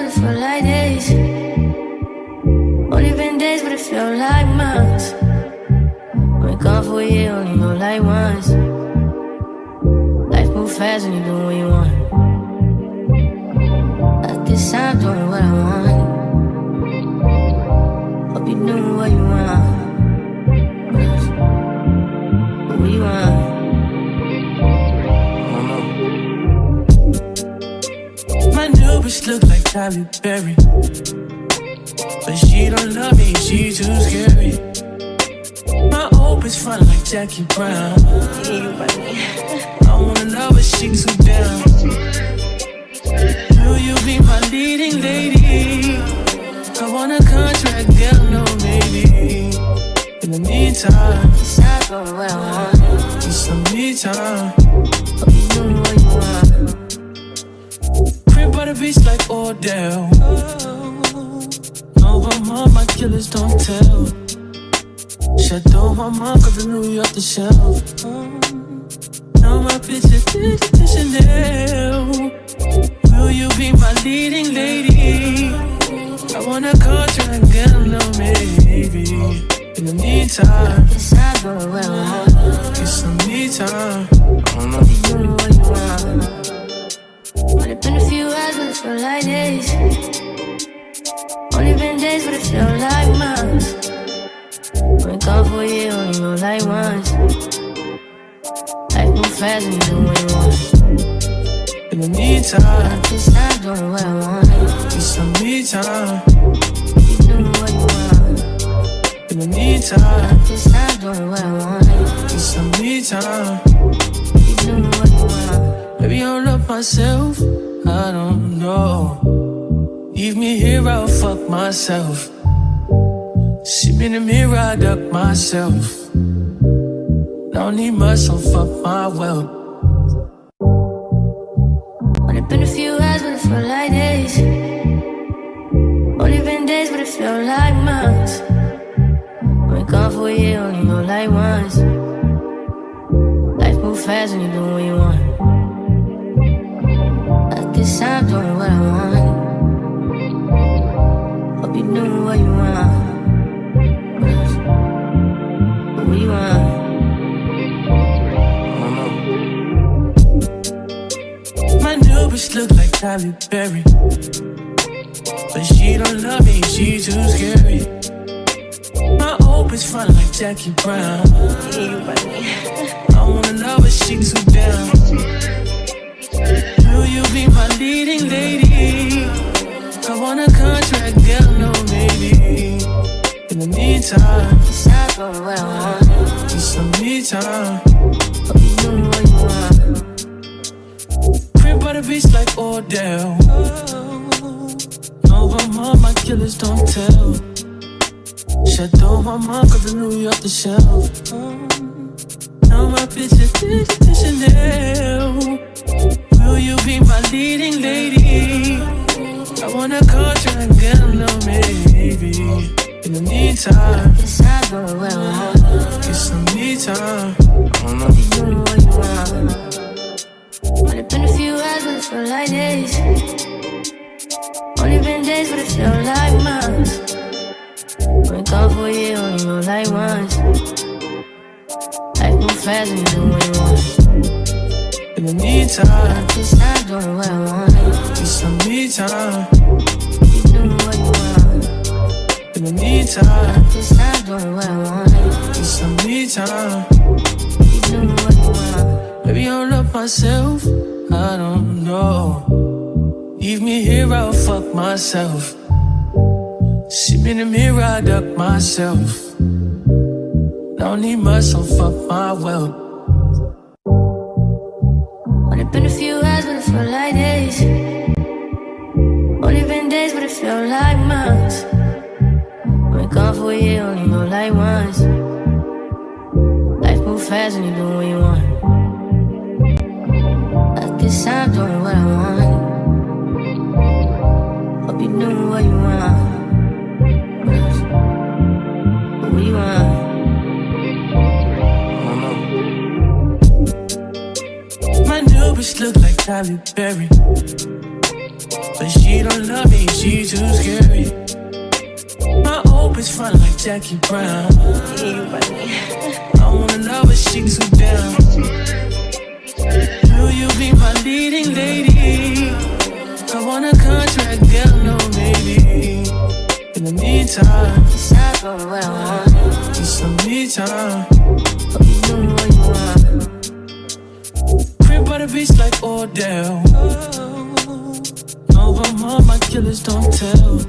it feel like days. Only been days, but it feel like months. When gone for a year, only know like once. Life move fast when you do what you want. At this time, doing what I want. Hope you doing what you want. What you want? My new bitch look like Halle Berry, but she don't love me, she too scary. My old bitch fun like Jackie Brown. I wanna love her, she too down. Will you be my leading lady? I want a contract, girl, no maybe. In the meantime, Decide for what I want. need some me time. Hope you doing what you want. Crib by the beach like Odell. No, my mom, my killers don't tell. Shadow my mom, cause I knew you off the shelf. Now my bitch is Chanel. Will you be my leading lady? I want a contract, girl, no maybe. In the meantime, Decide for what I want. get some me time. Hope you doing what you want. Only been a few hours, but it feel like days. Only been days, but it feel like months. When gone for a year, only know like once. Life move fast when you do what you want. In the meantime, Decide doing what I want. get some me time. You doing what you want. In the meantime, Decide doing what I want. get some me time. You doing what you want. Maybe I don't love myself, I don't know. Leave me here, I'll fuck myself. See me in the mirror, I duck myself. Don't need much, so fuck my wealth. Only been a few hours, but it feel like days. Only been days, but it feel like months. When gone for a year, only know like once. Life move fast when you do what you want. At this time, doing what I want. Hope you doing what you want. What you want? My new bitch look like Halle Berry, but she don't love me, she too scary. My old bitch fun like Jackie Brown. I wanna love her, she too down. Will you be my leading lady? I want a contract, girl, no maybe. In the meantime, Decide for what I want. get some me time. Hope you doing what you want. Crib by the beach like Odell. No, my mom, my killers don't tell. Shadow my mom, cause I knew you off the shelf. Now my bitch is Chanel. Will you be my leading lady? I want a contract, girl, no maybe. In the meantime, Decide for what I want. get some me time. Hope you doing what you want. Only been a few hours, but it feel like days. Only been days, but it feel like months. When gone for a year, only know like once. Life move fast when you do what you want. In the meantime, Decide doing what I want. get some me time. You doing what you want. In the meantime, Decide doing what I want. get some me time. You doing what you want. Maybe I don't love myself, I don't know. Leave me here, I'll fuck myself. See me in the mirror, I duck myself. Don't need much, so fuck my wealth. Only been a few hours, but it feel like days. Only been days, but it feel like months. When gone for a year, only know like once. Life move fast when you do what you want. At this time, doing what I want. Hope you doing what you want. What you want? My new bitch look like Halle Berry, But she don't love me, she too scary. My hope is front like Jackie Brown. I wanna love her, she too down. Will you be my leading lady? I want a contract, girl, no maybe. In the meantime, it's not going where I want. it's some me time. Hope you doing what you want. Crib by the beach like Odell. No, I'm on my killers, don't tell.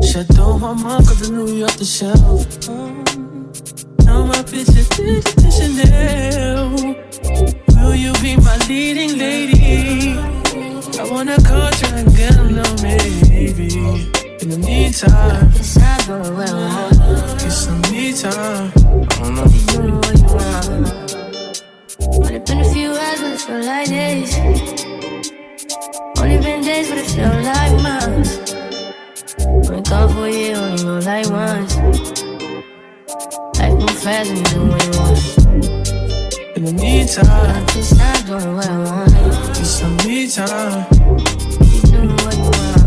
Chateau, I'm on, cause the Louis off the shelf. Now my bitch is Chanel. Will you be my leading lady? I want a contract, girl, no maybe. In the meantime, It's not going where I want. it's some me time. I don't know. Hope you doing what you want. Only been a few hours, but it feel like days. Only been days, but it feel like months. Been gone for a year, only know like once. Life move fast when you do what you want. In the meantime, It's not going where I want. it's some me time. You doing what you want.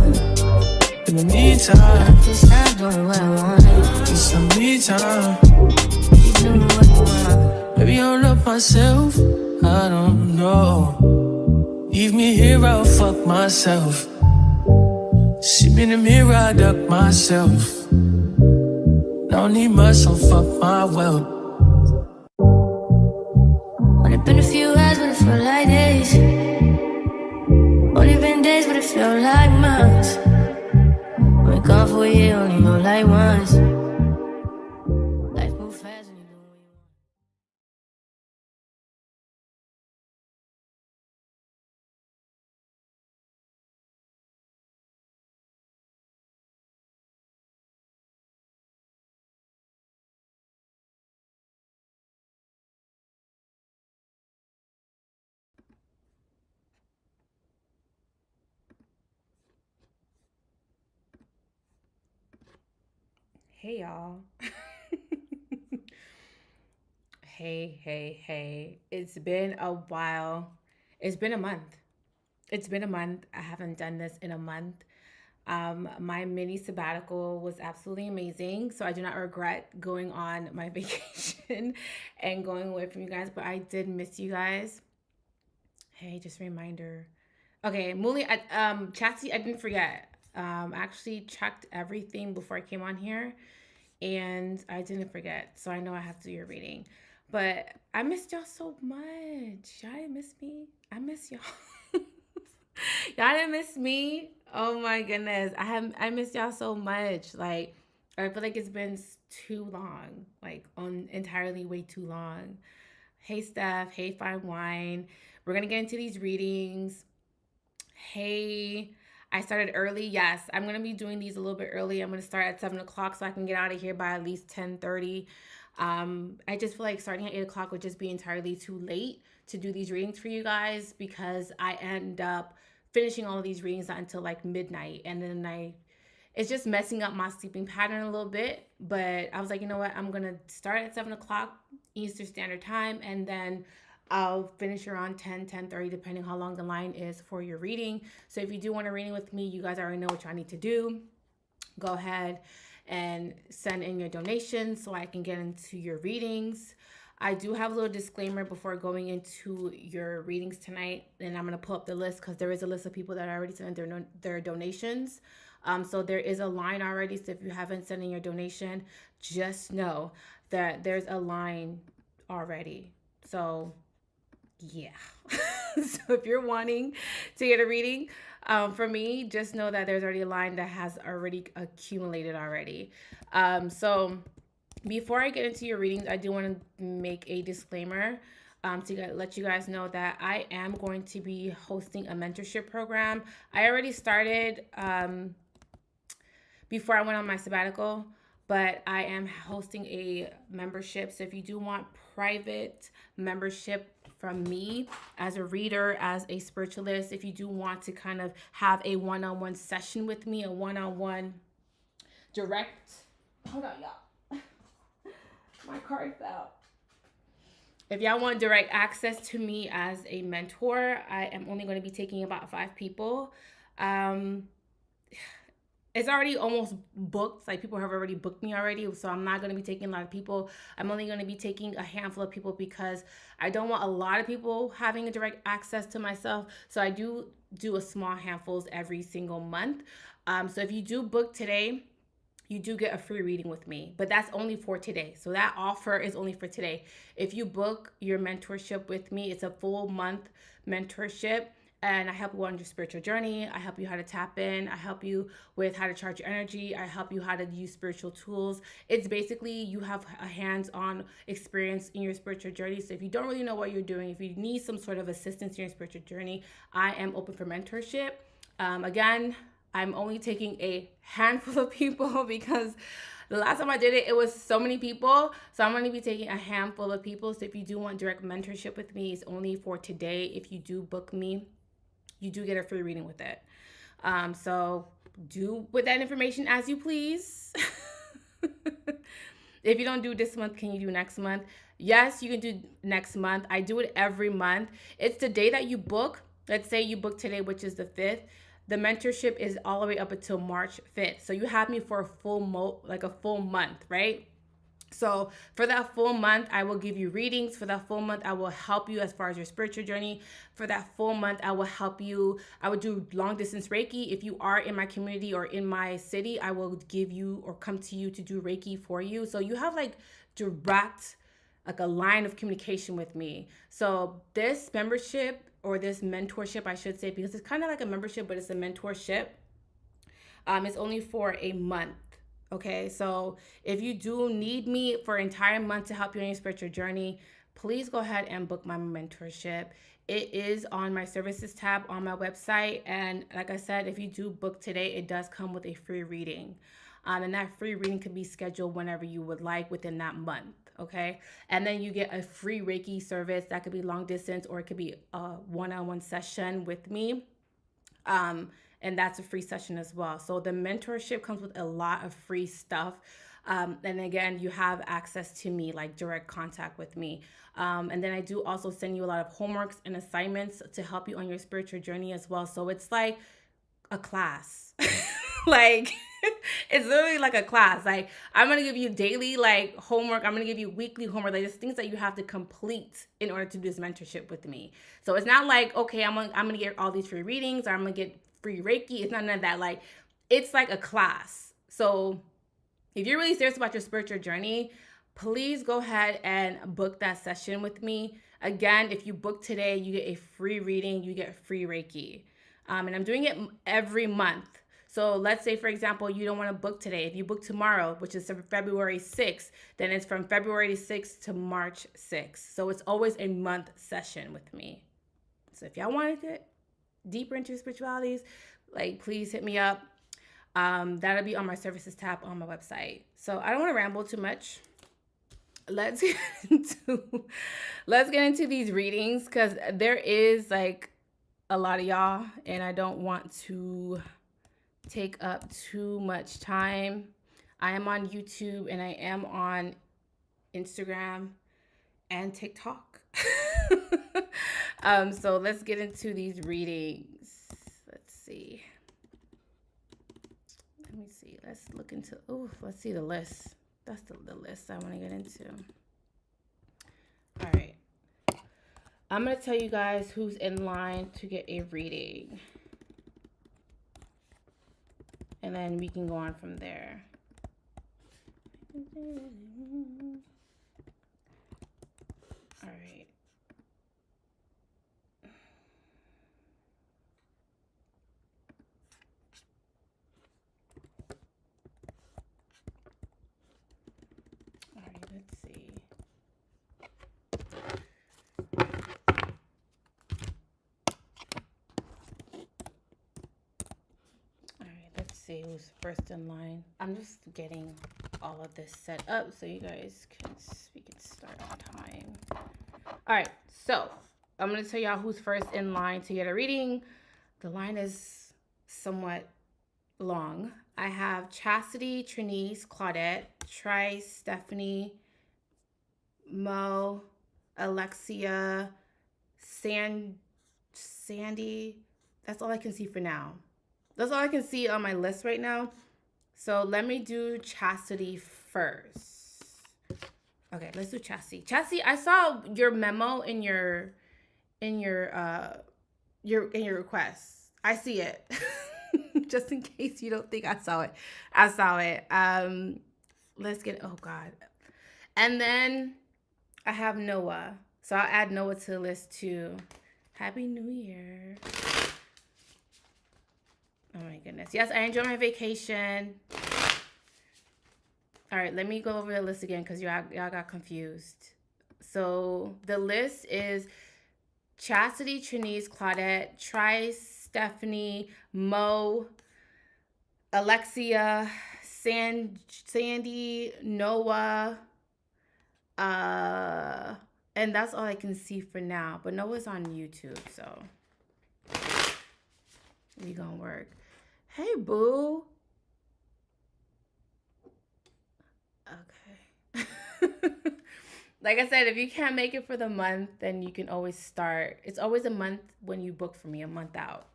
In the meantime, It's not going where I want. it's some me time. You doing what you want. Maybe I don't love myself, I don't know. Leave me here, I'll fuck myself. See me in the mirror, I duck myself. Don't need much, so fuck my wealth. Only been a few hours, but it feel like days. Only been days, but it feel like months. Been gone for a year, only know like once. Life move fast when you do what you want. Hey y'all. Hey. It's been a while. It's been a month. It's been a month. I haven't done this in a month. My mini sabbatical was absolutely amazing. So I do not regret going on my vacation and going away from you guys, but I did miss you guys. Hey, just a reminder. Okay, Muli, Chatty, I didn't forget. I actually checked everything before I came on here and I didn't forget. So I know I have to do your reading. But I missed y'all so much. Y'all didn't miss me. I miss y'all. Y'all didn't miss me. Oh my goodness. I miss y'all so much. Like I feel like it's been too long. Like on entirely way too long. Hey Steph. Hey Fine Wine. We're gonna get into these readings. Hey, I started early. Yes, I'm gonna be doing these a little bit early. I'm gonna start at 7 o'clock so I can get out of here by at least 10:30. I just feel like starting at 8 o'clock would just be entirely too late to do these readings for you guys because I end up finishing all of these readings not until like midnight, and then it's just messing up my sleeping pattern a little bit. But I was like, you know what? I'm gonna start at 7 o'clock Eastern Standard Time, and then I'll finish around 10:30, depending how long the line is for your reading. So if you do want a reading with me, you guys already know what y'all need to do. Go ahead and send in your donations so I can get into your readings. I do have a little disclaimer before going into your readings tonight, and I'm going to pull up the list because there is a list of people that already sent their donations. So there is a line already. So if you haven't sent in your donation, just know that there's a line already. So yeah. So if you're wanting to get a reading from me, just know that there's already a line that has already accumulated already. So before I get into your readings, I do want to make a disclaimer to let you guys know that I am going to be hosting a mentorship program. I already started before I went on my sabbatical, but I am hosting a membership. So if you do want private membership from me as a reader, as a spiritualist, if you do want to kind of have a one-on-one session with me, a one-on-one direct, hold on y'all, my card fell. If y'all want direct access to me as a mentor, I am only going to be taking about 5 people. Um, it's already almost booked. Like people have already booked me already. So I'm not going to be taking a lot of people. I'm only going to be taking a handful of people because I don't want a lot of people having a direct access to myself. So I do a small handfuls every single month. So if you do book today, you do get a free reading with me, but that's only for today. So that offer is only for today. If you book your mentorship with me, it's a full month mentorship, and I help you on your spiritual journey. I help you how to tap in. I help you with how to charge your energy. I help you how to use spiritual tools. It's basically you have a hands-on experience in your spiritual journey. So if you don't really know what you're doing, if you need some sort of assistance in your spiritual journey, I am open for mentorship. Again, I'm only taking a handful of people because the last time I did it, it was so many people. So I'm going to be taking a handful of people. So if you do want direct mentorship with me, it's only for today. If you do book me, you do get a free reading with it. So do with that information as you please. If you don't do this month, can you do next month? Yes, you can do next month. I do it every month. It's the day that you book. Let's say you book today, which is the 5th. The mentorship is all the way up until March 5th. So you have me for a full month, right? So for that full month, I will give you readings. For that full month, I will help you as far as your spiritual journey. For that full month, I will help you. I would do long distance Reiki. If you are in my community or in my city, I will give you or come to you to do Reiki for you. So you have like direct, like a line of communication with me. So this membership or this mentorship, I should say, because it's kind of like a membership, but it's a mentorship. It's only for a month. Okay, so if you do need me for an entire month to help you on your spiritual journey, please go ahead and book my mentorship. It is on my services tab on my website. And like I said, if you do book today, it does come with a free reading. And that free reading can be scheduled whenever you would like within that month. Okay, and then you get a free Reiki service that could be long distance or it could be a one-on-one session with me. And that's a free session as well. So the mentorship comes with a lot of free stuff. And again, you have access to me, like direct contact with me. And then I do also send you a lot of homeworks and assignments to help you on your spiritual journey as well. So it's like a class. Like it's literally like a class. Like I'm gonna give you daily like homework. I'm gonna give you weekly homework. Like there's things that you have to complete in order to do this mentorship with me. So it's not like, okay, I'm gonna get all these free readings or I'm gonna get free Reiki. It's not none of that. Like it's like a class. So if you're really serious about your spiritual journey, please go ahead and book that session with me. Again, if you book today, you get a free reading, you get free Reiki. And I'm doing it every month. So let's say, for example, you don't want to book today. If you book tomorrow, which is February 6th, then it's from February 6th to March 6th. So it's always a month session with me. So if y'all want to get deeper into spiritualities, like please hit me up. That'll be on my services tab on my website. So I don't want to ramble too much. Let's get into these readings because there is like a lot of y'all and I don't want to take up too much time. I am on YouTube and I am on Instagram and TikTok. So let's get into these readings. Let's see. Let me see. Let's look into, let's see the list. That's the list I want to get into. All right. I'm going to tell you guys who's in line to get a reading. And then we can go on from there. All right. All right, let's see. See who's first in line. I'm just getting all of this set up so you guys we can start on time. All right, so I'm gonna tell y'all who's first in line to get a reading. The line is somewhat long. I have Chastity, Trinice, Claudette, Trice, Stephanie, Mo, Alexia, Sandy. That's all I can see for now. That's all I can see on my list right now. So let me do chastity first. Okay, let's do chastity. Chastity, I saw your memo in your request. I see it. Just in case you don't think I saw it. I saw it. Let's get, oh God. And then I have Noah. So I'll add Noah to the list too. Happy New Year. Oh my goodness. Yes, I enjoyed my vacation. All right, let me go over the list again because y'all got confused. So the list is Chastity, Trinise, Claudette, Trice, Stephanie, Mo, Alexia, Sandy, Noah, and that's all I can see for now. But Noah's on YouTube, so we gonna work. Hey, boo. Okay. Like I said, if you can't make it for the month, then you can always start. It's always a month when you book for me, a month out.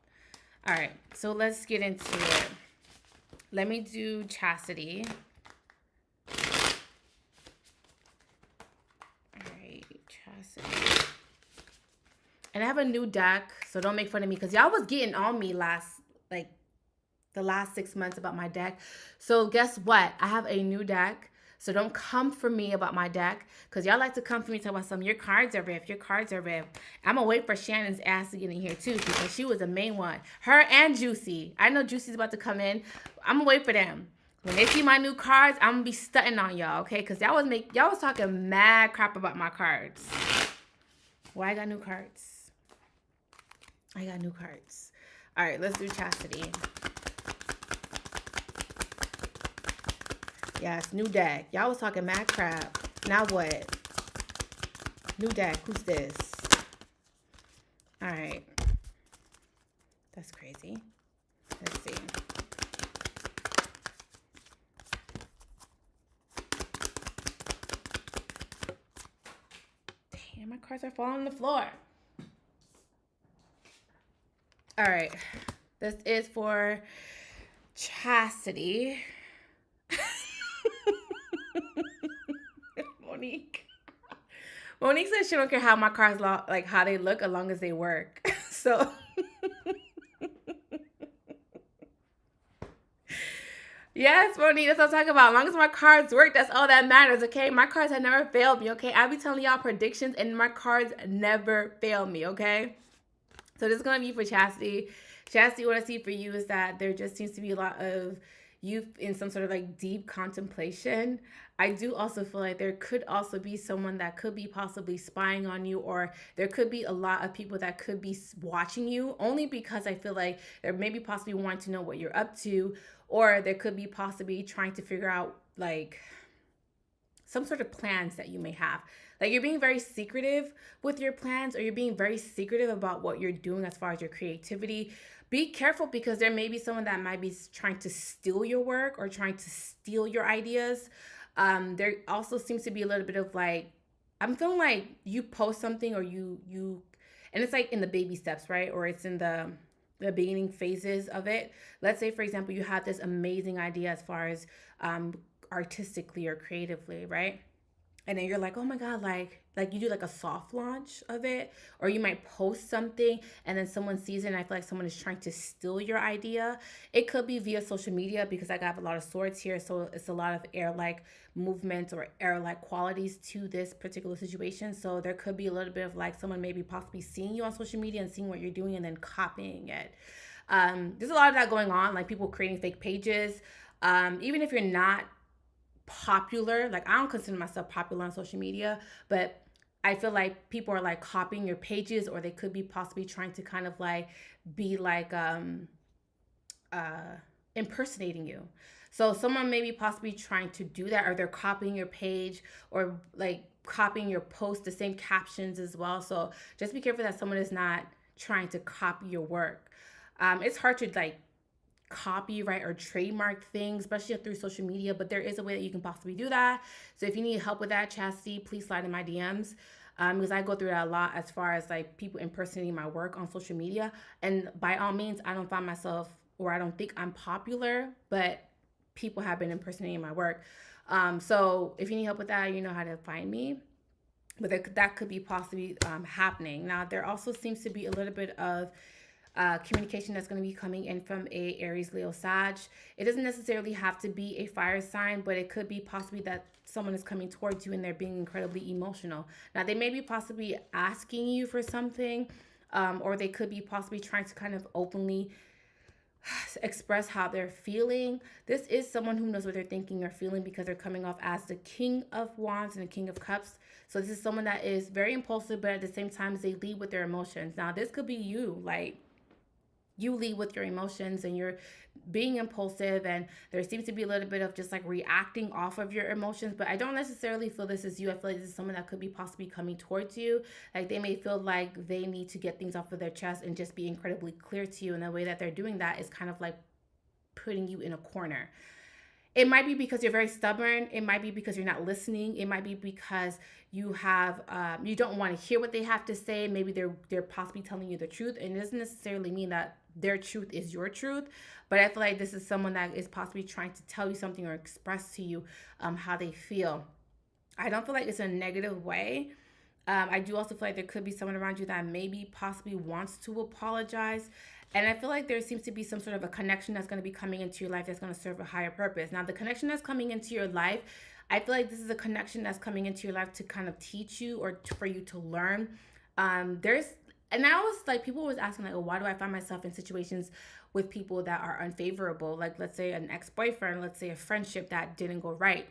All right, so let's get into it. Let me do chastity. All right, chastity. And I have a new deck, so don't make fun of me because y'all was getting on me the last 6 months about my deck. So guess what? I have a new deck. So don't come for me about my deck because y'all like to come for me talk about some, your cards are ripped, your cards are ripped. I'm going to wait for Shannon's ass to get in here too because she was the main one. Her and Juicy. I know Juicy's about to come in. I'm going to wait for them. When they see my new cards, I'm going to be stunting on y'all, okay? Because y'all was talking mad crap about my cards. Well, I got new cards. I got new cards. All right, let's do chastity. Yes, new deck. Y'all was talking mad crap. Now what? New deck. Who's this? All right. That's crazy. Let's see. Damn, my cards are falling on the floor. All right. This is for chastity. Monique says she don't care how my cards like how they look as long as they work. So yes, Monique, that's what I'm talking about. As long as my cards work, that's all that matters, okay? My cards have never failed me, okay? I be telling y'all predictions and my cards never fail me, okay? So this is gonna be for chastity. Chastity, what I see for you is that there just seems to be a lot of you in some sort of like deep contemplation. I do also feel like there could also be someone that could be possibly spying on you, or there could be a lot of people that could be watching you, only because I feel like they're maybe possibly wanting to know what you're up to, or there could be possibly trying to figure out like some sort of plans that you may have. Like you're being very secretive with your plans, or you're being very secretive about what you're doing as far as your creativity. Be careful because there may be someone that might be trying to steal your work or trying to steal your ideas. There also seems to be a little bit of like, I'm feeling like you post something or you, and it's like in the baby steps, right? Or it's in the beginning phases of it. Let's say, for example, you have this amazing idea as far as artistically or creatively, right? And then you're like, oh my God, like you do like a soft launch of it, or you might post something and then someone sees it and I feel like someone is trying to steal your idea. It could be via social media because I got a lot of swords here. So it's a lot of air-like movements or air-like qualities to this particular situation. So there could be a little bit of like someone maybe possibly seeing you on social media and seeing what you're doing and then copying it. There's a lot of that going on, like people creating fake pages. Even if you're not popular, like I don't consider myself popular on social media, but I feel like people are like copying your pages, or they could be possibly trying to kind of like be like impersonating you. So someone may be possibly trying to do that, or they're copying your page, or like copying your post, the same captions as well. So just be careful that someone is not trying to copy your work. It's hard to like copyright or trademark things, especially through social media, but there is a way that you can possibly do that. So if you need help with that, Chastity, please slide in my DMs, because I go through that a lot as far as like people impersonating my work on social media. And by all means, I don't find myself or I don't think I'm popular, but people have been impersonating my work. So if you need help with that, you know how to find me. But that could be possibly happening. Now, there also seems to be a little bit of communication that's going to be coming in from a Aries, Leo, Sag. It doesn't necessarily have to be a fire sign, but it could be possibly that someone is coming towards you and they're being incredibly emotional. Now, they may be possibly asking you for something, or they could be possibly trying to kind of openly express how they're feeling. This is someone who knows what they're thinking or feeling, because they're coming off as the King of Wands and the King of Cups. So this is someone that is very impulsive, but at the same time, they lead with their emotions. Now, this could be you, like, you lead with your emotions and you're being impulsive, and there seems to be a little bit of just like reacting off of your emotions. But I don't necessarily feel this is you. I feel like this is someone that could be possibly coming towards you. Like, they may feel like they need to get things off of their chest and just be incredibly clear to you, and the way that they're doing that is kind of like putting you in a corner. It might be because you're very stubborn. It might be because you're not listening. It might be because you have you don't want to hear what they have to say. Maybe they're possibly telling you the truth, and it doesn't necessarily mean that their truth is your truth. But I feel like this is someone that is possibly trying to tell you something or express to you how they feel. I don't feel like it's a negative way. I do also feel like there could be someone around you that maybe possibly wants to apologize. And I feel like there seems to be some sort of a connection that's going to be coming into your life that's going to serve a higher purpose. Now, the connection that's coming into your life, I feel like this is a connection that's coming into your life to kind of teach you, or for you to learn. And I was like, people was asking like, oh, why do I find myself in situations with people that are unfavorable? Like, let's say an ex-boyfriend, let's say a friendship that didn't go right.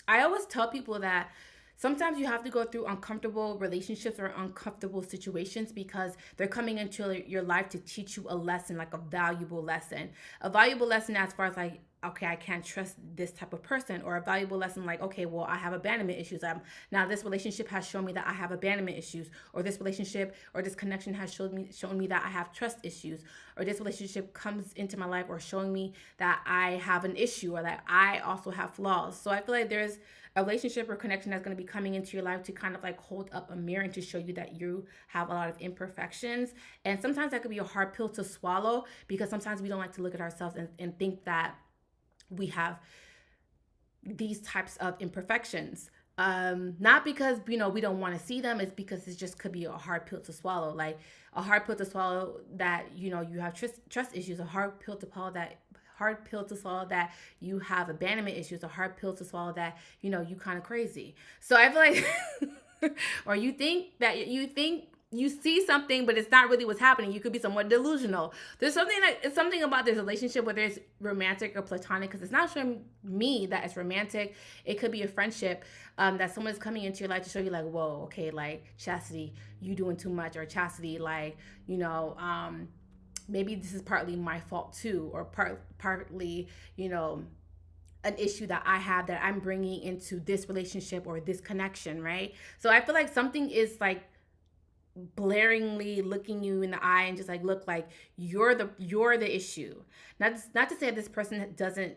I always tell people that sometimes you have to go through uncomfortable relationships or uncomfortable situations, because they're coming into your life to teach you a lesson, like a valuable lesson. A valuable lesson as far as like, okay, I can't trust this type of person, or a valuable lesson like, okay, well, I have abandonment issues. Now this relationship has shown me that I have abandonment issues, or this relationship or this connection has shown me that I have trust issues, or this relationship comes into my life or showing me that I have an issue, or that I also have flaws. So I feel like there's a relationship or connection that's going to be coming into your life to kind of like hold up a mirror and to show you that you have a lot of imperfections. And sometimes that could be a hard pill to swallow, because sometimes we don't like to look at ourselves and think that we have these types of imperfections. Not because, we don't want to see them. It's because it just could be a hard pill to swallow. Like a hard pill to swallow that, you have trust issues, a hard pill to swallow that you have abandonment issues, a hard pill to swallow that, you kind of crazy. So I feel like, or you think you see something, but it's not really what's happening. You could be somewhat delusional. There's something about this relationship, whether it's romantic or platonic, because it's not showing me that it's romantic. It could be a friendship that someone's coming into your life to show you like, whoa, okay, like, Chastity, you doing too much, or Chastity, like, maybe this is partly my fault too, or partly, an issue that I have that I'm bringing into this relationship or this connection, right? So I feel like something is like blaringly looking you in the eye and just like, look, like you're the issue. Not to say this person doesn't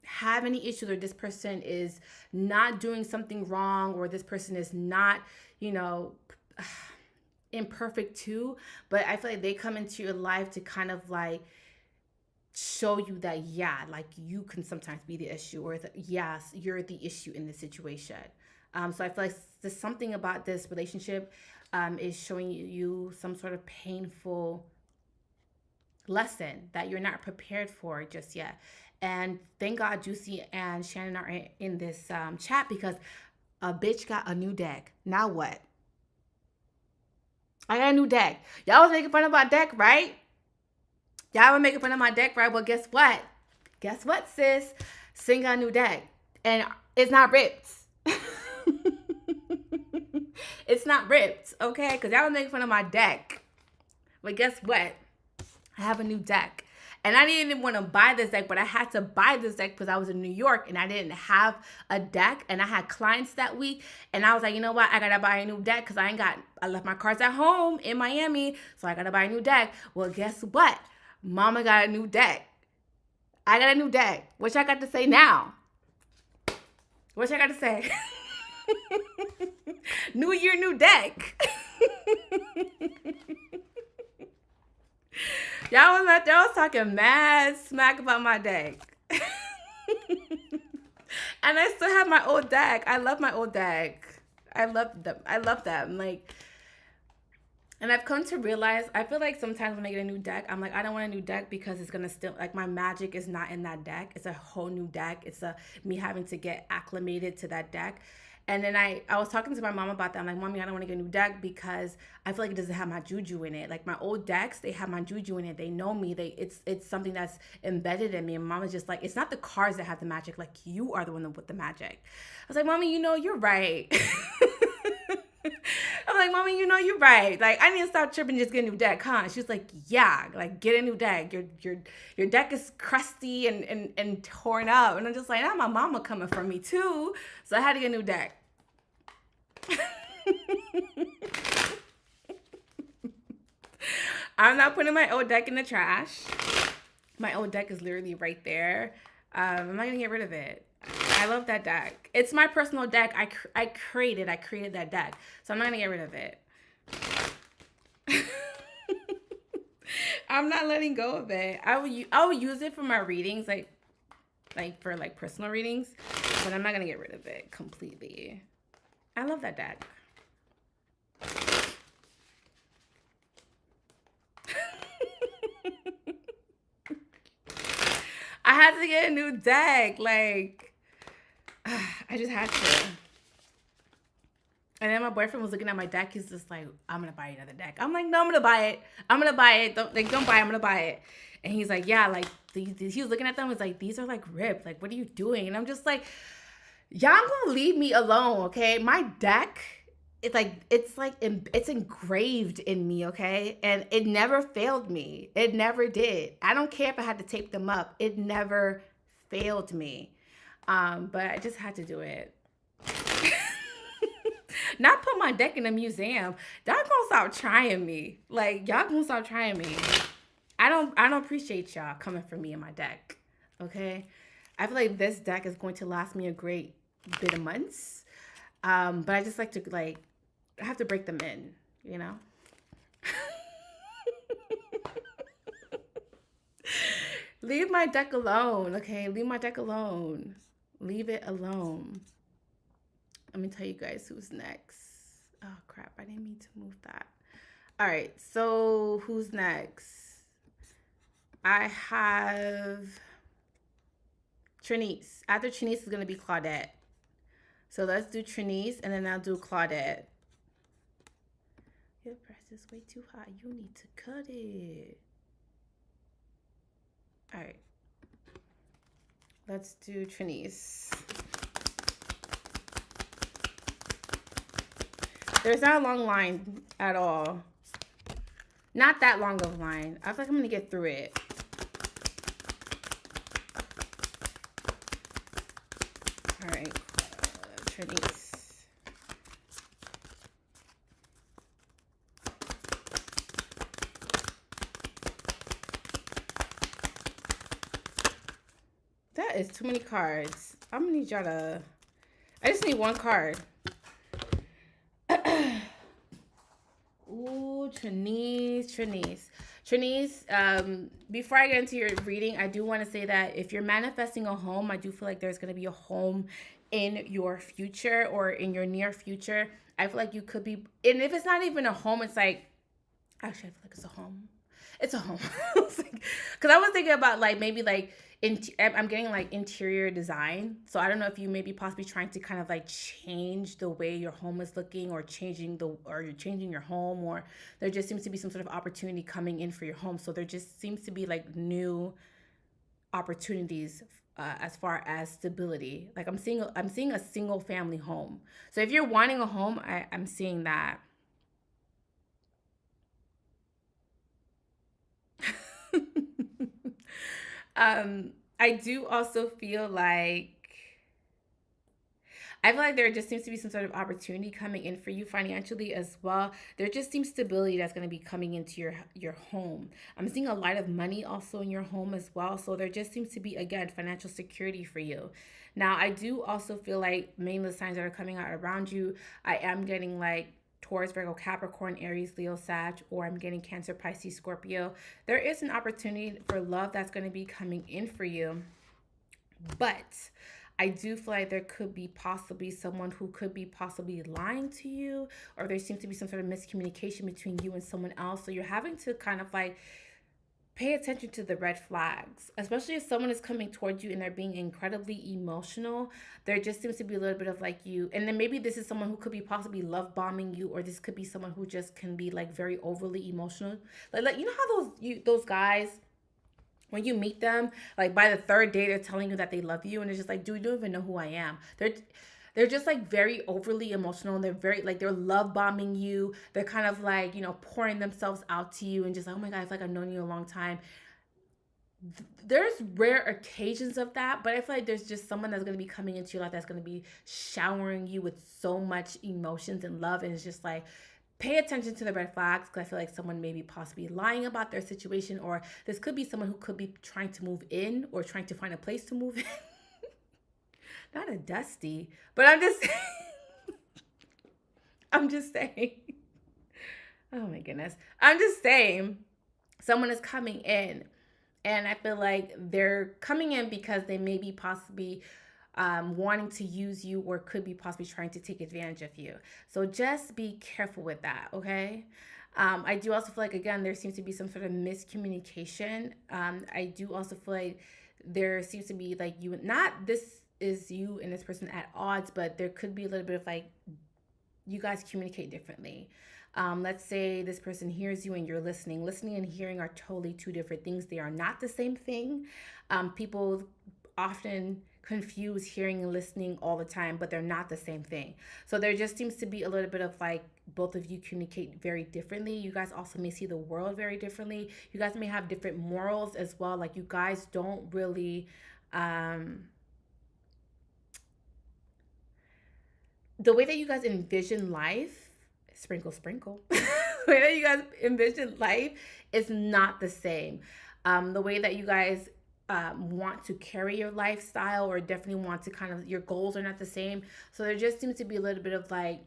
have any issues, or this person is not doing something wrong, or this person is not, imperfect too, but I feel like they come into your life to kind of like show you that, yeah, like you can sometimes be the issue, or yes, you're the issue in this situation. So I feel like there's something about this relationship is showing you some sort of painful lesson that you're not prepared for just yet. And thank God Juicy and Shannon are in this chat, because a bitch got a new deck. Now what? I got a new deck. Y'all was making fun of my deck, right? Y'all were making fun of my deck, right? Well, guess what? Guess what, sis? Sing got a new deck. And it's not ripped. It's not ripped, okay? Because y'all was making fun of my deck. But guess what? I have a new deck. And I didn't even want to buy this deck, but I had to buy this deck because I was in New York and I didn't have a deck, and I had clients that week. And I was like, you know what? I got to buy a new deck because I left my cards at home in Miami. So I got to buy a new deck. Well, guess what? Mama got a new deck. I got a new deck. What y'all got to say now? What y'all got to say? New year, new deck. Y'all was out there, I was talking mad smack about my deck. And I still have my old deck. I love my old deck. I love them. I love them. Like, and I've come to realize, I feel like sometimes when I get a new deck, I'm like, I don't want a new deck because it's gonna still, like, my magic is not in that deck. It's a whole new deck. It's me having to get acclimated to that deck. And then I was talking to my mom about that. I'm like, Mommy, I don't want to get a new deck because I feel like it doesn't have my juju in it. Like my old decks, they have my juju in it. They know me. It's something that's embedded in me. And Mom was just like, it's not the cards that have the magic. Like you are the one with the magic. I was like, Mommy, you're right. I'm like, Mommy, you're right. Like, I need to stop tripping, just get a new deck, huh? She was like, yeah, like get a new deck. Your deck is crusty and torn up. And I'm just like, now my mama coming for me too. So I had to get a new deck. I'm not putting my old deck in the trash. My old deck is literally right there. I'm not gonna get rid of it. I love that deck. It's my personal deck. I created that deck. So I'm not gonna get rid of it. I'm not letting go of it. I will use it for my readings, like for like personal readings, but I'm not gonna get rid of it completely. I love that deck. I had to get a new deck. Like, I just had to. And then my boyfriend was looking at my deck. He's just like, I'm going to buy another deck. I'm like, no, I'm going to buy it. I'm going to buy it. Don't buy it. I'm going to buy it. And he's like, yeah, like, he was looking at them. He was like, these are like ripped. Like, what are you doing? And I'm just like, y'all gonna leave me alone, okay? My deck, it's engraved in me, okay? And it never failed me. It never did. I don't care if I had to tape them up. It never failed me. But I just had to do it. Not put my deck in a museum. Y'all gonna stop trying me. Like, y'all gonna stop trying me. I don't appreciate y'all coming for me in my deck, okay? I feel like this deck is going to last me a great bit of months. But I just like to, like, I have to break them in, you know? Leave my deck alone, okay? Leave my deck alone. Leave it alone. Let me tell you guys who's next. Oh, crap. I didn't mean to move that. All right. So who's next? I have Trinice. After Trinice is going to be Claudette. So let's do Trinice, and then I'll do Claudette. Your press is way too high. You need to cut it. All right. Let's do Trinice. There's not a long line at all. Not that long of a line. I feel like I'm going to get through it. All right. Trinice. That is too many cards. I'm going to need y'all to... I just need one card. Ooh, Trinice. Before I get into your reading, I do want to say that if you're manifesting a home, I do feel like there's going to be a home in your future or in your near future. I feel like you could be, and if it's not even a home, it's like, actually, I feel like it's a home. It's a home. Because I was thinking about like maybe like I'm getting like interior design. So I don't know if you may be possibly trying to kind of like change the way your home is looking, or you're changing your home, or there just seems to be some sort of opportunity coming in for your home. So there just seems to be like new opportunities as far as stability. Like I'm seeing a single family home. So if you're wanting a home, I'm seeing that. I do also feel like there just seems to be some sort of opportunity coming in for you financially as well. There just seems stability that's going to be coming into your home. I'm seeing a lot of money also in your home as well. So there just seems to be, again, financial security for you. Now, I do also feel like mainly the signs that are coming out around you, I am getting like Taurus, Virgo, Capricorn, Aries, Leo, Sag, or I'm getting Cancer, Pisces, Scorpio, there is an opportunity for love that's going to be coming in for you. But I do feel like there could be possibly someone who could be possibly lying to you, or there seems to be some sort of miscommunication between you and someone else. So you're having to kind of like pay attention to the red flags, especially if someone is coming towards you and they're being incredibly emotional. There just seems to be a little bit of like you, and then maybe this is someone who could be possibly love bombing you, or this could be someone who just can be like very overly emotional. Like you know how those guys, when you meet them, like by the third day, they're telling you that they love you, and it's just like, dude, you don't even know who I am. They're just like very overly emotional, and they're very like they're love bombing you. They're kind of like, you know, pouring themselves out to you and just like, oh my God, I feel like I've known you a long time. There's rare occasions of that, but I feel like there's just someone that's going to be coming into your life that's going to be showering you with so much emotions and love, and it's just like, pay attention to the red flags, because I feel like someone may be possibly lying about their situation, or this could be someone who could be trying to move in or trying to find a place to move in. Not a dusty, but I'm just I'm just saying. Oh my goodness. I'm just saying someone is coming in, and I feel like they're coming in because they may be possibly wanting to use you, or could be possibly trying to take advantage of you. So just be careful with that, okay? I do also feel like, again, there seems to be some sort of miscommunication. I do also feel like there seems to be like you, not this is you and this person at odds, but there could be a little bit of like you guys communicate differently. Let's say this person hears you and you're listening. Listening and hearing are totally two different things. They are not the same thing. People often confuse hearing and listening all the time, but they're not the same thing. So there just seems to be a little bit of like both of you communicate very differently. You guys also may see the world very differently. You guys may have different morals as well. Like you guys don't really the way that you guys envision life, sprinkle, sprinkle, the way that you guys envision life is not the same. The way that you guys want to carry your lifestyle, or definitely want to kind of, your goals are not the same. So there just seems to be a little bit of like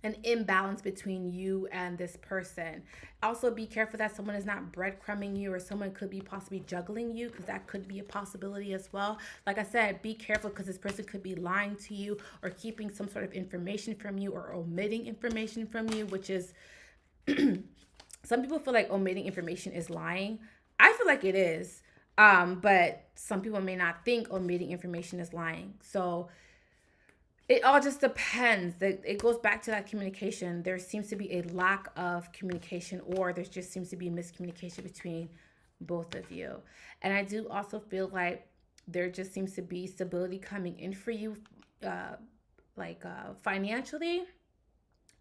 an imbalance between you and this person. Also be careful that someone is not breadcrumbing you, or someone could be possibly juggling you, because that could be a possibility as well. Like I said, be careful, because this person could be lying to you, or keeping some sort of information from you, or omitting information from you, which is some people feel like omitting information is lying. I feel like it is. But some people may not think omitting information is lying. So it all just depends. It goes back to that communication. There seems to be a lack of communication, or there just seems to be miscommunication between both of you. And I do also feel like there just seems to be stability coming in for you, financially.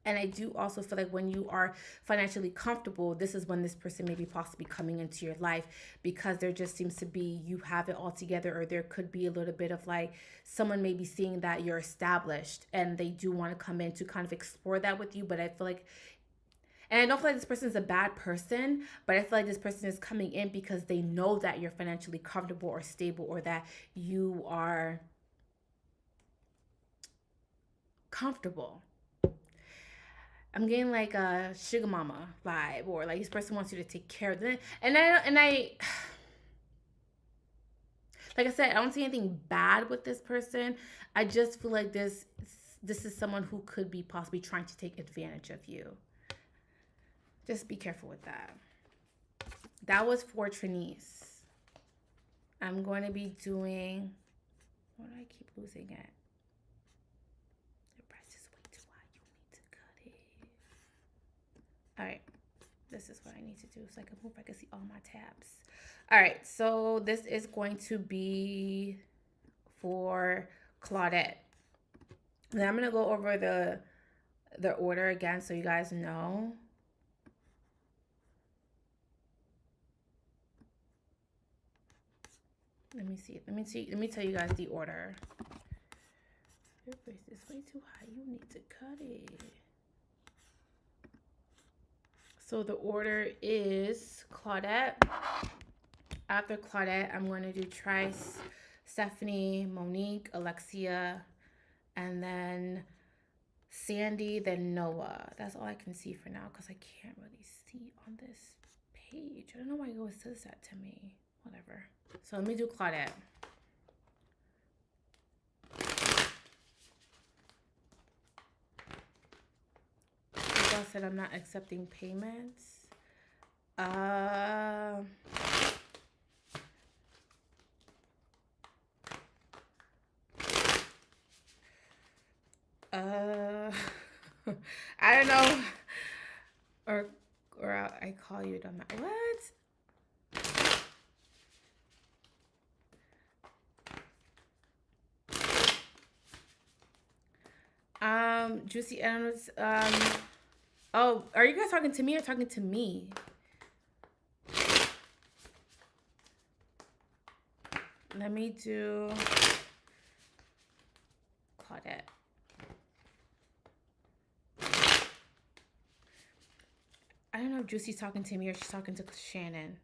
And I do also feel like when you are financially comfortable, this is when this person may be possibly coming into your life, because there just seems to be, you have it all together, or there could be a little bit of like, someone may be seeing that you're established and they do want to come in to kind of explore that with you. But I feel like, and I don't feel like this person is a bad person, but I feel like this person is coming in because they know that you're financially comfortable or stable, or that you are comfortable. I'm getting like a sugar mama vibe, or like this person wants you to take care of them. And I like I said, I don't see anything bad with this person. I just feel like this is someone who could be possibly trying to take advantage of you. Just be careful with that. That was for Trinice. I'm going to be doing, what do I keep losing at? All right, this is what I need to do so I can move. I can see all my tabs. All right, so this is going to be for Claudette. Then I'm gonna go over the order again so you guys know. Let me see. Let me tell you guys the order. Your face is way too high. You need to cut it. So the order is Claudette. After Claudette, I'm going to do Trice, Stephanie, Monique, Alexia, and then Sandy, then Noah. That's all I can see for now because I can't really see on this page. I don't know why it always says that to me. Whatever. So let me do Claudette. Like I said, I'm not accepting payments. I don't know. Or I call you. Don't matter. What? Juicy animals. Oh, are you guys talking to me or talking to me? Let me do Claudette. I don't know if Juicy's talking to me or she's talking to Shannon.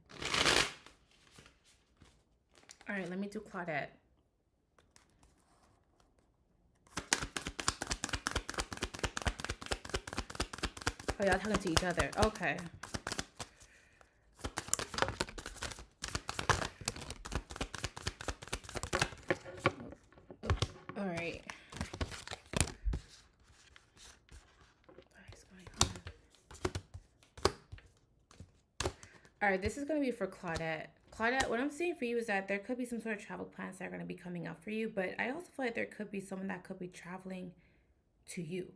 All right, let me do Claudette. Oh, y'all talking to each other. Okay. All right. What is going on? All right, this is going to be for Claudette. Claudette, what I'm seeing for you is that there could be some sort of travel plans that are going to be coming up for you, but I also feel like there could be someone that could be traveling to you.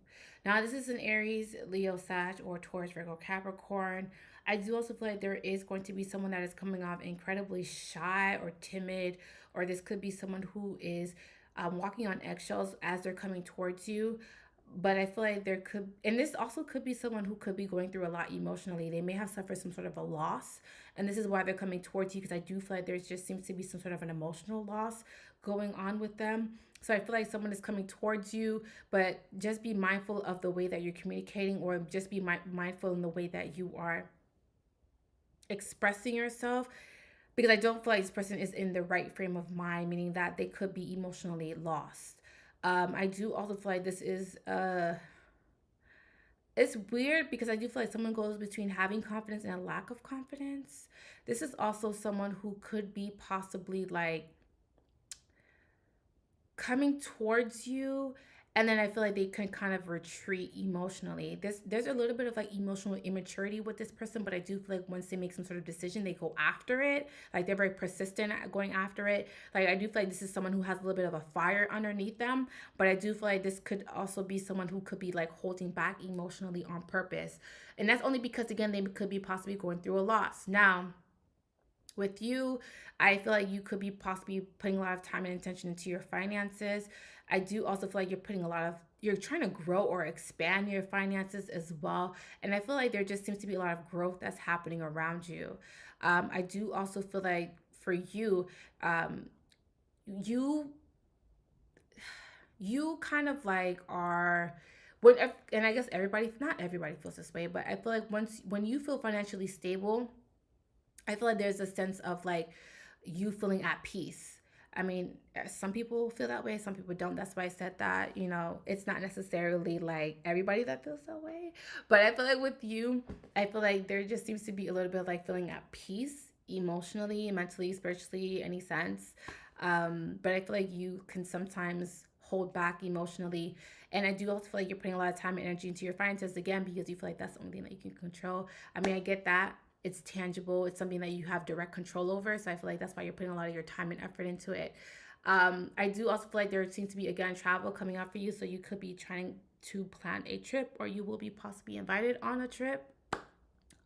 Now, this is an Aries, Leo, Sag, or Taurus, Virgo, Capricorn. I do also feel like there is going to be someone that is coming off incredibly shy or timid, or this could be someone who is walking on eggshells as they're coming towards you. But I feel like there could, and this also could be someone who could be going through a lot emotionally. They may have suffered some sort of a loss, and this is why they're coming towards you, because I do feel like there just seems to be some sort of an emotional loss going on with them. So I feel like someone is coming towards you, but just be mindful of the way that you're communicating, or just be mindful in the way that you are expressing yourself, because I don't feel like this person is in the right frame of mind, meaning that they could be emotionally lost. I do also feel like this is it's weird because I do feel like someone goes between having confidence and a lack of confidence. This is also someone who could be possibly like coming towards you, and then I feel like they can kind of retreat emotionally. There's a little bit of like emotional immaturity with this person, but I do feel like once they make some sort of decision, they go after it. Like they're very persistent at going after it. Like I do feel like this is someone who has a little bit of a fire underneath them, but I do feel like this could also be someone who could be like holding back emotionally on purpose. And that's only because again, they could be possibly going through a loss. Now, with you, I feel like you could be possibly putting a lot of time and attention into your finances. I do also feel like you're trying to grow or expand your finances as well. And I feel like there just seems to be a lot of growth that's happening around you. I do also feel like for you, you you kind of like are when, and I guess not everybody feels this way, but I feel like when you feel financially stable, I feel like there's a sense of like you feeling at peace. I mean, some people feel that way, some people don't. That's why I said that, it's not necessarily like everybody that feels that way. But I feel like with you, I feel like there just seems to be a little bit of like feeling at peace emotionally, mentally, spiritually, any sense. But I feel like you can sometimes hold back emotionally. And I do also feel like you're putting a lot of time and energy into your finances again because you feel like that's the only thing that you can control. I mean, I get that it's tangible. It's something that you have direct control over. So I feel like that's why you're putting a lot of your time and effort into it. I do also feel like there seems to be, again, travel coming up for you. So you could be trying to plan a trip, or you will be possibly invited on a trip.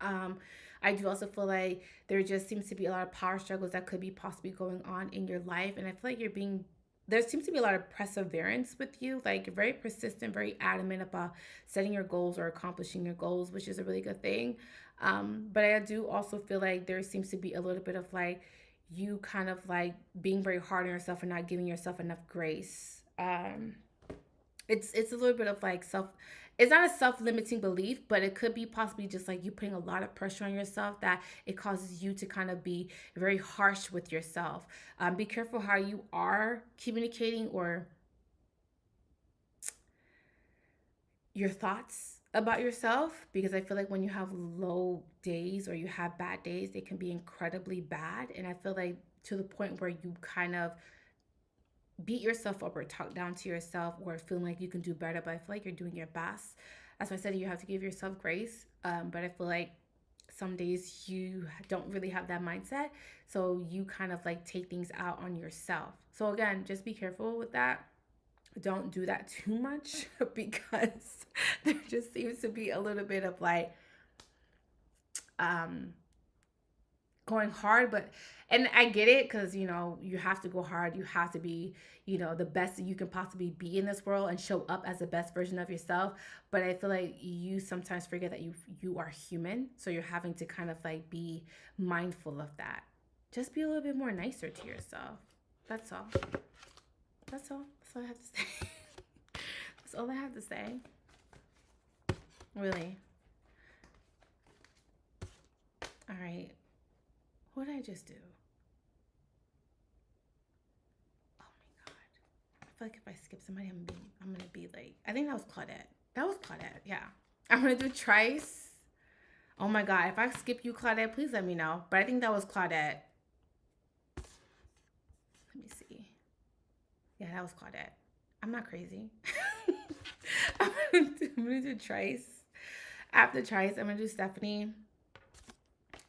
I do also feel like there just seems to be a lot of power struggles that could be possibly going on in your life. And I feel like there seems to be a lot of perseverance with you, like you're very persistent, very adamant about setting your goals or accomplishing your goals, which is a really good thing. But I do also feel like there seems to be a little bit of like you kind of like being very hard on yourself and not giving yourself enough grace. It's a little bit of like it's not a self-limiting belief, but it could be possibly just like you putting a lot of pressure on yourself that it causes you to kind of be very harsh with yourself. Be careful how you are communicating, or your thoughts about yourself, because I feel like when you have low days or you have bad days, they can be incredibly bad. And I feel like to the point where you kind of beat yourself up or talk down to yourself or feeling like you can do better, but I feel like you're doing your best. That's why I said you have to give yourself grace. But I feel like some days you don't really have that mindset. So you kind of like take things out on yourself. So again, just be careful with that. Don't do that too much because there just seems to be a little bit of like um going hard, but and I get it, because you have to go hard, you have to be the best that you can possibly be in this world and show up as the best version of yourself. But I feel like you sometimes forget that you are human, so you're having to kind of like be mindful of that. Just be a little bit more nicer to yourself. That's all. That's all I have to say. That's all I have to say, really. All right, what did I just do? Oh my god. I feel like if I skip somebody, I'm gonna be like, I think that was Claudette. Yeah. I'm gonna do Trice. Oh my god, if I skip you, Claudette, please let me know. But I think that was Claudette. Let me see. Yeah, that was Claudette. I'm not crazy. I'm gonna do Trice. After Trice, I'm gonna do Stephanie.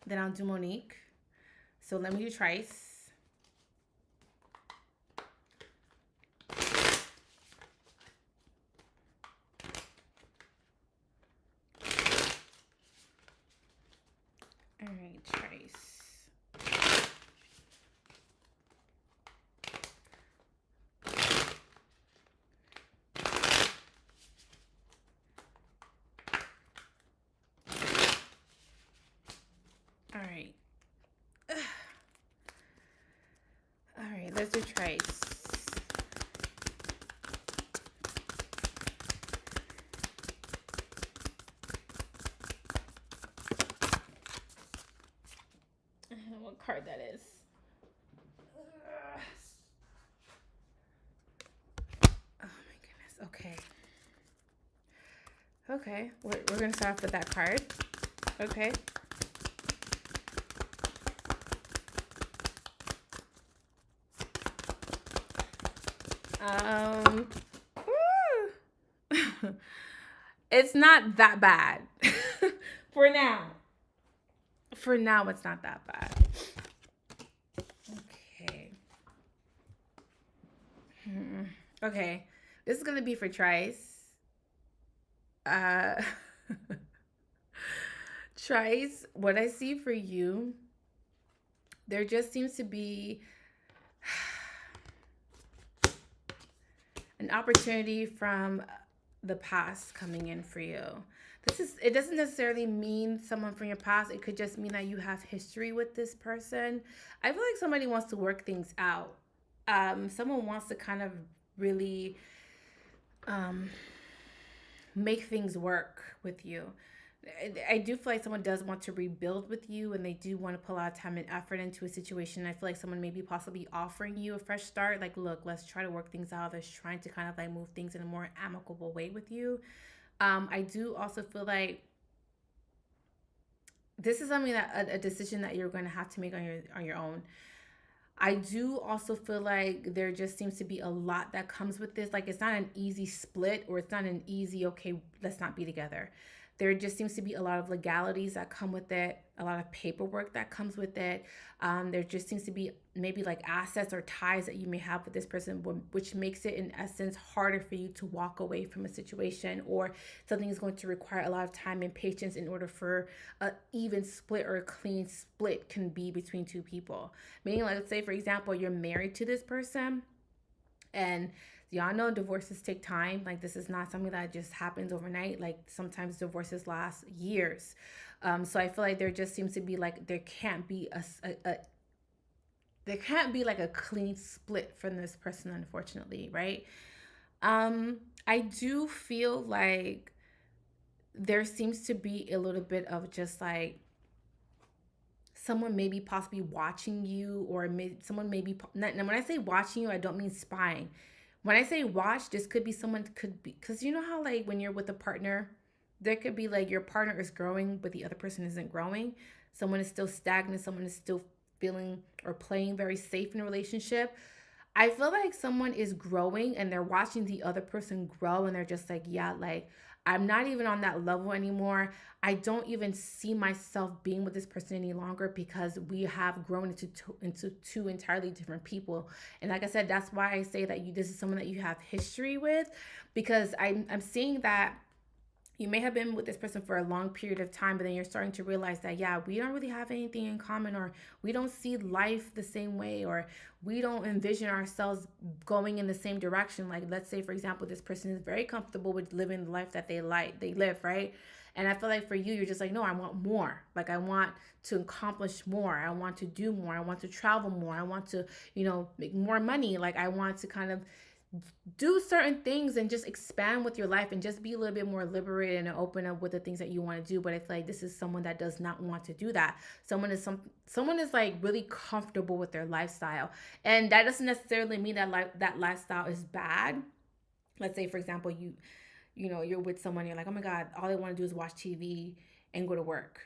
Then I'll do Monique. So let me do Trice. All right, Trice. All right. All right, let's do Trice. I don't know what card that is. Oh my goodness. Okay. Okay, we're gonna start off with that card. Okay. It's not that bad. For now. For now, it's not that bad. Okay. Okay. This is gonna be for Trice. Trice, what I see for you, there just seems to be an opportunity from the past coming in for you. It doesn't necessarily mean someone from your past. It could just mean that you have history with this person. I feel like somebody wants to work things out. Someone wants to kind of really make things work with you. I do feel like someone does want to rebuild with you, and they do want to put a lot of time and effort into a situation. I feel like someone may be possibly offering you a fresh start. Like, look, let's try to work things out. They're trying to kind of like move things in a more amicable way with you. I do also feel like this is something that a decision that you're going to have to make on your own. I do also feel like there just seems to be a lot that comes with this. Like, it's not an easy split, or it's not an easy, okay, let's not be together. There just seems to be a lot of legalities that come with it, a lot of paperwork that comes with it. There just seems to be maybe like assets or ties that you may have with this person, which makes it in essence harder for you to walk away from a situation, or something is going to require a lot of time and patience in order for an even split or a clean split can be between two people. Meaning, like, let's say, for example, you're married to this person, and y'all know divorces take time. Like, this is not something that just happens overnight. Like, sometimes divorces last years. So I feel like there just seems to be like there can't be like a clean split from this person, unfortunately, right? I do feel like there seems to be a little bit of just like someone maybe possibly watching you, or someone maybe, now when I say watching you, I don't mean spying. When I say watch, this could be someone, could be, because you know how like when you're with a partner, there could be like your partner is growing, but the other person isn't growing. Someone is still stagnant. Someone is still feeling or playing very safe in a relationship. I feel like someone is growing and they're watching the other person grow and they're just like, yeah, like I'm not even on that level anymore. I don't even see myself being with this person any longer because we have grown into two entirely different people. And like I said, that's why I say that this is someone that you have history with, because I'm seeing that you may have been with this person for a long period of time, but then you're starting to realize that, yeah, we don't really have anything in common, or we don't see life the same way, or we don't envision ourselves going in the same direction. Like, let's say, for example, this person is very comfortable with living the life that they live, right? And I feel like for you, you're just like, no, I want more. Like, I want to accomplish more. I want to do more. I want to travel more. I want to, make more money. Like, I want to kind of do certain things and just expand with your life and just be a little bit more liberated and open up with the things that you want to do. But I feel like this is someone that does not want to do that. Someone is like really comfortable with their lifestyle, and that doesn't necessarily mean that lifestyle is bad. Let's say, for example, you're with someone, you're like, oh my god, all they want to do is watch TV and go to work,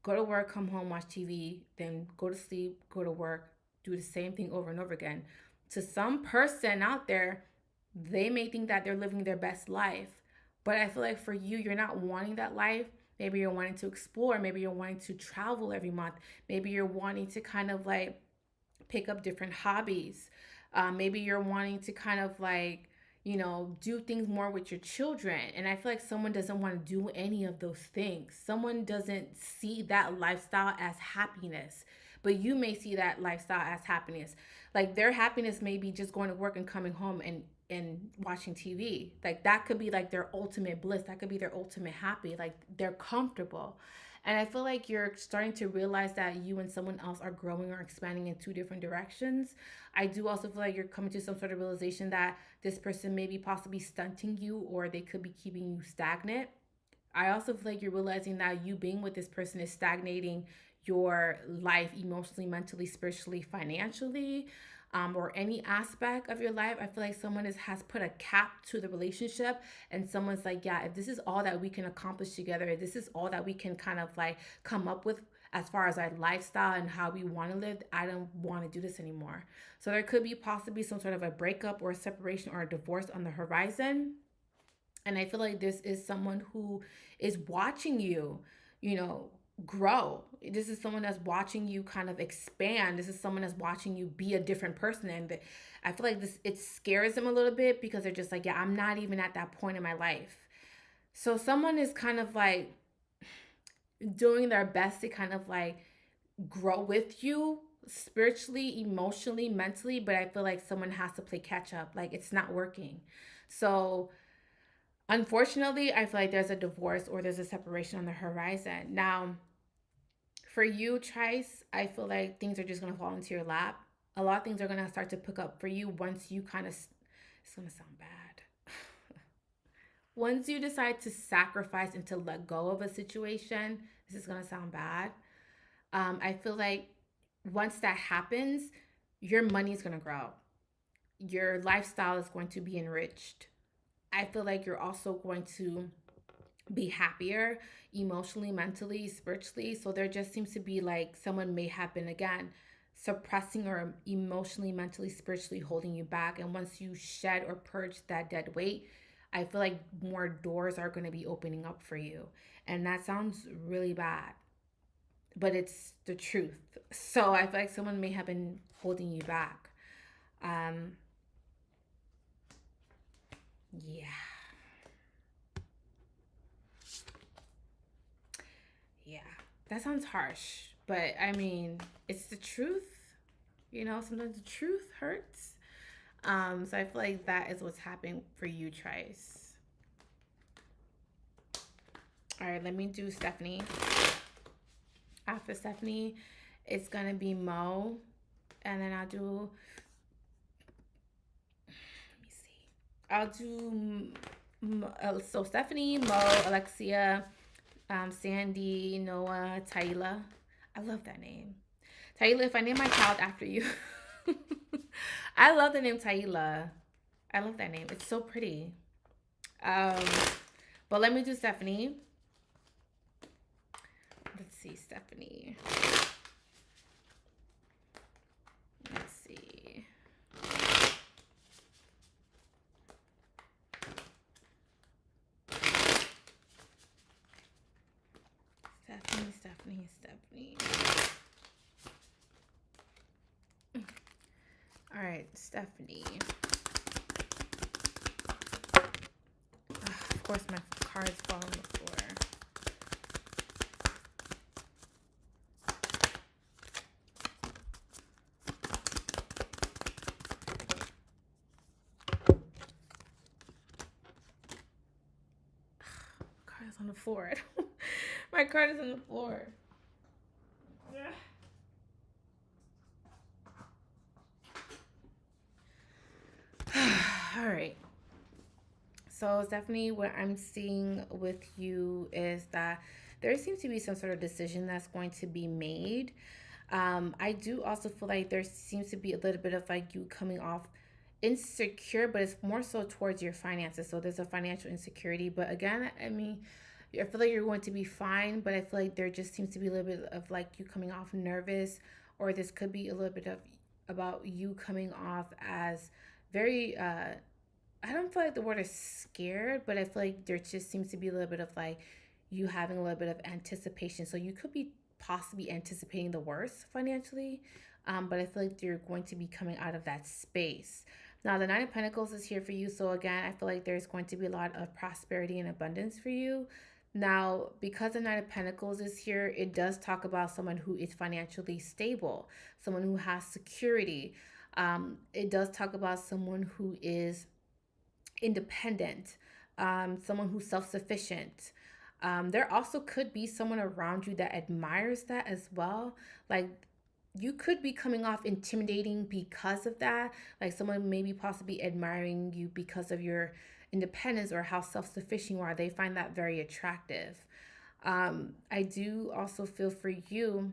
come home, watch TV, then go to sleep, go to work, do the same thing over and over again. To some person out there, they may think that they're living their best life. But I feel like for you, you're not wanting that life. Maybe you're wanting to explore. Maybe you're wanting to travel every month. Maybe you're wanting to kind of like pick up different hobbies. Maybe you're wanting to kind of like, do things more with your children. And I feel like someone doesn't want to do any of those things. Someone doesn't see that lifestyle as happiness, but you may see that lifestyle as happiness. Like their happiness may be just going to work and coming home and watching TV. Like that could be like their ultimate bliss. That could be their ultimate happy. Like they're comfortable. And I feel like you're starting to realize that you and someone else are growing or expanding in two different directions. I do also feel like you're coming to some sort of realization that this person may be possibly stunting you, or they could be keeping you stagnant. I also feel like you're realizing that you being with this person is stagnating your life emotionally, mentally, spiritually, financially, or any aspect of your life. I feel like someone has put a cap to the relationship, and someone's like, yeah, if this is all that we can accomplish together, if this is all that we can kind of like come up with as far as our lifestyle and how we want to live, I don't want to do this anymore. So there could be possibly some sort of a breakup or a separation or a divorce on the horizon. And I feel like this is someone who is watching you, grow. This is someone that's watching you kind of expand. This is someone that's watching you be a different person. And I feel like it scares them a little bit, because they're just like, yeah, I'm not even at that point in my life. So someone is kind of like doing their best to kind of like grow with you spiritually, emotionally, mentally, but I feel like someone has to play catch up. Like it's not working. So unfortunately, I feel like there's a divorce or there's a separation on the horizon. Now, for you, Trice, I feel like things are just going to fall into your lap. A lot of things are going to start to pick up for you once you kind of, it's going to sound bad. Once you decide to sacrifice and to let go of a situation, this is going to sound bad. I feel like once that happens, your money is going to grow. Your lifestyle is going to be enriched. I feel like you're also going to be happier emotionally, mentally, spiritually. So there just seems to be like someone may have been, again, suppressing or emotionally, mentally, spiritually holding you back. And once you shed or purge that dead weight, I feel like more doors are going to be opening up for you. And that sounds really bad, but it's the truth. So I feel like someone may have been holding you back. Yeah. Yeah. That sounds harsh, but I mean, it's the truth. Sometimes the truth hurts. So I feel like that is what's happening for you, Trice. All right, let me do Stephanie. After Stephanie, it's gonna be Mo, and then I'll do. Let me see. I'll do so Stephanie, Mo, Alexia, Sandy, Noah, Taila. I love that name. Taila, if I name my child after you. I love the name Taila. I love that name. It's so pretty. Um, but let me do Stephanie. Let's see, Stephanie. Let's see. Stephanie. All right, Stephanie. Of course, my cards fall on the floor. Card is on the floor. My card is on the floor. All right. So Stephanie, what I'm seeing with you is that there seems to be some sort of decision that's going to be made. I do also feel like there seems to be a little bit of like you coming off insecure, but it's more so towards your finances. So there's a financial insecurity. But again, I mean, I feel like you're going to be fine, but I feel like there just seems to be a little bit of like you coming off nervous, or this could be a little bit of about you coming off as very I don't feel like the word is scared, but I feel like there just seems to be a little bit of like you having a little bit of anticipation. So you could be possibly anticipating the worst financially, but I feel like you're going to be coming out of that space. Now, the Nine of Pentacles is here for you. So, again, I feel like there's going to be a lot of prosperity and abundance for you. Now, because the Nine of Pentacles is here, it does talk about someone who is financially stable, someone who has security. It does talk about someone who is independent, someone who's self sufficient. There also could be someone around you that admires that as well. Like you could be coming off intimidating because of that. Like someone maybe possibly admiring you because of your independence or how self sufficient you are. They find that very attractive. I do also feel for you,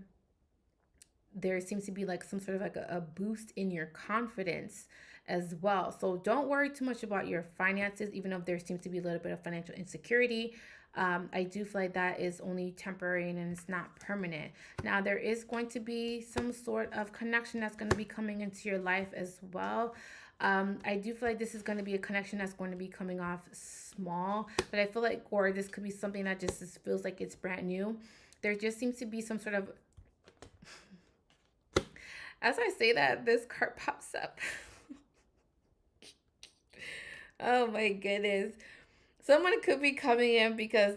there seems to be like some sort of like a boost in your confidence as well. So don't worry too much about your finances, even though there seems to be a little bit of financial insecurity. I do feel like that is only temporary and it's not permanent. Now, there is going to be some sort of connection that's going to be coming into your life as well. I do feel like this is going to be a connection that's going to be coming off small, but I feel like, or this could be something that just feels like it's brand new. There just seems to be some sort of, as I say that, this card pops up. Oh my goodness. Someone could be coming in because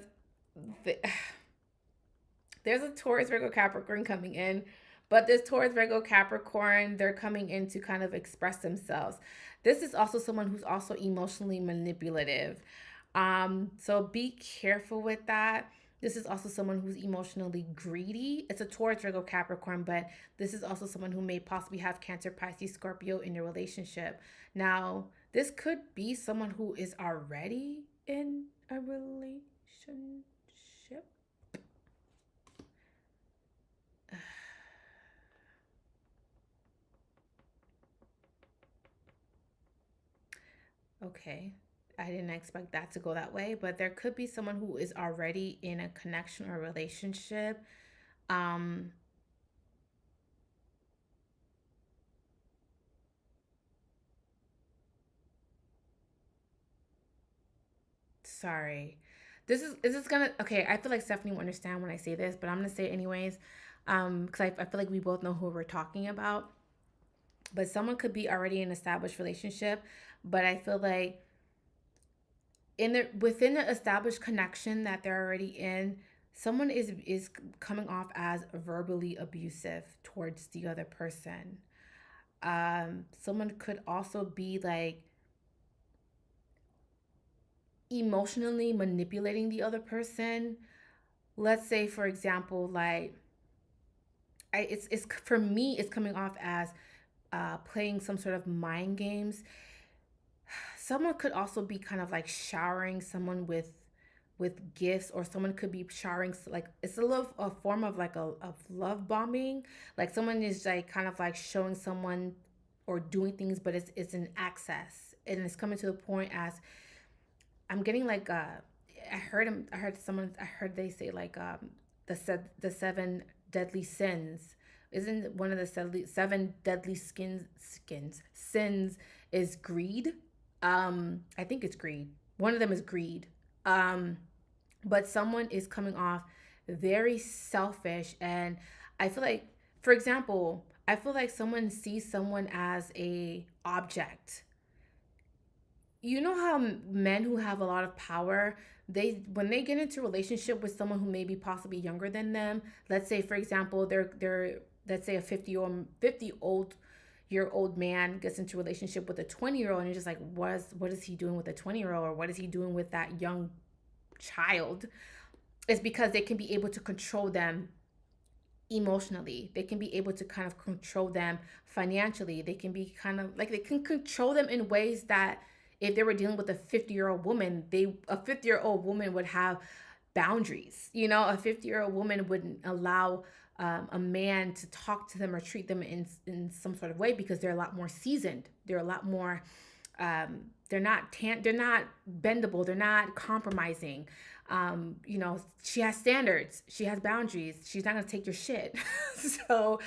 there's a Taurus, Virgo, Capricorn coming in, but this Taurus, Virgo, Capricorn, they're coming in to kind of express themselves. This is also someone who's also emotionally manipulative. So be careful with that. This is also someone who's emotionally greedy. It's a Taurus, Virgo, Capricorn, but this is also someone who may possibly have Cancer, Pisces, Scorpio in your relationship. Now, this could be someone who is already in a relationship. Okay. I didn't expect that to go that way, but there could be someone who is already in a connection or relationship. Um, sorry. This is gonna okay. I feel like Stephanie will understand when I say this, but I'm gonna say it anyways. Because I feel like we both know who we're talking about. But someone could be already in an established relationship, but I feel like in the within the established connection that they're already in, someone is coming off as verbally abusive towards the other person. Someone could also be like emotionally manipulating the other person. Let's say, for example, like it's for me, it's coming off as playing some sort of mind games. Someone could also be kind of like showering someone with gifts, or someone could be showering like it's a form of like of love bombing. Like someone is like kind of like showing someone or doing things, but it's an access. and it's coming to the point as I'm getting like I heard they say like the seven deadly sins. Isn't one of the seven deadly sins is greed? I think it's greed. One of them is greed. But someone is coming off very selfish, and I feel like, for example, I feel like someone sees someone as a object. You know how men who have a lot of power, they when they get into a relationship with someone who may be possibly younger than them, let's say for example they're let's say a 50-year-old man gets into a relationship with a 20-year-old, and you're just like, what is he doing with a 20-year-old, or what is he doing with that young child? It's because they can be able to control them emotionally. They can be able to kind of control them financially. They can be kind of like, they can control them in ways that if they were dealing with a 50-year-old woman, a 50-year-old woman would have boundaries. You know, a 50-year-old woman wouldn't allow a man to talk to them or treat them in some sort of way, because they're a lot more seasoned. They're a lot more they're not bendable. They're not compromising. You know, she has standards. She has boundaries. She's not gonna take your shit. So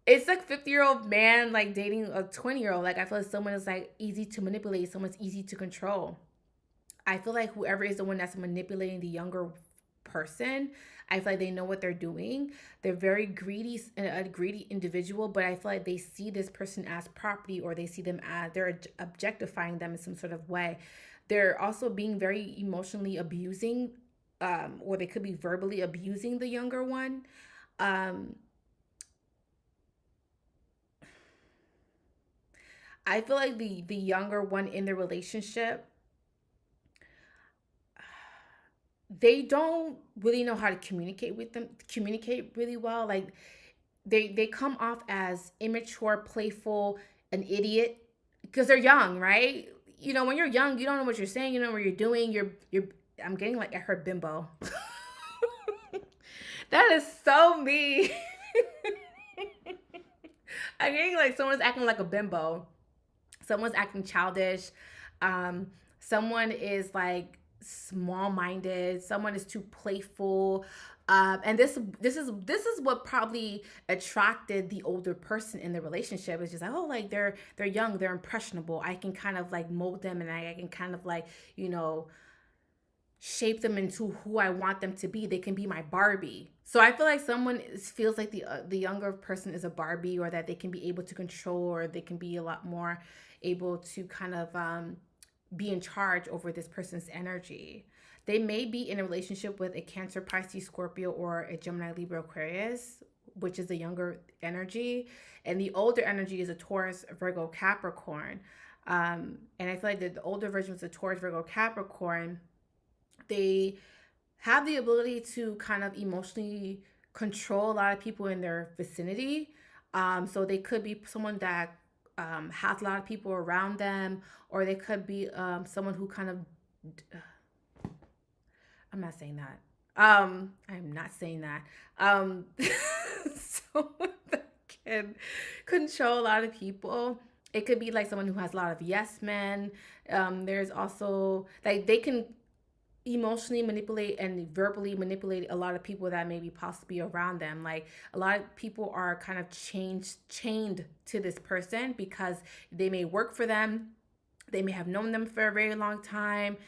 it's like 50-year-old man like dating a 20-year-old. Like I feel like someone is like easy to manipulate. Someone's easy to control. I feel like whoever is the one that's manipulating the younger person, I feel like they know what they're doing. They're very greedy, a greedy individual, but I feel like they see this person as property, or they see them as, they're objectifying them in some sort of way. They're also being very emotionally abusing, or they could be verbally abusing the younger one. I feel like the younger one in the relationship, they don't really know how to communicate really well. Like they come off as immature, playful, an idiot, because they're young, right? You know, when you're young, you don't know what you're saying, you know what you're doing. You're I'm getting like, I heard bimbo. That is so me. I'm getting like someone's acting like a bimbo. Someone's acting childish. Someone is like small-minded. Someone is too playful. And this is what probably attracted the older person in the relationship. It's just like, oh, like they're young, they're impressionable. I can kind of like mold them, and I can kind of like, you know, shape them into who I want them to be. They can be my Barbie. So I feel like someone feels like the younger person is a Barbie, or that they can be able to control, or they can be a lot more able to kind of be in charge over this person's energy. They may be in a relationship with a Cancer, Pisces, Scorpio, or a Gemini, Libra, Aquarius, which is the younger energy. And the older energy is a Taurus, Virgo, Capricorn. And I feel like the older version was a Taurus, Virgo, Capricorn. They have the ability to kind of emotionally control a lot of people in their vicinity. So they could be someone that has a lot of people around them, or they could be someone who kind of I'm not saying that. I'm not saying that. Someone that can control a lot of people. It could be like someone who has a lot of yes men. There's also like they can emotionally manipulate and verbally manipulate a lot of people that may be possibly around them. Like a lot of people are kind of chained to this person because they may work for them. They may have known them for a very long time.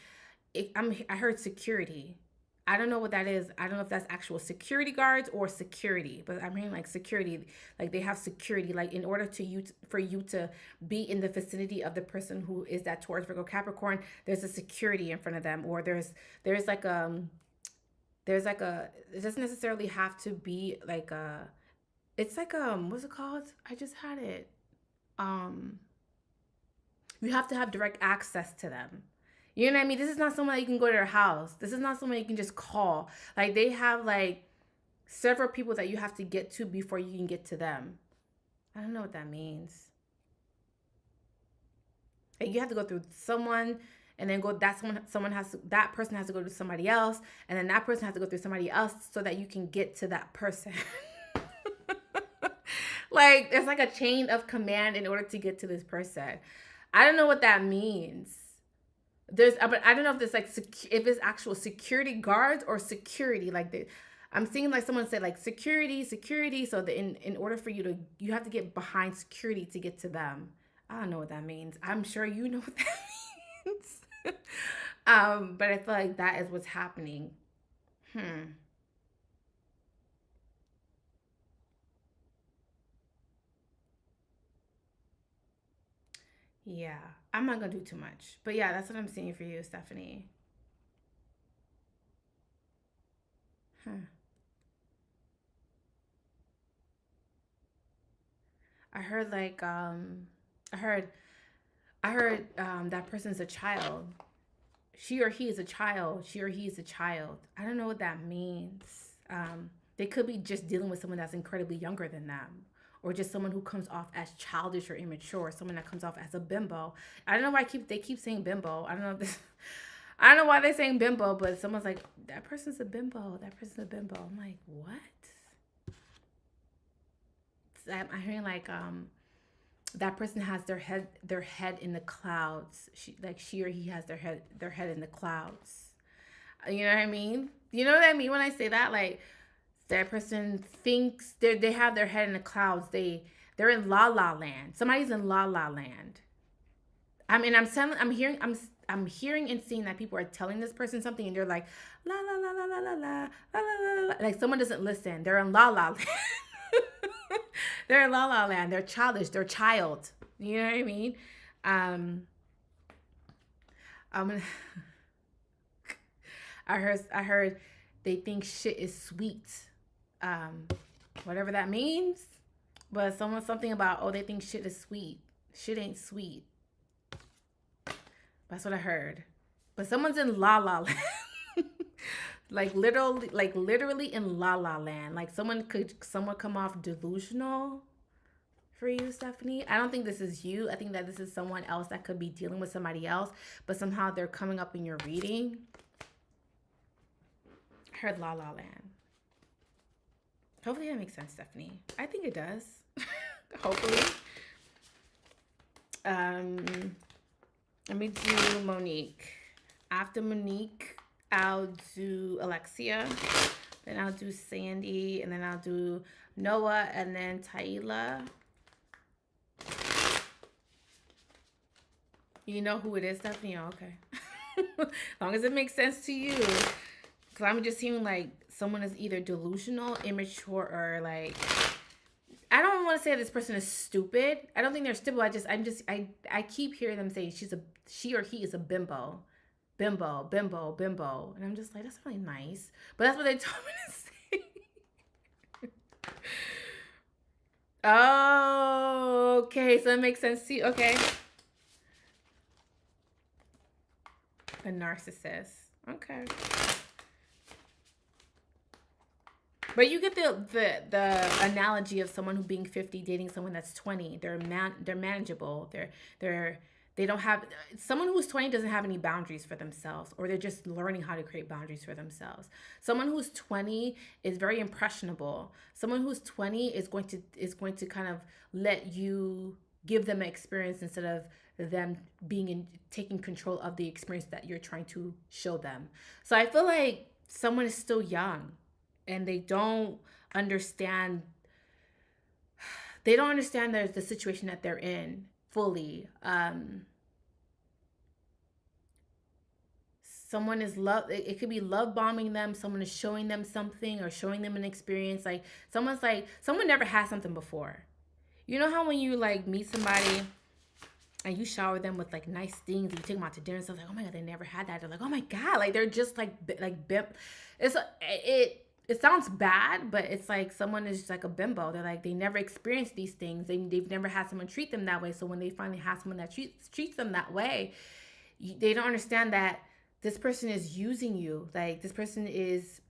I heard security. I don't know what that is. I don't know if that's actual security guards or security, but I'm hearing like security, like they have security, like in order for you to be in the vicinity of the person who is that Taurus, Virgo, Capricorn, there's a security in front of them, or there's like it doesn't necessarily have to be like it's like what's it called? I just had it. You have to have direct access to them. You know what I mean? This is not someone that you can go to their house. This is not someone you can just call. Like they have like several people that you have to get to before you can get to them. I don't know what that means. Like you have to go through someone, and then that person has to go to somebody else, and then that person has to go through somebody else so that you can get to that person. Like it's like a chain of command in order to get to this person. I don't know what that means. There's, but I don't know if there's like if it's actual security guards or security. Like I'm seeing like someone said like security, security. So in order for you have to get behind security to get to them. I don't know what that means. I'm sure you know what that means. But I feel like that is what's happening. Yeah, I'm not gonna do too much, but yeah, that's what I'm seeing for you, Stephanie. Huh. I heard like I heard that person's a child. She or he is a child. She or he is a child. I don't know what that means. They could be just dealing with someone that's incredibly younger than them, or just someone who comes off as childish or immature, someone that comes off as a bimbo. I don't know why they keep saying bimbo. I don't know if this, I don't know why they're saying bimbo, but someone's like, that person's a bimbo. That person's a bimbo. I'm like, what? I'm hearing like that person has their head in the clouds. She or he has their head in the clouds. You know what I mean? You know what I mean when I say that? Like that person thinks they have their head in the clouds. They're in la la land. Somebody's in la la land. I mean, I'm hearing and seeing that people are telling this person something, and they're like, la la la la la la la la la la. Like someone doesn't listen. They're in la la land. They're in la la land. They're childish. They're child. You know what I mean? I'm gonna. I heard they think shit is sweet. Um, Whatever that means. But something about, oh, they think shit is sweet. Shit ain't sweet. That's what I heard. But someone's in la la land. Literally in la la land. Like someone come off delusional for you, Stephanie. I don't think this is you. I think that this is someone else that could be dealing with somebody else, but somehow they're coming up in your reading. I heard la la land. Hopefully that makes sense, Stephanie. I think it does. Hopefully. Let me do Monique. After Monique, I'll do Alexia. Then I'll do Sandy. And then I'll do Noah. And then Taila. You know who it is, Stephanie? Oh, okay. As long as it makes sense to you. Because I'm just hearing like someone is either delusional, immature, or like, I don't want to say this person is stupid. I don't think they're stupid. I keep hearing them say she or he is a bimbo. Bimbo, bimbo, bimbo. And I'm just like, that's really nice. But that's what they told me to say. Oh, okay. So it makes sense to you. Okay. A narcissist. Okay. But you get the analogy of someone who being 50 dating someone that's 20. They're manageable. They don't have, someone who's 20 doesn't have any boundaries for themselves, or they're just learning how to create boundaries for themselves. Someone who's 20 is very impressionable. Someone who's 20 is going to kind of let you give them an experience instead of them taking control of the experience that you're trying to show them. So I feel like someone is still young and they don't understand the situation that they're in fully. Someone is it could be love bombing them. Someone is showing them something or showing them an experience. Like someone never had something before. You know how when you like meet somebody and you shower them with like nice things and you take them out to dinner and stuff, like, oh my God, they never had that. They're like, oh my God, like they're just like it sounds bad, but it's like someone is just like a bimbo. They're like, they never experienced these things. They've never had someone treat them that way. So when they finally have someone that treats them that way, they don't understand that this person is using you. Like this person is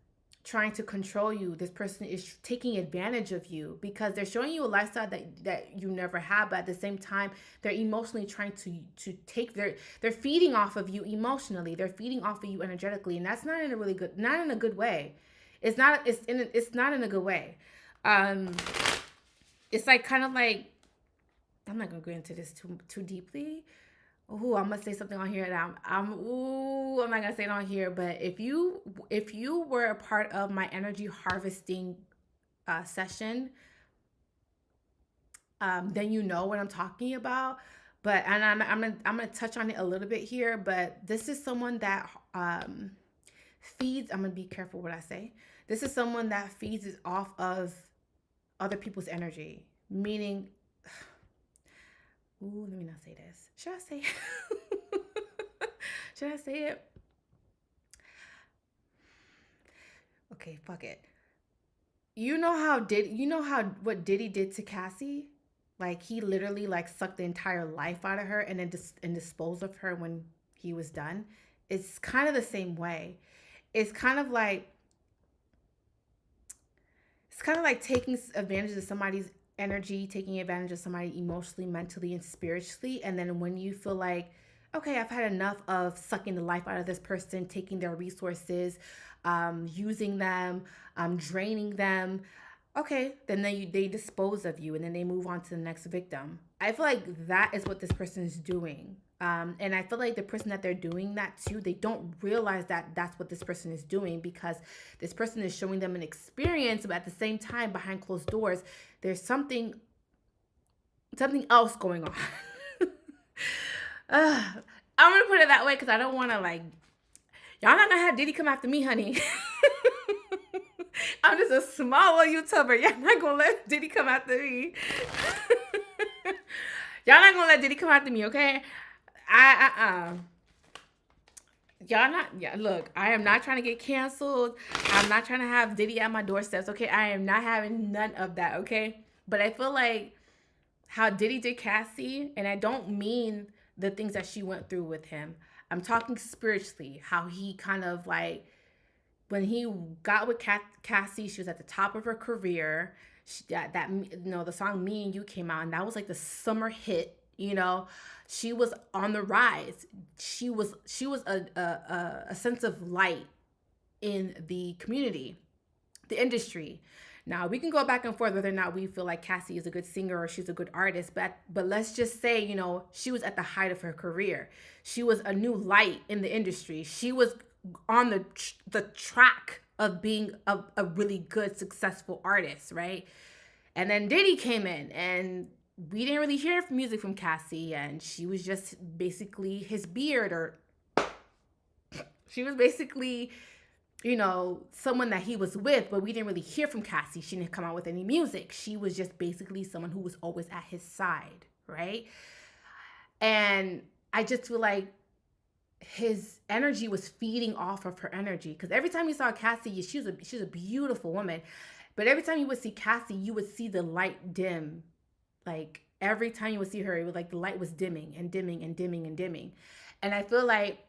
trying to control you. This person is taking advantage of you because they're showing you a lifestyle that you never had, but at the same time, they're emotionally trying to take they're feeding off of you emotionally. They're feeding off of you energetically, and that's not in a good way. It's not in a good way. It's like kind of like, I'm not gonna go into this too deeply, Ooh, I'm gonna say something on here, and I'm not gonna say it on here. But if you were a part of my energy harvesting session, then you know what I'm talking about. But and I'm gonna touch on it a little bit here. But this is someone that feeds. I'm gonna be careful what I say. This is someone that feeds is off of other people's energy, meaning. Ooh, let me not say this. Should I say it? Should I say it? Okay, fuck it. You know how what Diddy did to Cassie? Like he literally like sucked the entire life out of her and then and disposed of her when he was done. It's kind of the same way. It's kind of like it's kind of like taking advantage of somebody's energy, taking advantage of somebody emotionally, mentally, and spiritually. And then when you feel like, okay, I've had enough of sucking the life out of this person, taking their resources, using them, draining them. Okay, then they dispose of you and then they move on to the next victim. I feel like that is what this person is doing. And I feel like the person that they're doing that to, they don't realize that that's what this person is doing because this person is showing them an experience, but at the same time, behind closed doors, there's something else going on. I'm gonna put it that way because I don't want to like y'all not gonna have Diddy come after me, honey. I'm just a small YouTuber. Y'all not gonna let Diddy come after me. Y'all not gonna let Diddy come after me, okay? Y'all not, yeah, look, I am not trying to get canceled. I'm not trying to have Diddy at my doorsteps, okay? I am not having none of that, okay? But I feel like how Diddy did Cassie, and I don't mean the things that she went through with him. I'm talking spiritually, how he kind of like, when he got with Cassie, she was at the top of her career. That the song "Me and You" came out, and that was like the summer hit. She was on the rise. She was a sense of light in the community, the industry. Now we can go back and forth whether or not we feel like Cassie is a good singer or she's a good artist, but let's just say, she was at the height of her career. She was a new light in the industry. She was on the track of being a really good, successful artist, right? And then Diddy came in, and we didn't really hear music from Cassie, and she was just basically his beard, or she was basically, someone that he was with, but we didn't really hear from Cassie. She didn't come out with any music. She was just basically someone who was always at his side, right? And I just feel like his energy was feeding off of her energy, because every time you saw Cassie, she was a beautiful woman, but every time you would see Cassie, you would see the light dim. Like every time you would see her, it was like the light was dimming and dimming and dimming and dimming. And I feel like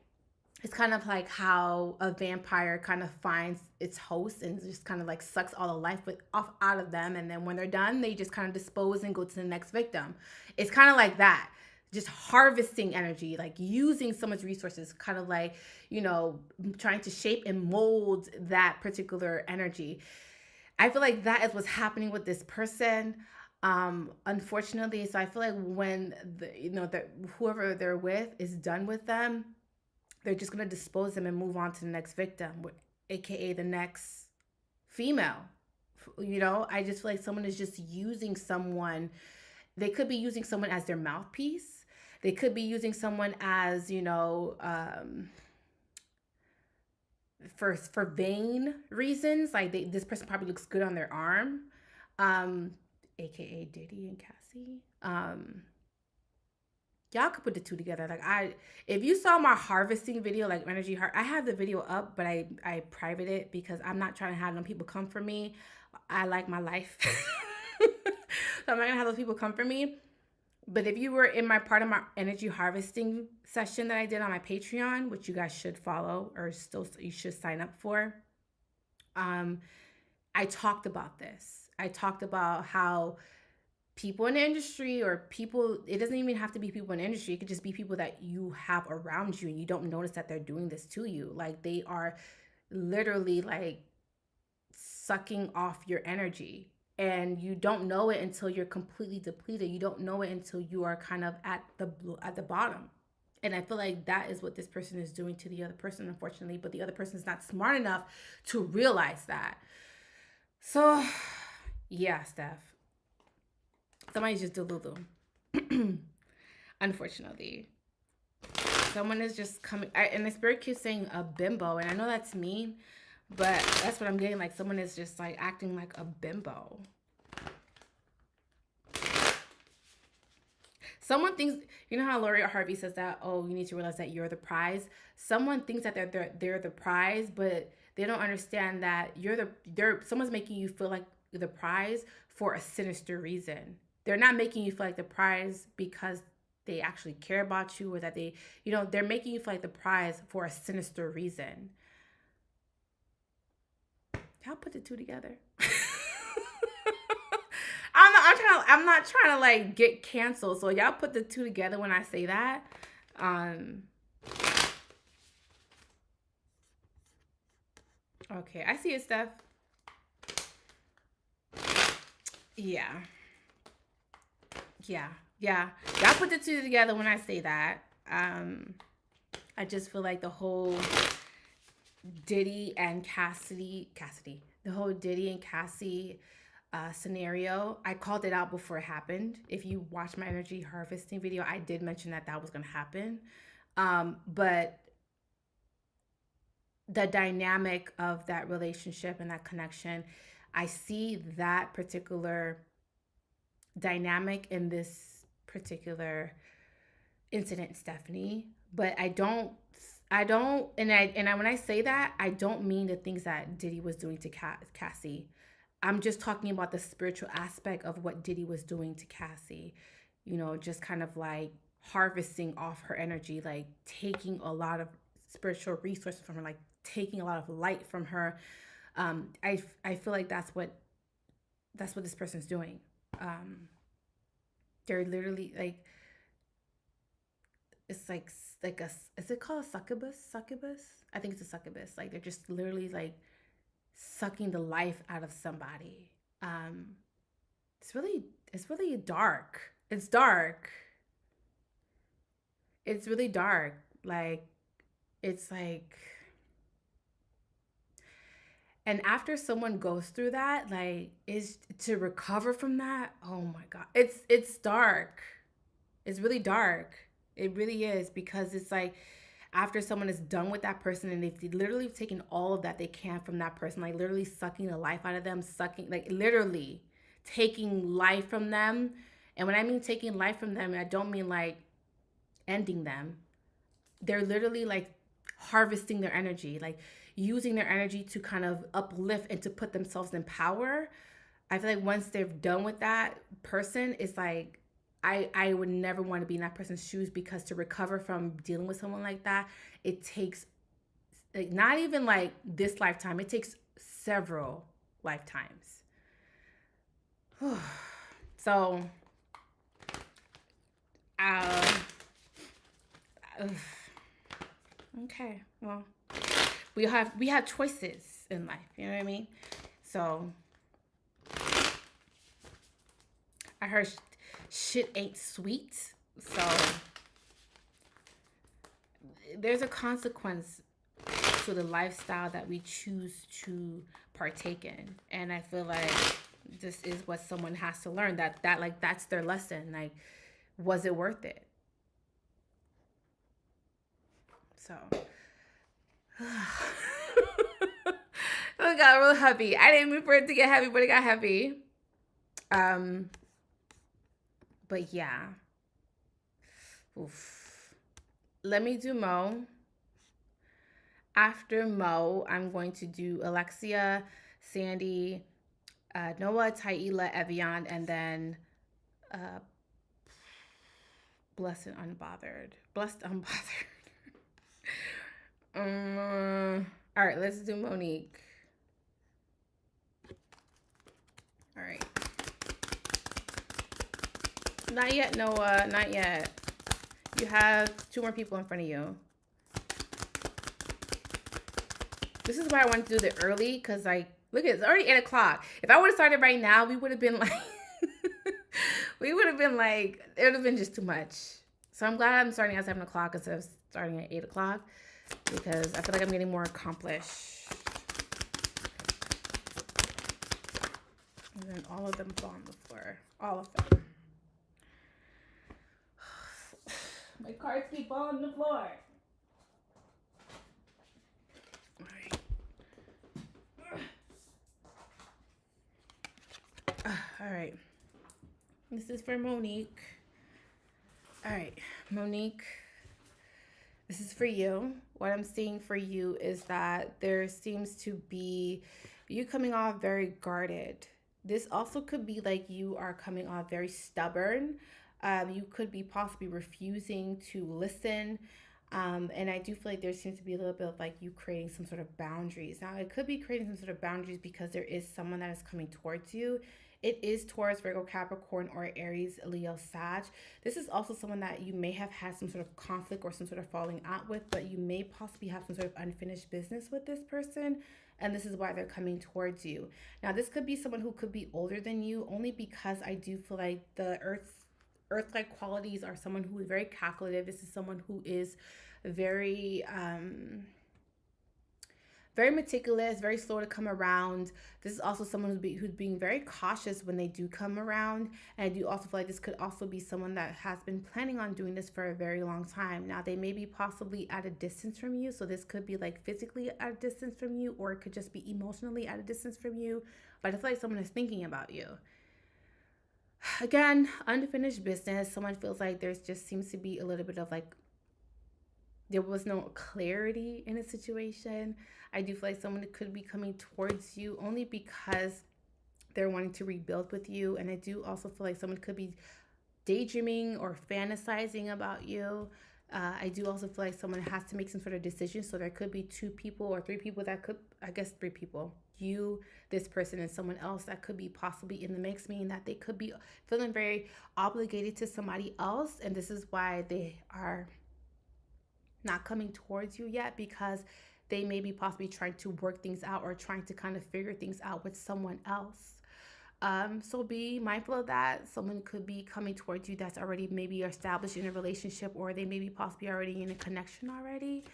it's kind of like how a vampire kind of finds its host and just kind of like sucks all the life off out of them, and then when they're done, they just kind of dispose and go to the next victim. It's kind of like that. Just harvesting energy, like using someone's resources, kind of like, trying to shape and mold that particular energy. I feel like that is what's happening with this person. Unfortunately, so I feel like when whoever they're with is done with them, they're just going to dispose them and move on to the next victim, aka the next female. I just feel like someone is just using someone. They could be using someone as their mouthpiece. They could be using someone as, for vain reasons. Like this person probably looks good on their arm, aka Diddy and Cassie. Y'all could put the two together. Like if you saw my harvesting video, like energy heart, I have the video up, but I private it because I'm not trying to have no people come for me. I like my life. So I'm not gonna have those people come for me. But if you were in part of my energy harvesting session that I did on my Patreon, which you guys should follow, or you should sign up for, I talked about this. I talked about how people in the industry, or people, it doesn't even have to be people in the industry. It could just be people that you have around you and you don't notice that they're doing this to you. Like they are literally like sucking off your energy. And you don't know it until you're completely depleted. You don't know it until you are kind of at the bottom. And I feel like that is what this person is doing to the other person, unfortunately, but the other person is not smart enough to realize that. So, yeah, Steph. Somebody's just delulu. Unfortunately. Someone is just coming, and the spirit keeps saying a bimbo, and I know that's mean, but that's what I'm getting. Like, someone is just like acting like a bimbo. Someone thinks, you know how L'Oreal Harvey says that, oh, you need to realize that you're the prize. Someone thinks that they're the prize, but they don't understand that someone's making you feel like the prize for a sinister reason. They're not making you feel like the prize because they actually care about you, or that they, they're making you feel like the prize for a sinister reason. Y'all put the two together. I'm not trying to like get canceled. So y'all put the two together when I say that. Okay, I see it, Steph. Yeah. Y'all put the two together when I say that. I just feel like the whole Diddy and Cassidy, the whole Diddy and Cassie scenario, I called it out before it happened. If you watch my energy harvesting video, I did mention that was going to happen. But the dynamic of that relationship and that connection, I see that particular dynamic in this particular incident, Stephanie. But I don't, and when I say that, I don't mean the things that Diddy was doing to Cassie. I'm just talking about the spiritual aspect of what Diddy was doing to Cassie. Just kind of like harvesting off her energy, like taking a lot of spiritual resources from her, like taking a lot of light from her. I feel like that's what this person's doing. They're literally like, it's like a, is it called a succubus? I think it's a succubus. Like, they're just literally like sucking the life out of somebody. It's really dark. It's dark. It's really dark. Like, it's like, and after someone goes through that, like, is to recover from that, oh my God, it's dark. It's really dark. It really is, because it's like, after someone is done with that person and they've literally taken all of that they can from that person, like literally sucking the life out of them, like literally taking life from them. And when I mean taking life from them, I don't mean like ending them. They're literally like harvesting their energy, like using their energy to kind of uplift and to put themselves in power. I feel like once they're done with that person, it's like, I would never want to be in that person's shoes, because to recover from dealing with someone like that, it takes like not even like this lifetime, it takes several lifetimes. So, okay, well, we have choices in life, you know what I mean? So, I heard shit ain't sweet. So there's a consequence to the lifestyle that we choose to partake in. And I feel like this is what someone has to learn, that like, that's their lesson. Like, was it worth it? So it got real heavy. I didn't mean for it to get heavy, but it got heavy. But yeah. Oof. Let me do Mo. After Mo, I'm going to do Alexia, Sandy, Noah, Taila, Evian, and then Blessed Unbothered. All right, let's do Monique. All right. Not yet, Noah. Not yet. You have 2 more people in front of you. This is why I wanted to do it early, because, like, look at it. It's already 8 o'clock. If I would have started right now, we would have been like, it would have been just too much. So I'm glad I'm starting at 7 o'clock instead of starting at 8 o'clock because I feel like I'm getting more accomplished. And then all of them fall on the floor. All of them. My cards keep falling on the floor. All right. This is for Monique. All right, Monique, this is for you. What I'm seeing for you is that there seems to be you coming off very guarded. This also could be like you are coming off very stubborn. You could be possibly refusing to listen. And I do feel like there seems to be a little bit of like you creating some sort of boundaries. Now, it could be creating some sort of boundaries because there is someone that is coming towards you. It is Taurus, Virgo, Capricorn, or Aries, Leo, Sag. This is also someone that you may have had some sort of conflict or some sort of falling out with, but you may possibly have some sort of unfinished business with this person, and this is why they're coming towards you. Now, this could be someone who could be older than you, only because I do feel like the Earth-like qualities are someone who is very calculative. This is someone who is very very meticulous, very slow to come around. This is also someone who's being very cautious when they do come around. And I do also feel like this could also be someone that has been planning on doing this for a very long time. Now, they may be possibly at a distance from you. So this could be like physically at a distance from you, or it could just be emotionally at a distance from you. But I feel like someone is thinking about you. Again, unfinished business. Someone feels like there's just seems to be a little bit of like, there was no clarity in a situation. I do feel like someone could be coming towards you only because they're wanting to rebuild with you. And I do also feel like someone could be daydreaming or fantasizing about you. I do also feel like someone has to make some sort of decision. So there could be 2 people or 3 people that could, I guess 3 people. You, this person, and someone else that could be possibly in the mix, meaning that they could be feeling very obligated to somebody else. And this is why they are not coming towards you yet, because they may be possibly trying to work things out or trying to kind of figure things out with someone else. So be mindful of that. Someone could be coming towards you that's already maybe established in a relationship, or they may be possibly already in a connection already.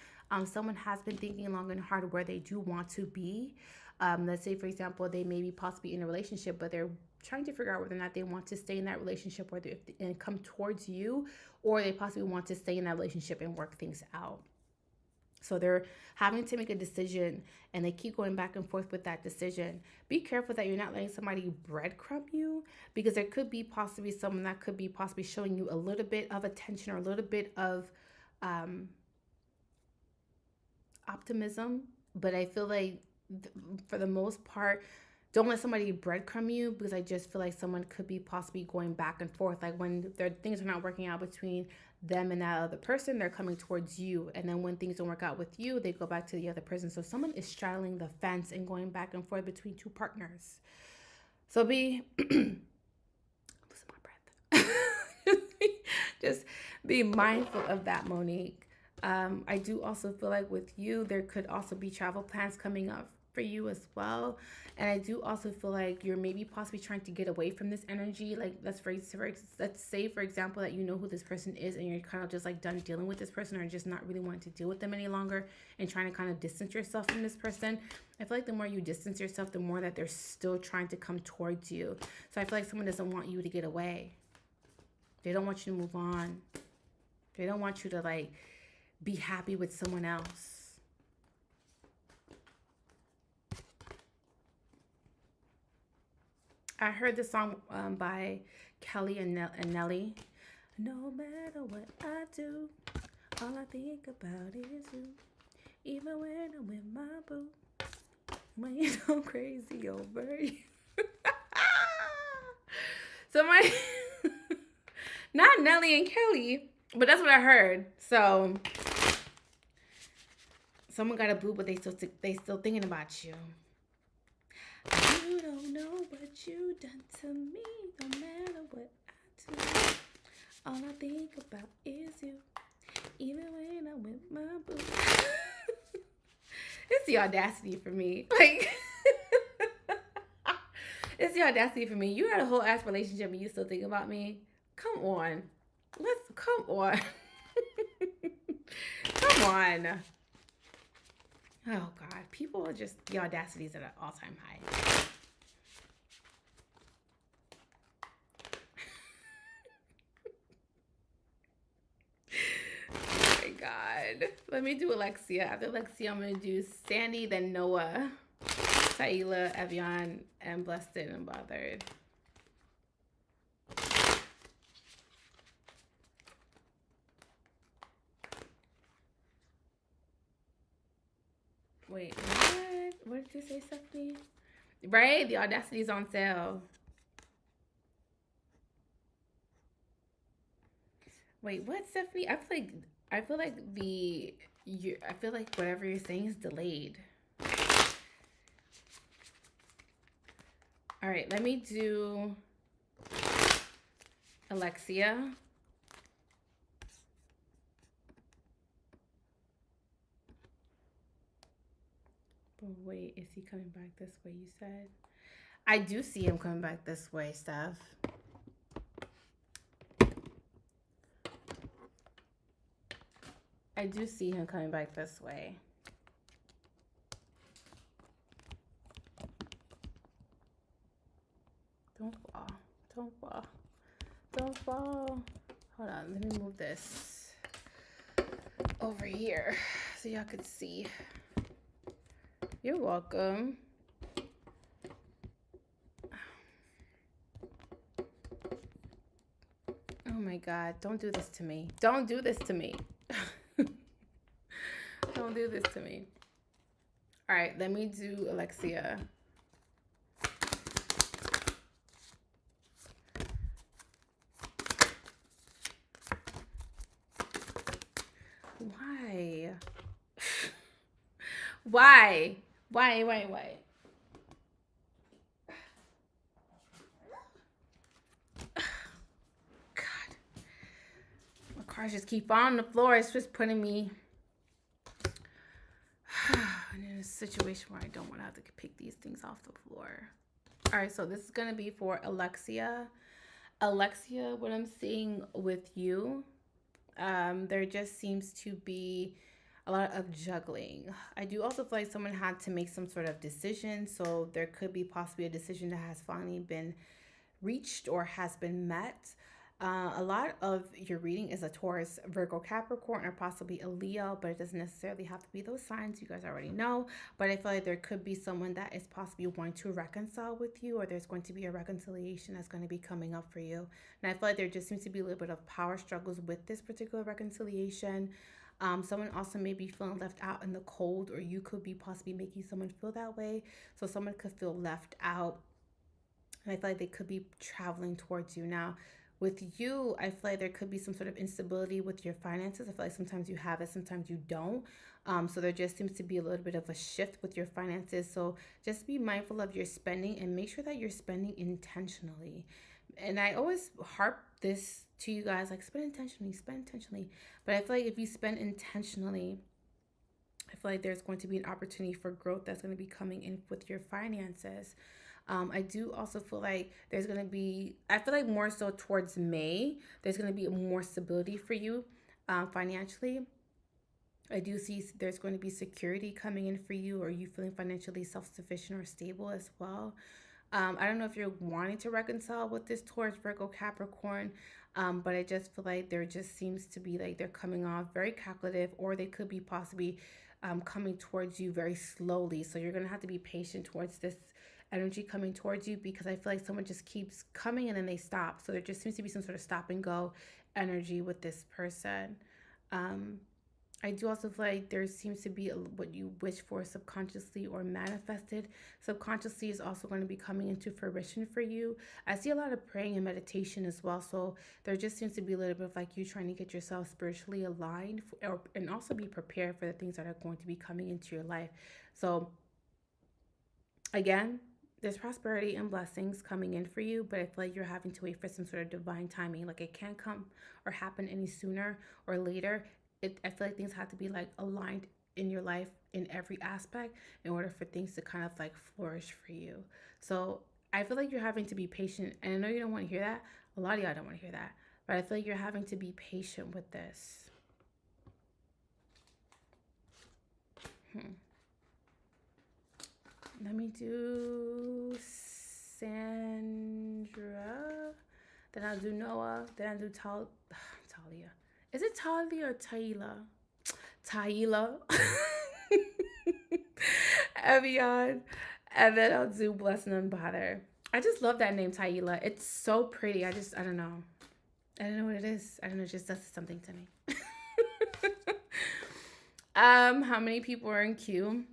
Someone has been thinking long and hard where they do want to be. Let's say, for example, they may be possibly in a relationship, but they're trying to figure out whether or not they want to stay in that relationship and come towards you, or they possibly want to stay in that relationship and work things out. So they're having to make a decision, and they keep going back and forth with that decision. Be careful that you're not letting somebody breadcrumb you, because there could be possibly someone that could be possibly showing you a little bit of attention or a little bit of optimism. But I feel like for the most part, don't let somebody breadcrumb you, because I just feel like someone could be possibly going back and forth. Like when things are not working out between them and that other person, they're coming towards you. And then when things don't work out with you, they go back to the other person. So someone is straddling the fence and going back and forth between 2 partners. So be, losing my breath. Just be mindful of that, Monique. I do also feel like with you, there could also be travel plans coming up for you as well. And I do also feel like you're maybe possibly trying to get away from this energy. Like let's say, for example, that you know who this person is and you're kind of just like done dealing with this person, or just not really wanting to deal with them any longer and trying to kind of distance yourself from this person. I feel like the more you distance yourself, the more that they're still trying to come towards you. So I feel like someone doesn't want you to get away. They don't want you to move on. They don't want you to like be happy with someone else. I heard the song by Kelly and Nelly. No matter what I do, all I think about is you. Even when I'm with my boo, when you go crazy over you. So not Nelly and Kelly, but that's what I heard. So someone got a boo, but they still thinking about you. You don't know what you done to me. No matter what I do, all I think about is you. Even when I'm with my boo. It's the audacity for me. Like, it's the audacity for me. You had a whole ass relationship and you still think about me? Come on. Come on. Come on. Oh God, people are just, the audacity is at an all-time high. Oh my God. Let me do Alexia. After Alexia, I'm gonna do Sandy, then Noah, Taila, Evian, and Blessed and Bothered. Wait, what? What did you say, Stephanie? Right? The audacity is on sale. Wait, what, Stephanie? I feel like I feel like whatever you're saying is delayed. All right, let me do Alexia. But wait, is he coming back this way, you said? I do see him coming back this way, Steph. I do see him coming back this way. Don't fall. Don't fall. Don't fall. Hold on, let me move this over here so y'all could see. You're welcome. Oh my God, don't do this to me. Don't do this to me. Don't do this to me. All right, let me do Alexia. Why? Why? Why? God. My cards just keep on the floor. It's just putting me in a situation where I don't want to have to pick these things off the floor. All right, so this is going to be for Alexia. Alexia, what I'm seeing with you, there just seems to be a lot of juggling. I do also feel like someone had to make some sort of decision. So there could be possibly a decision that has finally been reached or has been met. A lot of your reading is a Taurus, Virgo, Capricorn, or possibly a Leo, but it doesn't necessarily have to be those signs. You guys already know. But I feel like there could be someone that is possibly wanting to reconcile with you, or there's going to be a reconciliation that's going to be coming up for you. And I feel like there just seems to be a little bit of power struggles with this particular reconciliation. Someone also may be feeling left out in the cold, or you could be possibly making someone feel that way. So someone could feel left out. And I feel like they could be traveling towards you. Now, with you, I feel like there could be some sort of instability with your finances. I feel like sometimes you have it, sometimes you don't. So there just seems to be a little bit of a shift with your finances. So just be mindful of your spending and make sure that you're spending intentionally. And I always harp this to you guys, like spend intentionally. But I feel like if you spend intentionally, I feel like there's going to be an opportunity for growth that's going to be coming in with your finances. I do also feel like there's going to be, I feel like more so towards May, there's going to be more stability for you financially. I do see there's going to be security coming in for you, or you feeling financially self-sufficient or stable as well. I don't know if you're wanting to reconcile with this Taurus, Virgo, Capricorn, but I just feel like there just seems to be like they're coming off very calculative, or they could be possibly coming towards you very slowly. So you're going to have to be patient towards this energy coming towards you, because I feel like someone just keeps coming and then they stop. So there just seems to be some sort of stop and go energy with this person. I do also feel like there seems to be what you wish for subconsciously or manifested. Subconsciously is also going to be coming into fruition for you. I see a lot of praying and meditation as well. So there just seems to be a little bit of like you trying to get yourself spiritually aligned and also be prepared for the things that are going to be coming into your life. So again, there's prosperity and blessings coming in for you, but I feel like you're having to wait for some sort of divine timing. Like it can't come or happen any sooner or later. I feel like things have to be like aligned in your life in every aspect in order for things to kind of like flourish for you. So I feel like you're having to be patient, and I know you don't want to hear that. A lot of y'all don't want to hear that, but I feel like you're having to be patient with this. Let me do Sandra. Then I'll do Noah. Then I'll do Talia. Is it Talia or Taila? Taila. Evian. And then I'll do Bless and Unbother. I just love that name, Taila. It's so pretty. I don't know. I don't know what it is. I don't know. It just does something to me. How many people are in queue?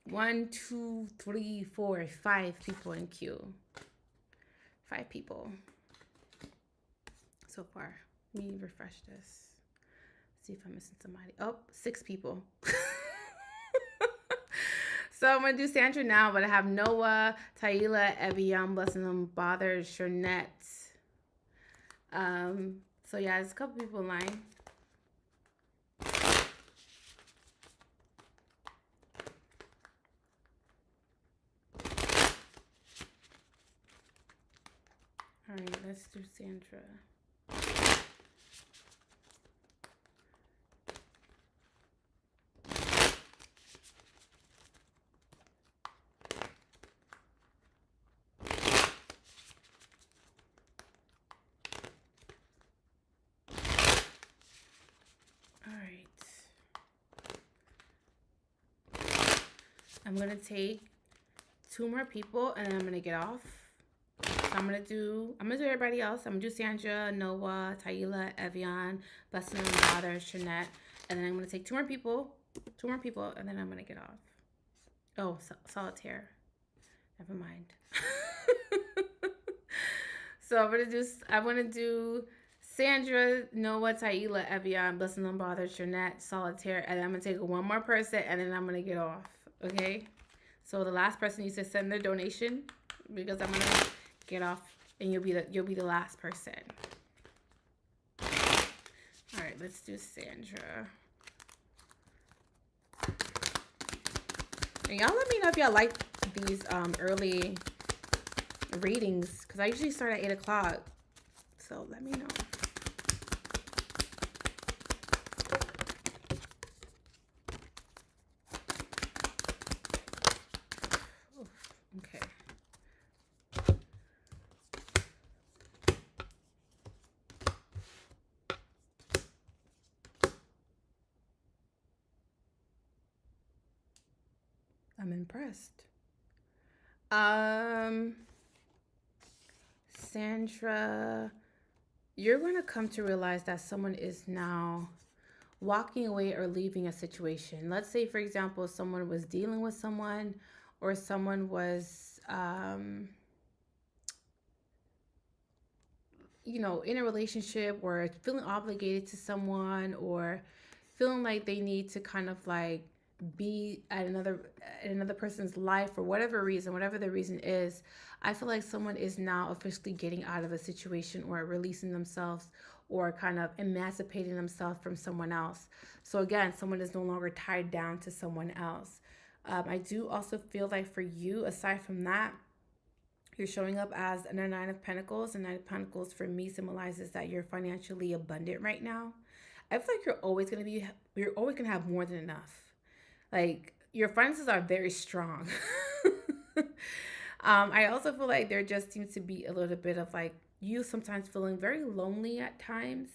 1, 2, 3, 4, 5 people in queue. 5 people so far. Let me refresh this. See if I'm missing somebody. Oh, 6 people. So I'm gonna do Sandra now, but I have Noah, Taila, Evian, Blessing Them, Bother, Shernette. So yeah, there's a couple people in line. All right, let's do Sandra. I'm gonna take 2 more people and then I'm gonna get off. So I'm gonna do everybody else. I'm gonna do Sandra, Noah, Taila, Evian, Blessing and Bother, Shanette, and then I'm gonna take 2 more people, and then I'm gonna get off. Oh, Solitaire. Never mind. So I'm gonna do Sandra, Noah, Taila, Evian, Blessing and Bother, Shanette, Solitaire, and then I'm gonna take 1 more person and then I'm gonna get off. Okay, so the last person needs to send their donation because I'm gonna get off, and you'll be the last person. All right, let's do Sandra. And y'all let me know if y'all like these early readings because I usually start at 8 o'clock. So let me know. Okay. I'm impressed. Sandra, you're going to come to realize that someone is now walking away or leaving a situation. Let's say, for example, someone was dealing with someone or someone was, in a relationship or feeling obligated to someone or feeling like they need to kind of like be at another person's life for whatever reason, whatever the reason is. I feel like someone is now officially getting out of a situation or releasing themselves or kind of emancipating themselves from someone else. So again, someone is no longer tied down to someone else. I do also feel like for you, aside from that, you're showing up as a 9 of Pentacles. And 9 of Pentacles for me symbolizes that you're financially abundant right now. I feel like you're always gonna have more than enough. Like your finances are very strong. I also feel like there just seems to be a little bit of like you sometimes feeling very lonely at times.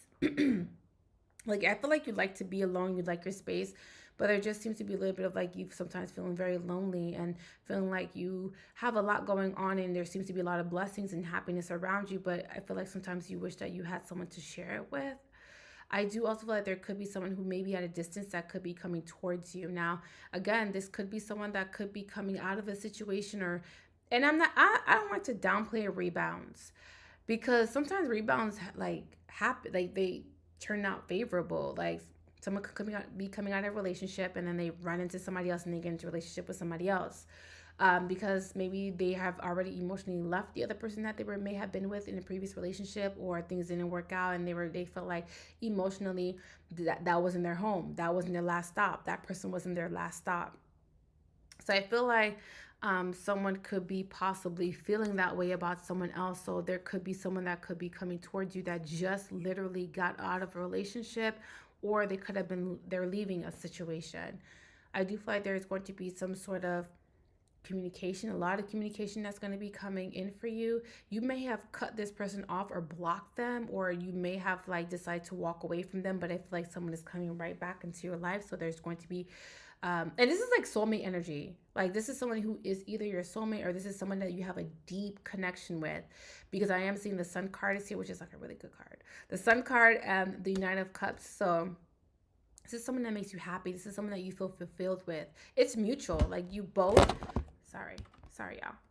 Like I feel like you'd like to be alone, you'd like your space, but there just seems to be a little bit of like you sometimes feeling very lonely and feeling like you have a lot going on and there seems to be a lot of blessings and happiness around you, but I feel like sometimes you wish that you had someone to share it with. I do also feel like there could be someone who may be at a distance that could be coming towards you. Now, again, this could be someone that could be coming out of a situation I don't like to downplay rebounds because sometimes rebounds like happen, like they turn out favorable. Like someone could be coming out of a relationship and then they run into somebody else and they get into a relationship with somebody else. Because maybe they have already emotionally left the other person that they may have been with in a previous relationship, or things didn't work out and they felt like emotionally that wasn't their home, that wasn't their last stop, that person wasn't their last stop. So I feel like Someone could be possibly feeling that way about someone else. So there could be someone that could be coming towards you that just literally got out of a relationship, or they could have been, they're leaving a situation. I do feel like there's going to be some sort of communication, a lot of communication that's going to be coming in for you. You may have cut this person off or blocked them, or you may have like decided to walk away from them, but I feel like someone is coming right back into your life. So there's going to be and this is like soulmate energy. Like this is someone who is either your soulmate, or this is someone that you have a deep connection with, because I am seeing the Sun card is here, which is like a really good card. The Sun card and the Nine of Cups. So this is someone that makes you happy. This is someone that you feel fulfilled with. It's mutual. Like you both, sorry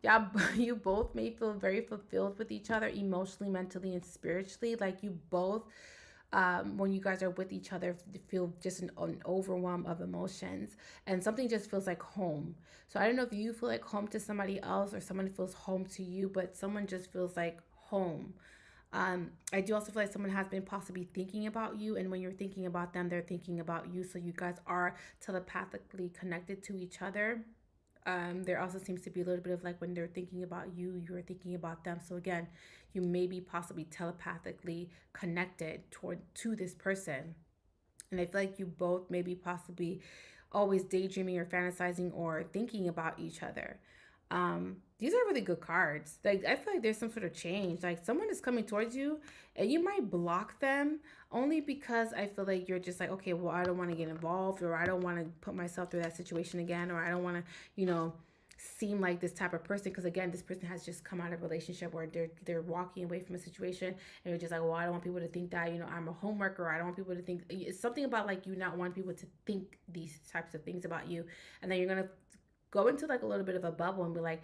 y'all. You both may feel very fulfilled with each other emotionally, mentally, and spiritually. Like you both, when you guys are with each other, feel just an overwhelm of emotions, and something just feels like home. So I don't know if you feel like home to somebody else, or someone feels home to you, but someone just feels like home. I do also feel like someone has been possibly thinking about you, and when you're thinking about them, they're thinking about you. So you guys are telepathically connected to each other. There also seems to be a little bit of like when they're thinking about you, you're thinking about them. So again, you may be possibly telepathically connected to this person. And I feel like you both may be possibly always daydreaming or fantasizing or thinking about each other. These are really good cards. Like I feel like there's some sort of change. Like someone is coming towards you, and you might block them only because I feel like you're just like, okay, well, I don't want to get involved, or I don't want to put myself through that situation again, or I don't want to, seem like this type of person, because again, this person has just come out of a relationship where they're walking away from a situation, and you're just like, well, I don't want people to think that I'm a homewrecker, or I don't want people to think, it's something about like you not want people to think these types of things about you, and then you're gonna go into like a little bit of a bubble and be like,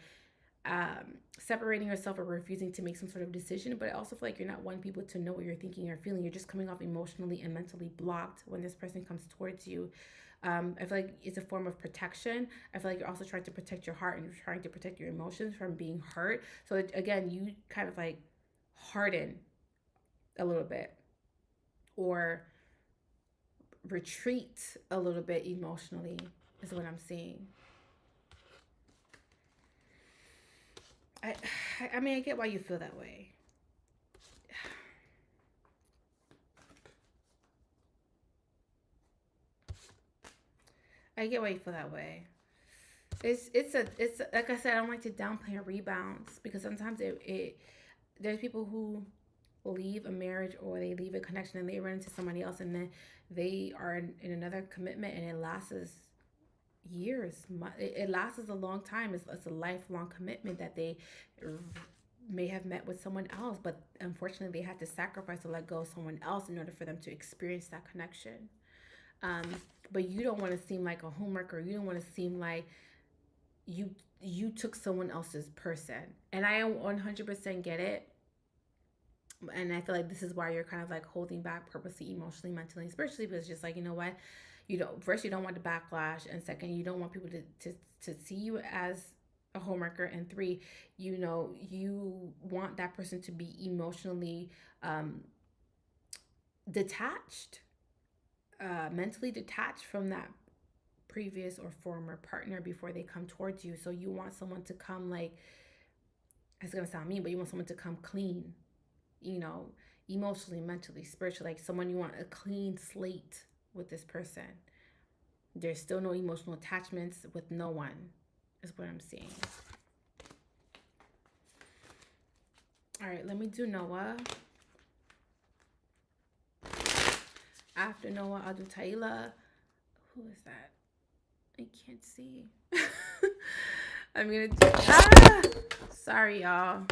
separating yourself or refusing to make some sort of decision. But I also feel like you're not wanting people to know what you're thinking or feeling. You're just coming off emotionally and mentally blocked when this person comes towards you. I feel like it's a form of protection. I feel like you're also trying to protect your heart, and you're trying to protect your emotions from being hurt. So again, you kind of like harden a little bit, or retreat a little bit emotionally, is what I'm seeing. I mean, I get why you feel that way. I get why you feel that way. It's like I said, I don't like to downplay rebounds, because sometimes there's people who leave a marriage, or they leave a connection, and they run into somebody else, and then they are in another commitment, and it lasts years. It lasts a long time. It's a lifelong commitment that they may have met with someone else, but unfortunately they had to sacrifice or let go of someone else in order for them to experience that connection. um, but you don't want to seem like a homewrecker. You don't want to seem like you took someone else's person, and I 100% get it. And I feel like this is why you're kind of like holding back purposely, emotionally, mentally, spiritually, because it's just like, you know what, first, you don't want the backlash, and second, you don't want people to see you as a homewrecker, and three, you want that person to be emotionally detached, mentally detached from that previous or former partner before they come towards you. So you want someone to come, like, it's gonna sound mean, but you want someone to come clean, you know, emotionally, mentally, spiritually, like someone, you want a clean slate with this person. There's still no emotional attachments with no one, is what I'm seeing. All right, let me do Noah. After Noah, I'll do Taila. Who is that? I can't see. I'm gonna do, sorry, y'all.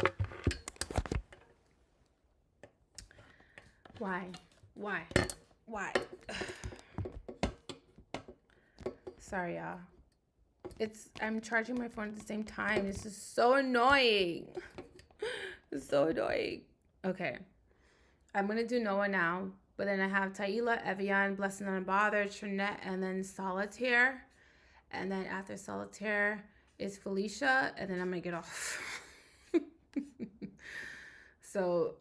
Why? Sorry, y'all. I'm charging my phone at the same time. This is so annoying. It's so annoying. Okay. I'm gonna do Noah now, but then I have Taila, Evian, Blessing Unbothered, Trinette, and then Solitaire. And then after Solitaire is Felicia, and then I'm gonna get off. So,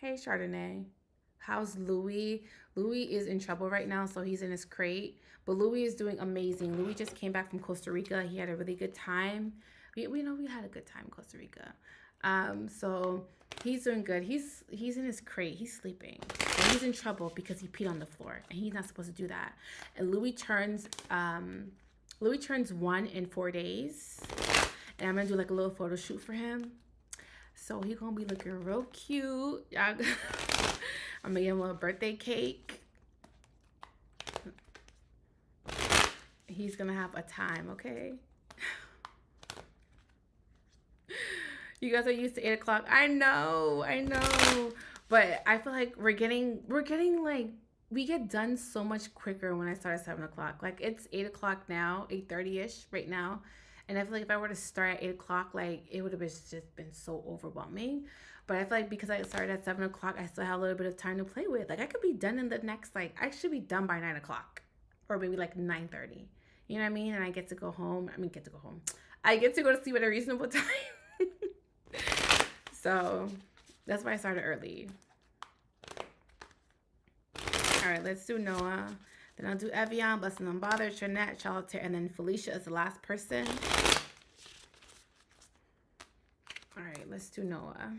hey, Chardonnay. How's Louis? Louis is in trouble right now, so he's in his crate. But Louis is doing amazing. Louis just came back from Costa Rica. He had a really good time. We know we had a good time in Costa Rica. So he's doing good. He's in his crate. He's sleeping. And he's in trouble because he peed on the floor, and he's not supposed to do that. And Louis turns 1 in 4 days, and I'm gonna do like a little photo shoot for him. So he's gonna be looking real cute. I'm gonna give him a little birthday cake. He's gonna have a time, okay? You guys are used to 8 o'clock. I know. But I feel like we're getting like, we get done so much quicker when I start at 7 o'clock. Like, it's 8 o'clock now, 8:30ish right now. And I feel like if I were to start at 8 o'clock, like, it would have just been so overwhelming. But I feel like because I started at 7 o'clock, I still have a little bit of time to play with. Like, I could be done in the next, like, I should be done by 9 o'clock. Or maybe like 9:30. You know what I mean? And I get to go home. I get to go to sleep at a reasonable time. So that's why I started early. All right, let's do Noah. Then I'll do Evian, Blessing Unbothered, Trinette, Charlotte, and then Felicia is the last person. All right, let's do Noah.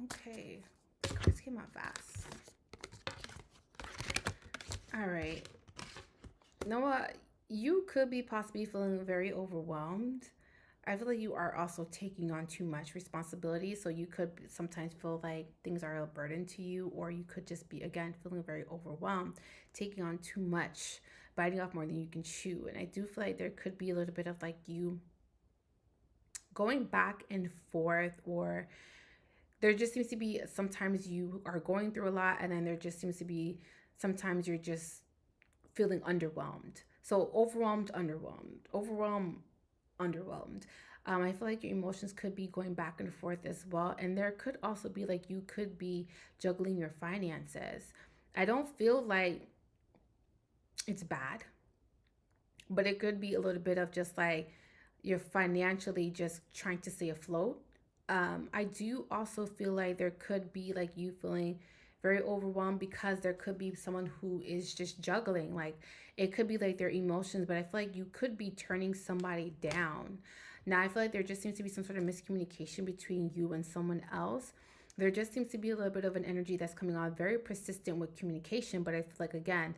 Okay. The cards came out fast. All right. Noah, you could be possibly feeling very overwhelmed. I feel like you are also taking on too much responsibility. So you could sometimes feel like things are a burden to you, or you could just be, again, feeling very overwhelmed, taking on too much, biting off more than you can chew. And I do feel like there could be a little bit of like you going back and forth, or there just seems to be sometimes you are going through a lot, and then there just seems to be sometimes you're just feeling underwhelmed. So overwhelmed, underwhelmed. I feel like your emotions could be going back and forth as well. And there could also be like you could be juggling your finances. I don't feel like it's bad, but it could be a little bit of just like you're financially just trying to stay afloat. I do also feel like there could be like you feeling very overwhelmed because there could be someone who is just juggling. Like, it could be like their emotions, but I feel like you could be turning somebody down. Now, I feel like there just seems to be some sort of miscommunication between you and someone else. There just seems to be a little bit of an energy that's coming on very persistent with communication, but I feel like, again,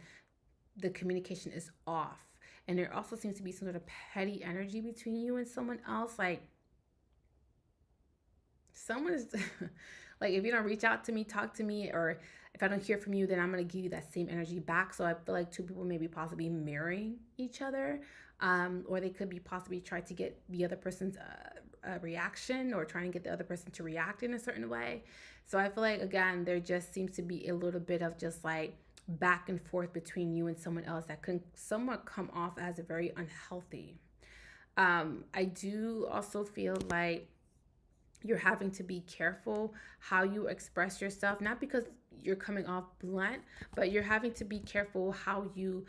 the communication is off. And there also seems to be some sort of petty energy between you and someone else. Like, someone is like, if you don't reach out to me, talk to me, or if I don't hear from you, then I'm going to give you that same energy back. So I feel like two people maybe possibly mirroring each other, or they could be possibly trying to get the other person's reaction, or trying to get the other person to react in a certain way. So I feel like, again, there just seems to be a little bit of just like back and forth between you and someone else that can somewhat come off as a very unhealthy. I do also feel like you're having to be careful how you express yourself, not because you're coming off blunt, but you're having to be careful how you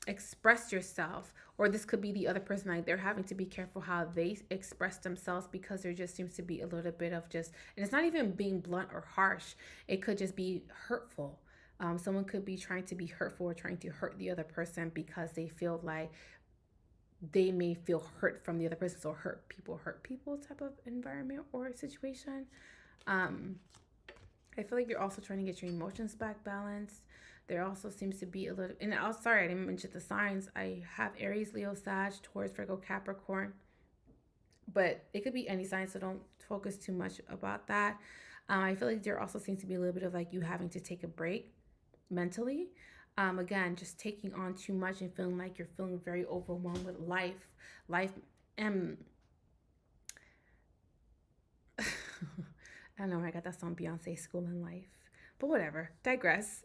express yourself. Or this could be the other person, like they're having to be careful how they express themselves, because there just seems to be a little bit of just, and it's not even being blunt or harsh, it could just be hurtful. Someone could be trying to be hurtful or trying to hurt the other person because they feel like they may feel hurt from the other person. So hurt people type of environment or situation. I feel like you're also trying to get your emotions back balanced. There also seems to be a little, and I'm sorry, I didn't mention the signs. I have Aries, Leo, Sag, Taurus, Virgo, Capricorn, but it could be any sign, so don't focus too much about that. I feel like there also seems to be a little bit of like you having to take a break mentally. Again, just taking on too much and feeling like you're feeling very overwhelmed with life. I don't know where I got that song, Beyonce, School and Life, but whatever, digress.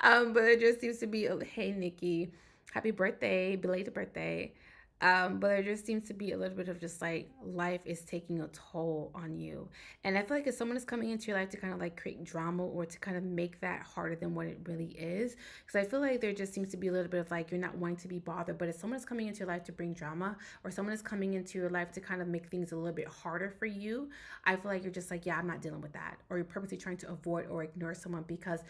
But it just seems to be, hey, Nikki, happy birthday, belated birthday. But there just seems to be a little bit of just like life is taking a toll on you. And I feel like if someone is coming into your life to kind of like create drama or to kind of make that harder than what it really is, because I feel like there just seems to be a little bit of like you're not wanting to be bothered. But if someone is coming into your life to bring drama, or someone is coming into your life to kind of make things a little bit harder for you, I feel like you're just like, yeah, I'm not dealing with that. Or you're purposely trying to avoid or ignore someone because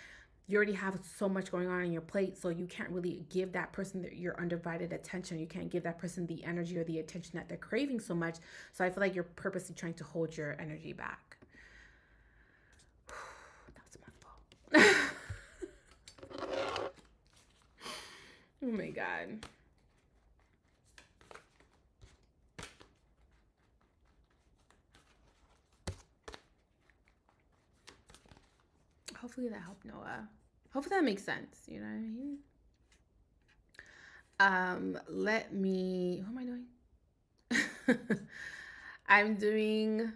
you already have so much going on your plate, so you can't really give that person your undivided attention. You can't give that person the energy or the attention that they're craving so much. So I feel like you're purposely trying to hold your energy back. That's my fault. Oh my God. Hopefully that helped, Noah. Hopefully that makes sense. You know what I mean? Let me. What am I doing? I'm doing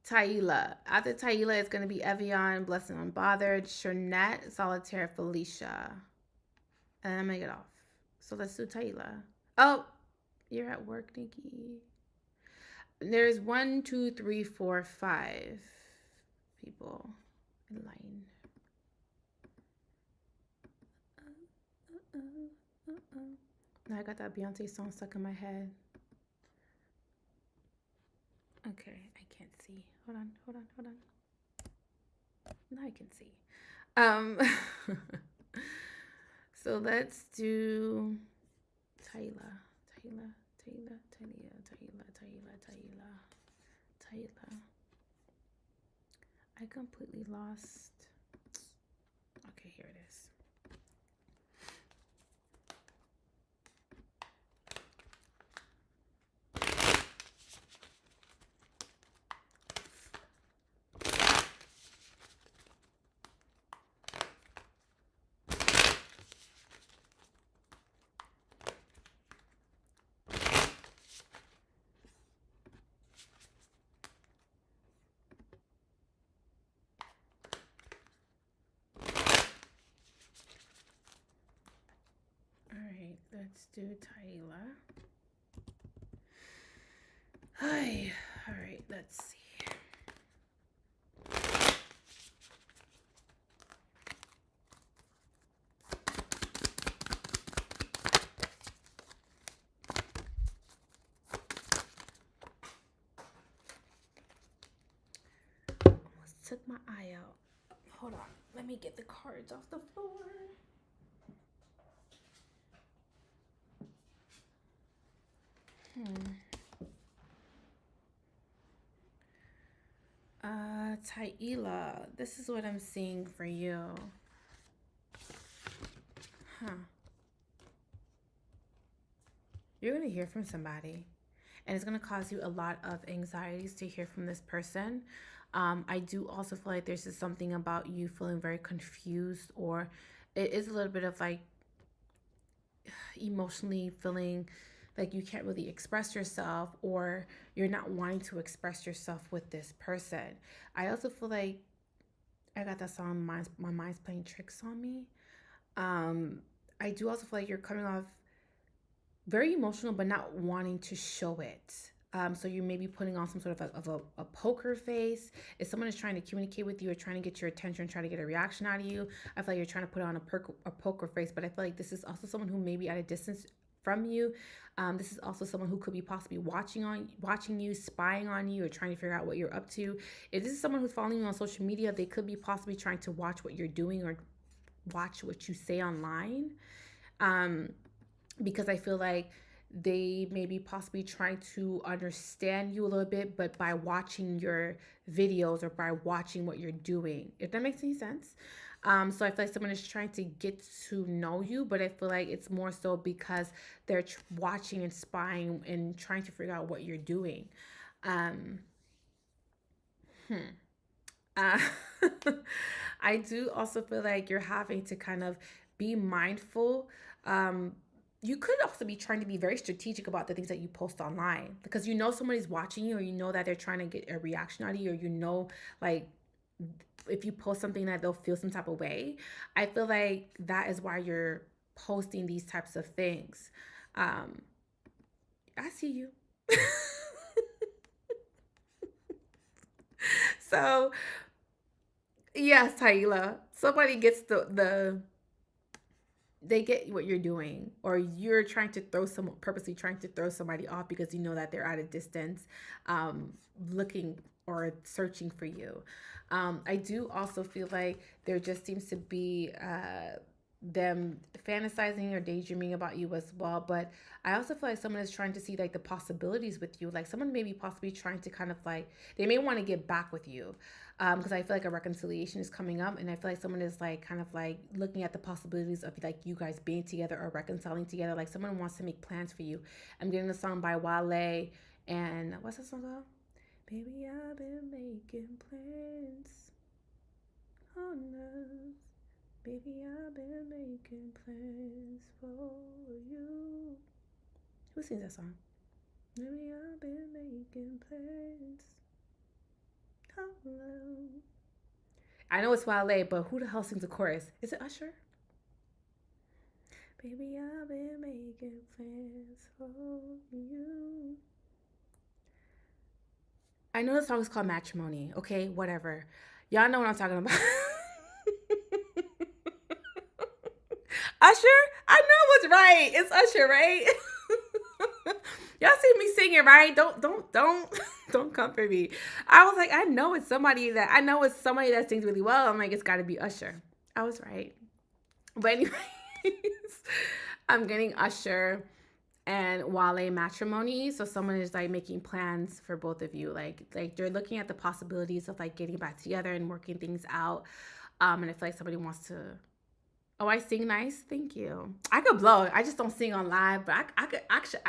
Taila. After Taila, it's going to be Evian, Blessed and Unbothered, Shernette, Solitaire, Felicia. And then I'm going to get off. So let's do Taila. Oh, you're at work, Nikki. There's 1, 2, 3, 4, 5 people in line. Now I got that Beyonce song stuck in my head. Okay, I can't see. Hold on. Now I can see. So let's do Taila. I completely lost. Okay, here it is. Let's do Taila. Hi. All right, let's see. Almost took my eye out. Hold on. Let me get the cards off the floor. Taila, this is what I'm seeing for you. You're going to hear from somebody, and it's going to cause you a lot of anxieties to hear from this person. I do also feel like there's just something about you feeling very confused, or it is a little bit of like emotionally feeling like you can't really express yourself, or you're not wanting to express yourself with this person. I also feel like I got that song, My Mind's Playing Tricks on Me. I do also feel like you're coming off very emotional, but not wanting to show it. So you may be putting on some sort of a poker face. If someone is trying to communicate with you or trying to get your attention, trying to get a reaction out of you, I feel like you're trying to put on a poker face. But I feel like this is also someone who may be at a distance from you. This is also someone who could be possibly watching you, spying on you, or trying to figure out what you're up to. If this is someone who's following you on social media, they could be possibly trying to watch what you're doing or watch what you say online. Because I feel like they may be possibly trying to understand you a little bit, but by watching your videos or by watching what you're doing, if that makes any sense. So I feel like someone is trying to get to know you, but I feel like it's more so because they're watching and spying and trying to figure out what you're doing. I do also feel like you're having to kind of be mindful. You could also be trying to be very strategic about the things that you post online, because you know somebody's watching you, or you know that they're trying to get a reaction out of you, or you know, like, if you post something that they'll feel some type of way. I feel like that is why you're posting these types of things. I see you. So yes, Taila, somebody gets they get what you're doing, or you're trying to throw someone, purposely trying to throw somebody off because you know that they're at a distance, looking or searching for you. I do also feel like there just seems to be them fantasizing or daydreaming about you as well. But I also feel like someone is trying to see like the possibilities with you. Like someone may be possibly trying to kind of like, they may want to get back with you. Because I feel like a reconciliation is coming up, and I feel like someone is like kind of like looking at the possibilities of like you guys being together or reconciling together. Like someone wants to make plans for you. I'm getting a song by Wale, and what's that song called? Baby, I've been making plans. Oh no. Baby, I've been making plans for you. Who sings that song? Baby, I've been making plans. Oh no. I know it's Wale, but who the hell sings the chorus? Is it Usher? Baby, I've been making plans for you. I know the song is called Matrimony. Okay, whatever. Y'all know what I'm talking about. Usher? I know what's right. It's Usher, right? Y'all see me singing, right? Don't come for me. I was like, I know it's somebody that sings really well. I'm like, it's got to be Usher. I was right. But anyways, I'm getting Usher and Wale Matrimony. So someone is like making plans for both of you. Like they're looking at the possibilities of like getting back together and working things out. And I feel like somebody wants to. Oh, I sing nice. Thank you. I could blow. I just don't sing on live, but I could actually.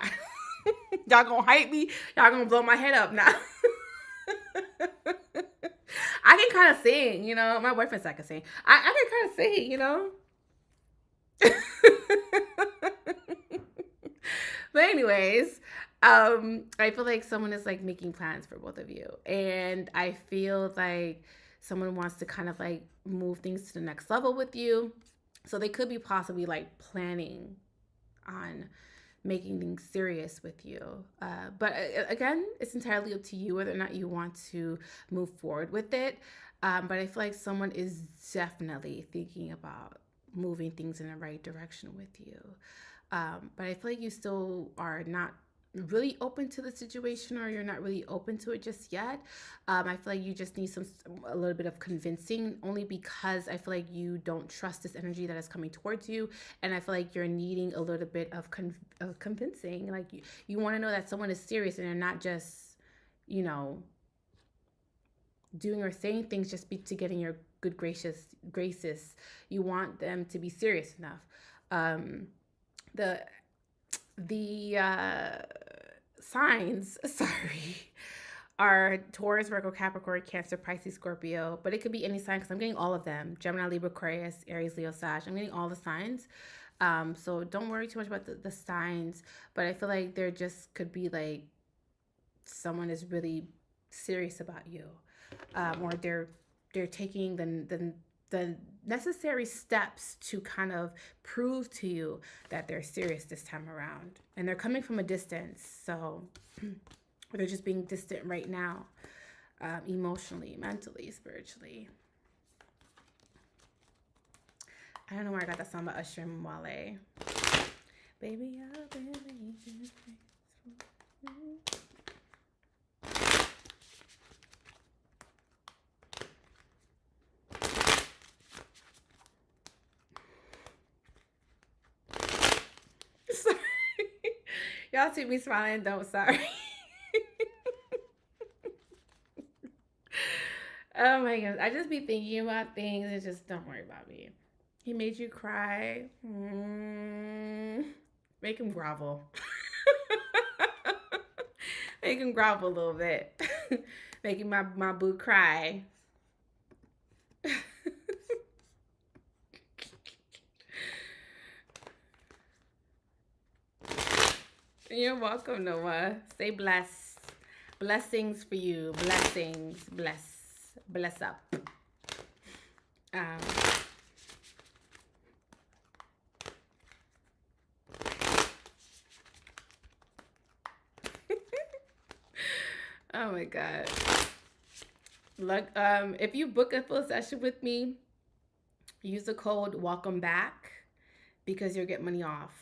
Y'all gonna hype me. Y'all gonna blow my head up now. I can kind of sing, you know. My boyfriend said I can sing. I can kind of sing, you know. But anyways, I feel like someone is like making plans for both of you, and I feel like someone wants to kind of like move things to the next level with you. So they could be possibly like planning on making things serious with you. But again, it's entirely up to you whether or not you want to move forward with it. But I feel like someone is definitely thinking about moving things in the right direction with you. But I feel like you still are not really open to the situation, or you're not really open to it just yet. I feel like you just need a little bit of convincing, only because I feel like you don't trust this energy that is coming towards you, and I feel like you're needing a little bit of convincing. Like you want to know that someone is serious and they're not just, you know, doing or saying things just to get in your good graces. You want them to be serious enough. The signs, sorry, are Taurus, Virgo, Capricorn, Cancer, Pisces, Scorpio, but it could be any sign because I'm getting all of them. Gemini, Libra, Aquarius, Aries, Leo, Sag. I'm getting all the signs. So don't worry too much about the signs, but I feel like there just could be like someone is really serious about you, or they're taking the necessary steps to kind of prove to you that they're serious this time around. And they're coming from a distance, so they're just being distant right now, emotionally, mentally, spiritually. I don't know where I got that song by Usher and Wale. Baby, I've been making plans for you. Sorry. Y'all see me smiling, don't sorry. Oh my goodness. I just be thinking about things and just don't worry about me. He made you cry. Make him grovel. Make him grovel a little bit. Making my boo cry. You're welcome, Noah. Stay blessed. Blessings for you. Blessings. Bless up. Oh my God. Look, if you book a full session with me, use the code welcome back because you'll get money off.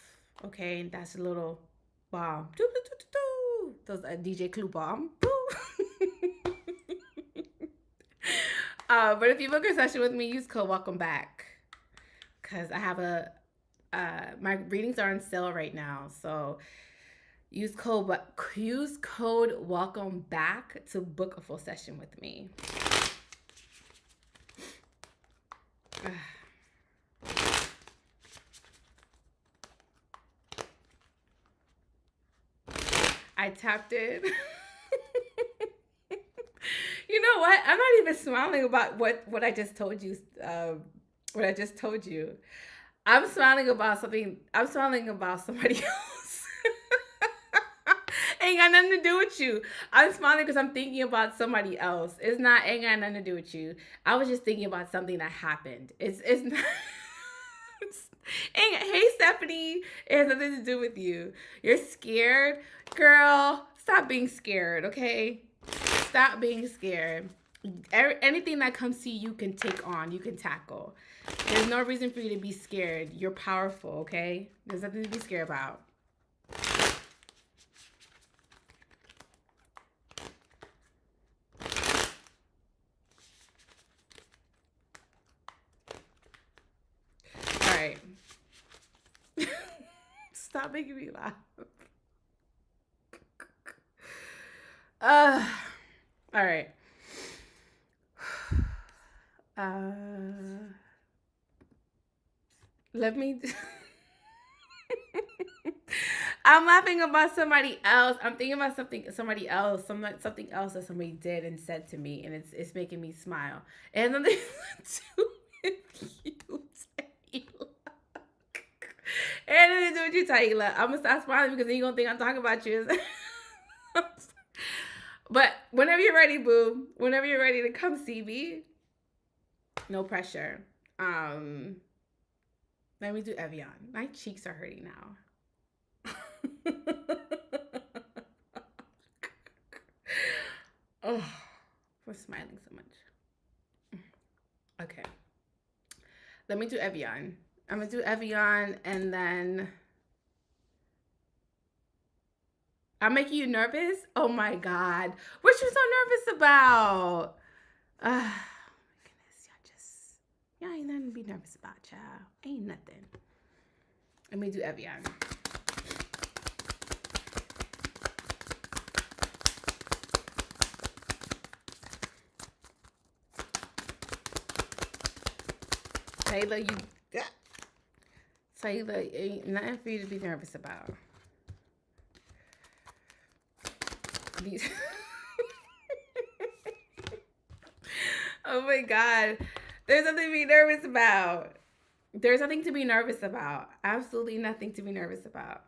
Okay, and that's a little bomb. Those DJ Clue bomb. But if you book a session with me, use code welcome back because I have my readings are on sale right now. So use code welcome back to book a full session with me. I tapped in. You know what? I'm not even smiling about what I just told you. What I just told you. I'm smiling about something. I'm smiling about somebody else. Ain't got nothing to do with you. I'm smiling because I'm thinking about somebody else. Ain't got nothing to do with you. I was just thinking about something that happened. It's not. Hey Stephanie, it has nothing to do with you. You're scared, girl. Stop being scared, okay? Stop being scared. Anything that comes to you can take on, you can tackle. There's no reason for you to be scared. You're powerful, okay? There's nothing to be scared about. All right. Stop making me laugh. All right. Let me. I'm laughing about somebody else. I'm thinking about somebody else that somebody did and said to me, and it's making me smile. And then they do with you, Taylor. And then they do with you, Taylor. I'm gonna stop smiling because then you're gonna think I'm talking about you. But whenever you're ready, boo. Whenever you're ready to come see me, no pressure. Let me do Evian. My cheeks are hurting now. Oh, for smiling so much. Okay. Let me do Evian. I'm gonna do Evian and then I'm making you nervous? Oh my God. What you so nervous about? My goodness, y'all ain't nothing to be nervous about, child. Ain't nothing. Let me do Evian. Taylor, ain't nothing for you to be nervous about. Oh my God. There's nothing to be nervous about. There's nothing to be nervous about. Absolutely nothing to be nervous about.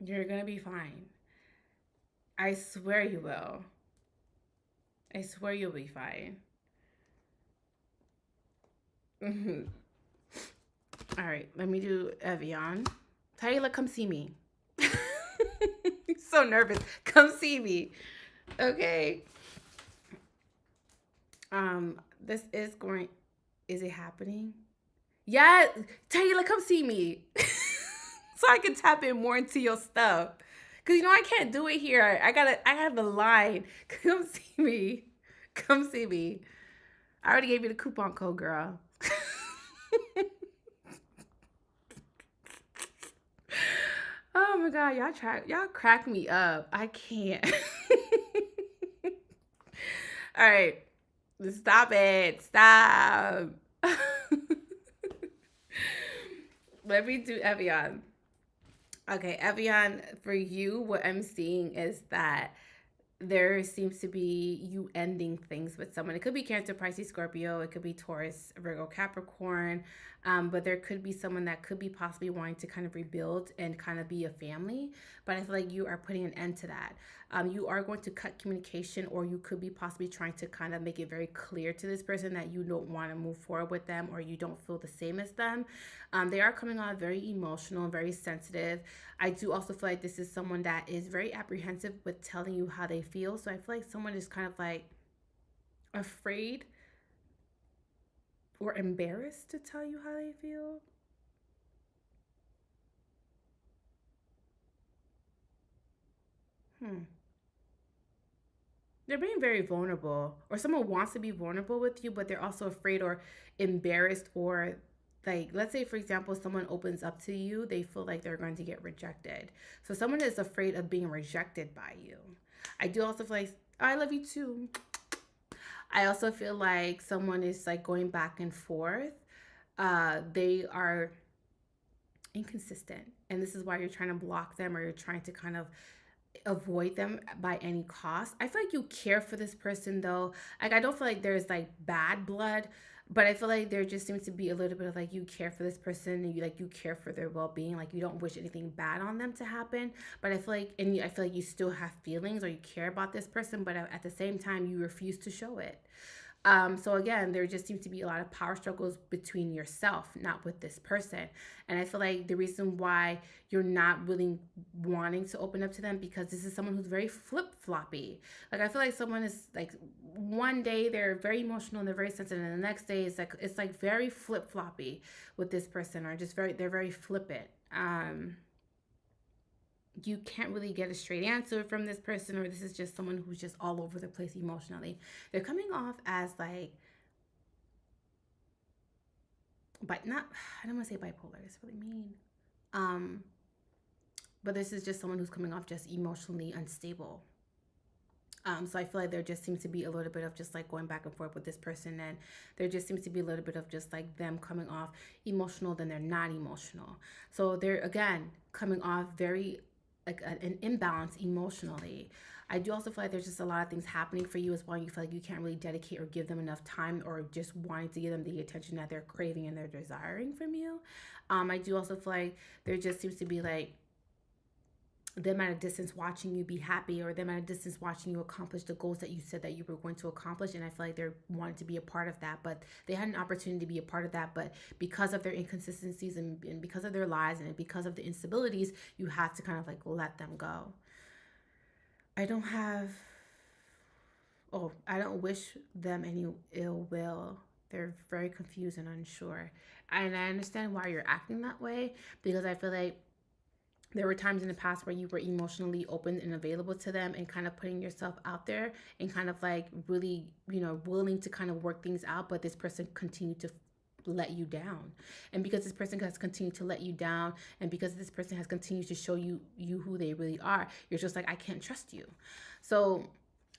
You're gonna be fine. I swear you will. I swear you'll be fine. All right, let me do Evian. Taylor, come see me. So nervous. Come see me. Okay. This is going. Is it happening? Yeah, Taylor, come see me. So I can tap in more into your stuff. Cause you know I can't do it here. I have the line. Come see me. Come see me. I already gave you the coupon code, girl. Oh my God, y'all crack me up. I can't. All right. Stop it. Stop. Let me do Evian. Okay, Evian, for you, what I'm seeing is that there seems to be you ending things with someone. It could be Cancer, Pisces, Scorpio. It could be Taurus, Virgo, Capricorn. But there could be someone that could be possibly wanting to kind of rebuild and kind of be a family. But I feel like you are putting an end to that. You are going to cut communication, or you could be possibly trying to kind of make it very clear to this person that you don't want to move forward with them, or you don't feel the same as them. They are coming on very emotional and very sensitive. I do also feel like this is someone that is very apprehensive with telling you how they feel. So I feel like someone is kind of like afraid or embarrassed to tell you how they feel. They're being very vulnerable, or someone wants to be vulnerable with you, but they're also afraid or embarrassed, or like, let's say for example, someone opens up to you, they feel like they're going to get rejected. So someone is afraid of being rejected by you. I do also feel like, I love you too. I also feel like someone is like going back and forth. They are inconsistent, and this is why you're trying to block them, or you're trying to kind of avoid them by any cost. I feel like you care for this person though. Like, I don't feel like there's like bad blood, but I feel like there just seems to be a little bit of like, you care for this person, and you care for their well-being. Like, you don't wish anything bad on them to happen, but I feel like, I feel like you still have feelings, or you care about this person, but at the same time you refuse to show it. So again, there just seems to be a lot of power struggles between yourself, not with this person. And I feel like the reason why you're not really wanting to open up to them, because this is someone who's very flip-floppy. Like, I feel like someone is like, one day they're very emotional and they're very sensitive, and the next day it's like very flip-floppy with this person, or just they're very flippant. You can't really get a straight answer from this person, or this is just someone who's just all over the place emotionally. They're coming off as like, but not, I don't want to say bipolar, it's really mean. But this is just someone who's coming off just emotionally unstable. So I feel like there just seems to be a little bit of just like going back and forth with this person, and there just seems to be a little bit of just like them coming off emotional, then they're not emotional. So they're again coming off very like an imbalance emotionally. I do also feel like there's just a lot of things happening for you as well. You feel like you can't really dedicate or give them enough time, or just wanting to give them the attention that they're craving and they're desiring from you. I do also feel like there just seems to be like them at a distance watching you be happy, or them at a distance watching you accomplish the goals that you said that you were going to accomplish. And I feel like they're wanting to be a part of that, but they had an opportunity to be a part of that, but because of their inconsistencies, and because of their lies, and because of the instabilities, you have to kind of like let them go. I don't have, oh, I don't wish them any ill will. They're very confused and unsure. And I understand why you're acting that way, because I feel like there were times in the past where you were emotionally open and available to them, and kind of putting yourself out there, and kind of like really, willing to kind of work things out. But this person continued to let you down. And because this person has continued to let you down, and because this person has continued to show you who they really are, you're just like, I can't trust you. So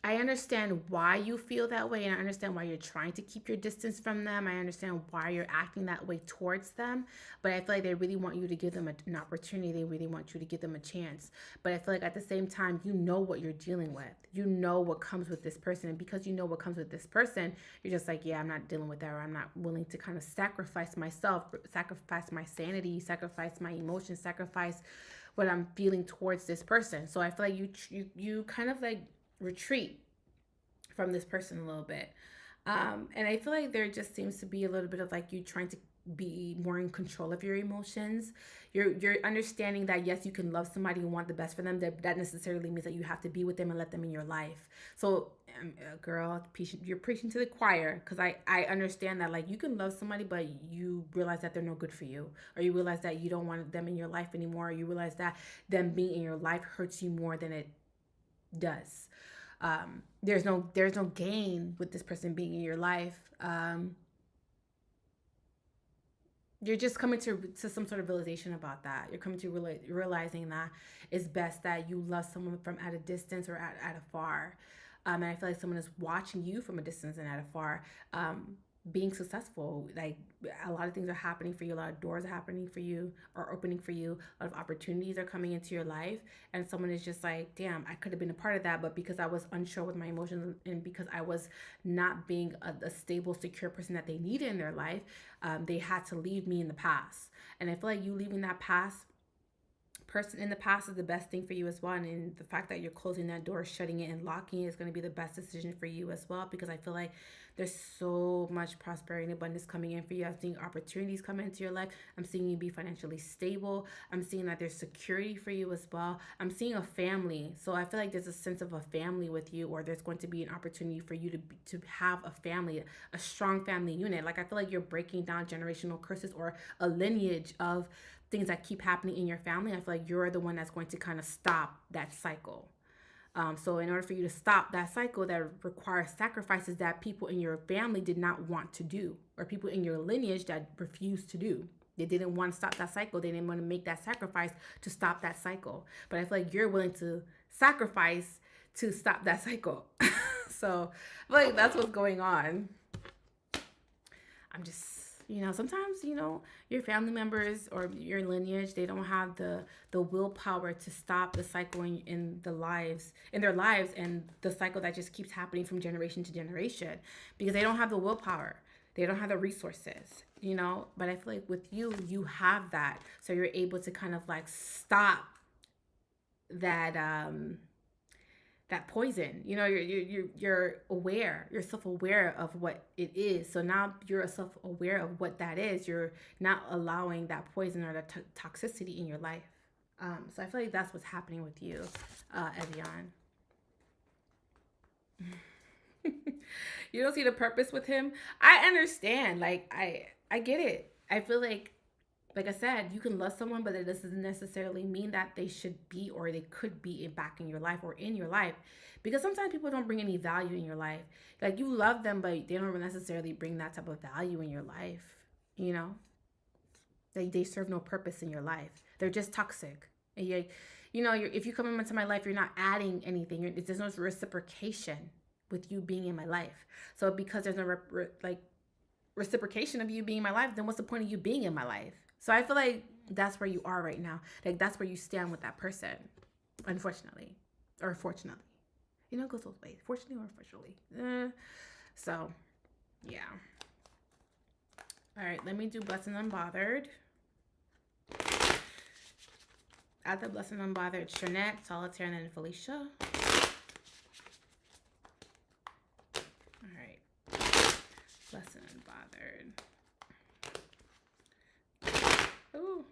I understand why you feel that way, and I understand why you're trying to keep your distance from them. I understand why you're acting that way towards them, but I feel like they really want you to give them an opportunity. They really want you to give them a chance. But I feel like at the same time, you know what you're dealing with. You know what comes with this person, and because you know what comes with this person, you're just like, yeah, I'm not dealing with that, or I'm not willing to kind of sacrifice myself, sacrifice my sanity, sacrifice my emotions, sacrifice what I'm feeling towards this person. So I feel like you kind of like retreat from this person a little bit. And I feel like there just seems to be a little bit of like you trying to be more in control of your emotions. You're understanding that yes, you can love somebody and want the best for them. That necessarily means that you have to be with them and let them in your life. So girl, you're preaching to the choir, because I understand that like you can love somebody, but you realize that they're no good for you, or you realize that you don't want them in your life anymore, or you realize that them being in your life hurts you more than it does. There's no gain with this person being in your life. You're just coming to some sort of realization about that. You're coming to realizing that it's best that you love someone from at a distance, or at afar. And I feel like someone is watching you from a distance and at afar, being successful. Like, a lot of things are happening for you, a lot of doors are happening for you, or opening for you, a lot of opportunities are coming into your life, and someone is just like, damn, I could have been a part of that, but because I was unsure with my emotions, and because I was not being a stable, secure person that they needed in their life, they had to leave me in the past. And I feel like you leaving that past person in the past is the best thing for you as well. And the fact that you're closing that door, shutting it, and locking it is going to be the best decision for you as well, because I feel like there's so much prosperity and abundance coming in for you. I'm seeing opportunities come into your life. I'm seeing you be financially stable. I'm seeing that there's security for you as well. I'm seeing a family. So I feel like there's a sense of a family with you, or there's going to be an opportunity for you to have a family, a strong family unit. Like I feel like you're breaking down generational curses or a lineage of things that keep happening in your family. I feel like you're the one that's going to kind of stop that cycle. So in order for you to stop that cycle, that requires sacrifices that people in your family did not want to do, or people in your lineage that refused to do. They didn't want to stop that cycle. They didn't want to make that sacrifice to stop that cycle. But I feel like you're willing to sacrifice to stop that cycle. So I feel like that's what's going on. I'm just, sometimes, your family members or your lineage, they don't have the willpower to stop the cycle in their lives, and the cycle that just keeps happening from generation to generation, because they don't have the willpower. They don't have the resources, but I feel like with you have that. So you're able to kind of like stop that, that poison. You're aware, you're self-aware of what it is. So now you're self-aware of what that is. You're not allowing that poison or the toxicity in your life. So I feel like that's what's happening with you, Evian. You don't see the purpose with him. I understand. Like I get it. I feel like I said, you can love someone, but it doesn't necessarily mean that they should be, or they could be back in your life or in your life. Because sometimes people don't bring any value in your life. Like you love them, but they don't necessarily bring that type of value in your life. They serve no purpose in your life. They're just toxic. And if you come into my life, you're not adding anything. There's no reciprocation with you being in my life. So because there's no reciprocation of you being in my life, then what's the point of you being in my life? So I feel like that's where you are right now. Like that's where you stand with that person, unfortunately, or fortunately. It goes both ways, fortunately or unfortunately. So, yeah. All right, let me do Blessed and Unbothered. At the Blessed and Unbothered, Shanette, Solitaire, and then Felicia. All right. Blessed and Unbothered. Ooh.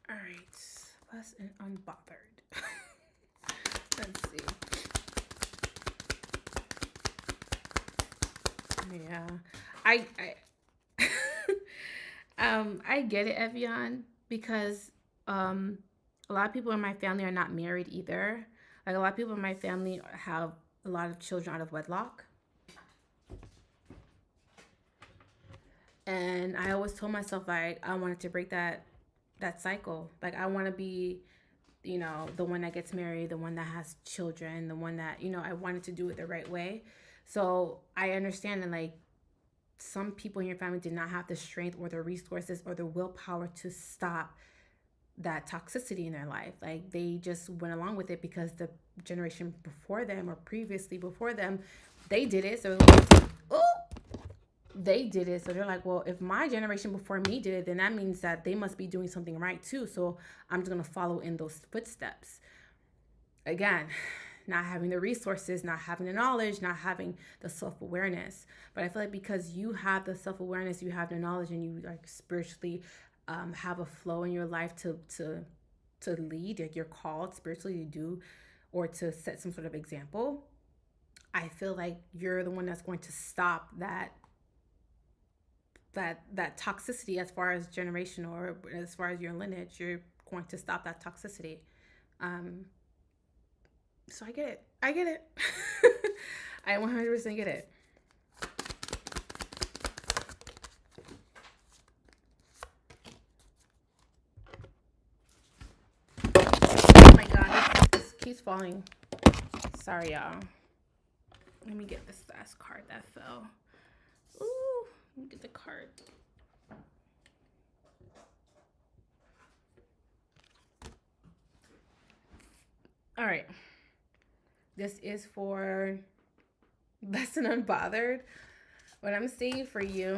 All right. Blessed and Unbothered. Let's see. Yeah. I get it, Evian, because a lot of people in my family are not married either. Like a lot of people in my family have a lot of children out of wedlock. And I always told myself like I wanted to break that cycle. Like I want to be, the one that gets married, the one that has children, the one that, I wanted to do it the right way. So I understand that like some people in your family did not have the strength or the resources or the willpower to stop that toxicity in their life. Like they just went along with it because the generation before them or previously before them, they did it. So they did it. So they're like, well, if my generation before me did it, then that means that they must be doing something right too. So I'm just going to follow in those footsteps. Again, not having the resources, not having the knowledge, not having the self-awareness. But I feel like because you have the self-awareness, you have the knowledge, and you like spiritually have a flow in your life to lead, like you're called spiritually to do, or to set some sort of example. I feel like you're the one that's going to stop that toxicity as far as generational or as far as your lineage. You're going to stop that toxicity. So I get it. I 100% get it. Oh my god, this keeps falling. Sorry, y'all. Let me get this last card that fell. Ooh, let me get the card. All right. This is for Blessed and Unbothered. What I'm seeing for you,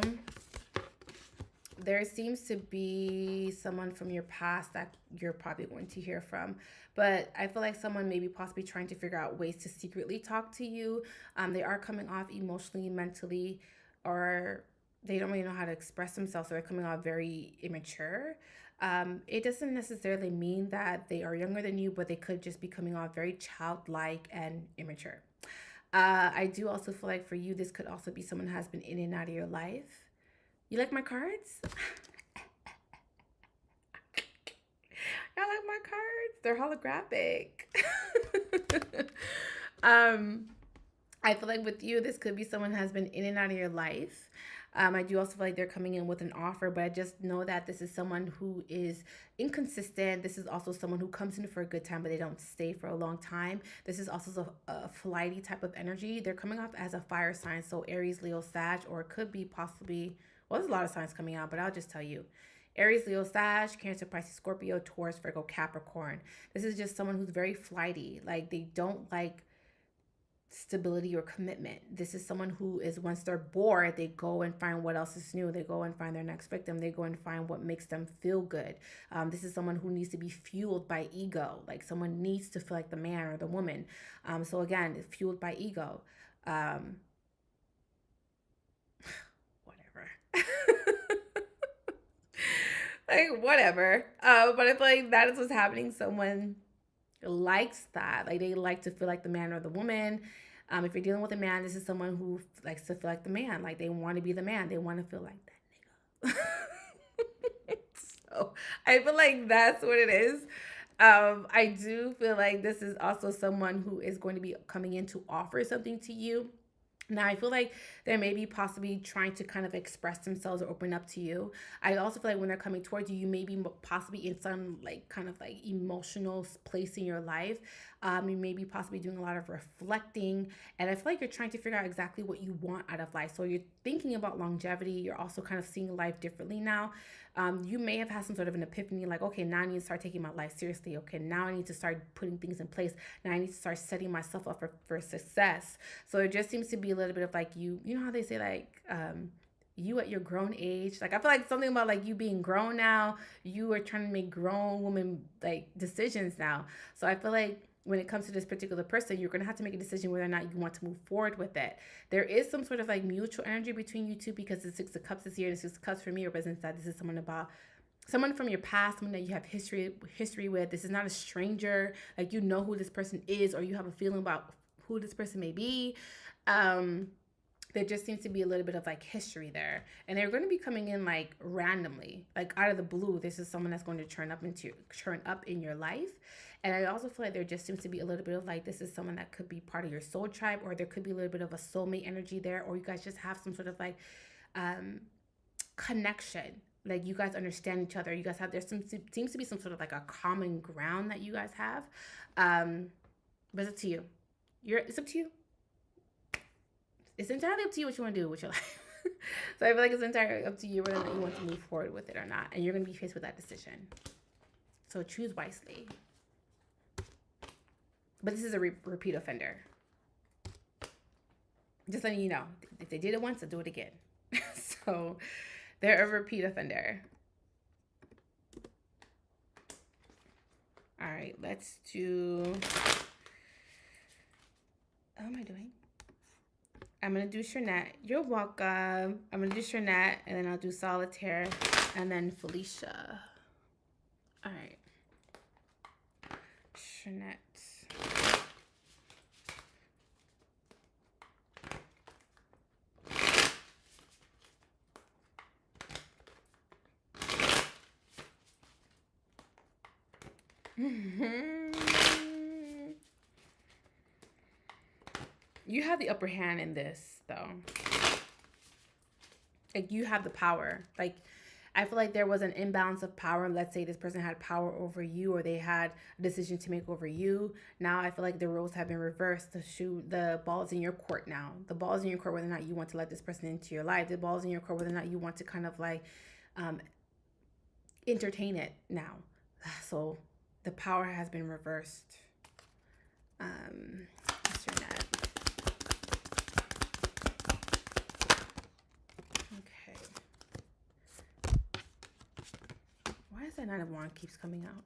there seems to be someone from your past that you're probably going to hear from. But I feel like someone maybe possibly trying to figure out ways to secretly talk to you. They are coming off emotionally, mentally, or they don't really know how to express themselves. So they're coming off very immature. It doesn't necessarily mean that they are younger than you, but they could just be coming off very childlike and immature. I do also feel like for you, this could also be someone who has been in and out of your life. You like my cards? Y'all like my cards? They're holographic. I feel like with you, this could be someone who has been in and out of your life. I do also feel like they're coming in with an offer, but I just know that this is someone who is inconsistent. This is also someone who comes in for a good time, but they don't stay for a long time. This is also a flighty type of energy. They're coming off as a fire sign, so Aries, Leo, Sag, or it could be possibly, well, there's a lot of signs coming out, but I'll just tell you. Aries, Leo, Sag, Cancer, Pisces, Scorpio, Taurus, Virgo, Capricorn. This is just someone who's very flighty. Like, they don't like stability or commitment. This is someone who is, once they're bored, they go and find what else is new. They go and find their next victim. They go and find what makes them feel good. This is someone who needs to be fueled by ego. Like, someone needs to feel like the man or the woman. So again, fueled by ego. Whatever. Like, whatever. But I feel like that is what's happening. Someone likes that. Like, they like to feel like the man or the woman. If you're dealing with a man, this is someone who likes to feel like the man. Like, they want to be the man. They want to feel like that nigga. So I feel like that's what it is. I do feel like this is also someone who is going to be coming in to offer something to you. Now, I feel like they may be possibly trying to kind of express themselves or open up to you. I also feel like when they're coming towards you, you may be possibly in some like kind of like emotional place in your life. You may be possibly doing a lot of reflecting. And I feel like you're trying to figure out exactly what you want out of life. So you're thinking about longevity. You're also kind of seeing life differently now. You may have had some sort of an epiphany, like, okay, now I need to start taking my life seriously. Okay, now I need to start putting things in place. Now I need to start setting myself up for success. So it just seems to be a little bit of like you know how they say like, you at your grown age. Like, I feel like something about like you being grown now, you are trying to make grown woman like decisions now. So I feel like when it comes to this particular person, you're going to have to make a decision whether or not you want to move forward with it. There is some sort of like mutual energy between you two, because the Six of Cups is here. The Six of Cups for me represents that this is someone from your past, someone that you have history with. This is not a stranger. Like, you know who this person is, or you have a feeling about who this person may be. There just seems to be a little bit of like history there, and they're going to be coming in like randomly, like out of the blue. This is someone that's going to turn up in your life. And I also feel like there just seems to be a little bit of like, this is someone that could be part of your soul tribe, or there could be a little bit of a soulmate energy there, or you guys just have some sort of like connection. Like, you guys understand each other. You guys have, seems to be some sort of like a common ground that you guys have. But it's up to you. It's up to you. It's entirely up to you what you want to do with your life. So I feel like it's entirely up to you whether or not you want to move forward with it or not. And you're going to be faced with that decision. So choose wisely. But this is a repeat offender. Just letting you know. If they did it once, they'll do it again. So they're a repeat offender. All right, let's do... How am I doing? I'm going to do Shernette. You're welcome. I'm going to do Shernette, and then I'll do Solitaire, and then Felicia. All right. Shernette. You have the upper hand in this, though. Like, you have the power. Like, I feel like there was an imbalance of power. Let's say this person had power over you, or they had a decision to make over you. Now I feel like the roles have been reversed. The ball is in your court now. The ball is in your court whether or not you want to let this person into your life. The ball is in your court whether or not you want to kind of like entertain it now. So the power has been reversed. that Nine of Wands keeps coming out?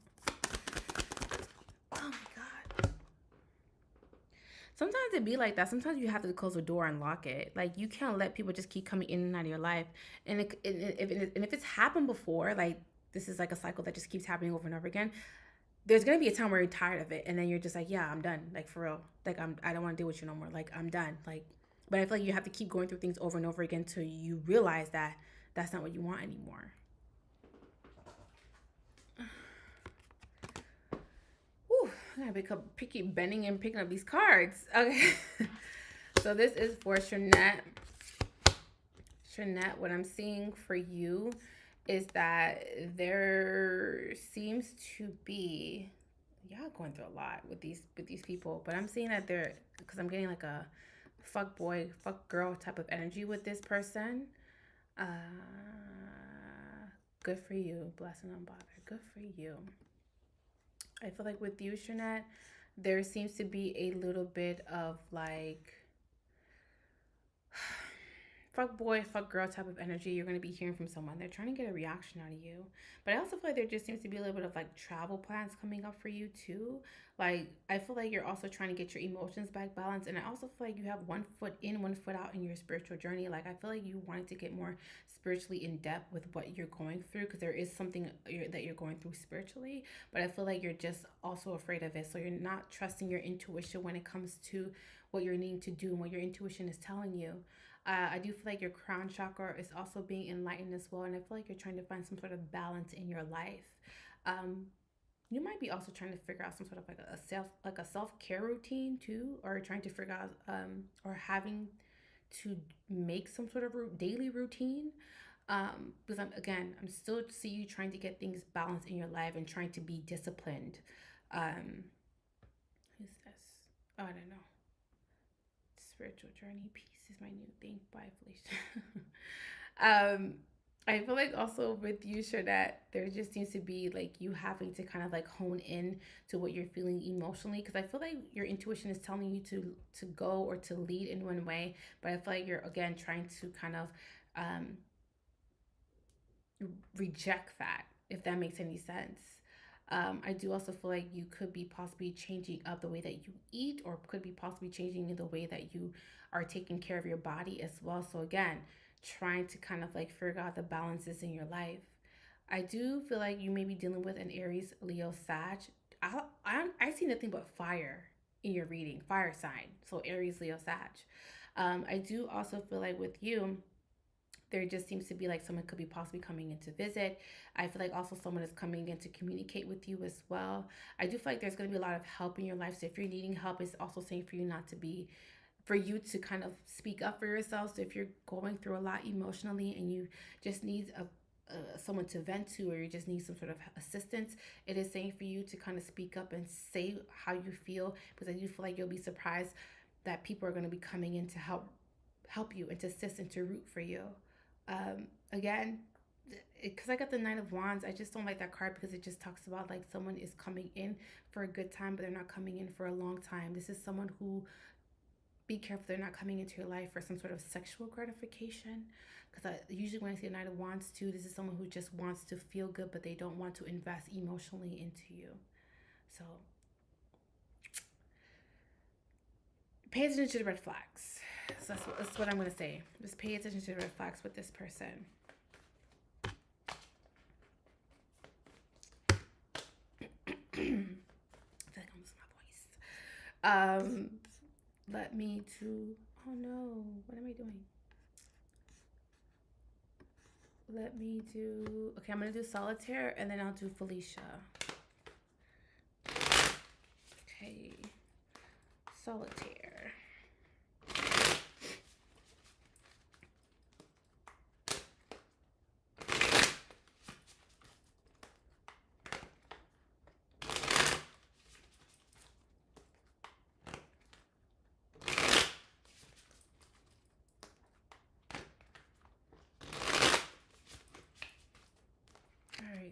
Oh my God. Sometimes it be like that. Sometimes you have to close the door and lock it. Like, you can't let people just keep coming in and out of your life. And if it's happened before, like, this is like a cycle that just keeps happening over and over again, there's gonna be a time where you're tired of it, and then you're just like, yeah, I'm done. Like, for real. Like, I don't want to deal with you no more. Like, I'm done. Like, but I feel like you have to keep going through things over and over again till you realize that that's not what you want anymore. Whew, I gotta keep bending and picking up these cards. Okay. So this is for Shanette. Shanette, what I'm seeing for you is that there seems to be, y'all going through a lot with these people, but I'm seeing that they're, because I'm getting like a fuck boy, fuck girl type of energy with this person. Good for you. Blessing unbothered. Good for you. I feel like with you, Shanette, there seems to be a little bit of like fuck boy, fuck girl type of energy. You're going to be hearing from someone. They're trying to get a reaction out of you. But I also feel like there just seems to be a little bit of like travel plans coming up for you too. Like, I feel like you're also trying to get your emotions back balanced. And I also feel like you have one foot in, one foot out in your spiritual journey. Like, I feel like you wanted to get more spiritually in depth with what you're going through, because there is something that you're going through spiritually. But I feel like you're just also afraid of it. So you're not trusting your intuition when it comes to what you're needing to do and what your intuition is telling you. I do feel like your crown chakra is also being enlightened as well, and I feel like you're trying to find some sort of balance in your life. You might be also trying to figure out some sort of like a self-care routine too, or trying to figure out or having to make some sort of daily routine. Because I'm still see you trying to get things balanced in your life and trying to be disciplined. Who's this? Oh, I don't know. Spiritual journey, peace is my new thing by Felicia. I feel like also with you, Shanette, there just seems to be like you having to kind of like hone in to what you're feeling emotionally, because I feel like your intuition is telling you to go or to lead in one way, but I feel like you're again trying to kind of reject that, if that makes any sense. I do also feel like you could be possibly changing up the way that you eat, or could be possibly changing the way that you are taking care of your body as well. So again, trying to kind of like figure out the balances in your life. I do feel like you may be dealing with an Aries, Leo, Sag. I see nothing but fire in your reading, fire sign. So Aries, Leo, Sag. I do also feel like with you, there just seems to be like someone could be possibly coming in to visit. I feel like also someone is coming in to communicate with you as well. I do feel like there's going to be a lot of help in your life. So if you're needing help, it's also saying for you to kind of speak up for yourself. So if you're going through a lot emotionally and you just need someone to vent to, or you just need some sort of assistance, it is saying for you to kind of speak up and say how you feel, because I do feel like you'll be surprised that people are going to be coming in to help you and to assist and to root for you. Again, because I got the Nine of Wands, I just don't like that card, because it just talks about like someone is coming in for a good time, but they're not coming in for a long time. This is someone who, be careful, they're not coming into your life for some sort of sexual gratification, because usually when I see a Nine of Wands too, this is someone who just wants to feel good, but they don't want to invest emotionally into you. So pay attention to the red flags. So that's what I'm going to say. Just pay attention to the red flags with this person. I feel like I'm losing my voice. Let me do, oh no, what am I doing? Let me do, okay, I'm going to do Solitaire, and then I'll do Felicia. Okay, Solitaire.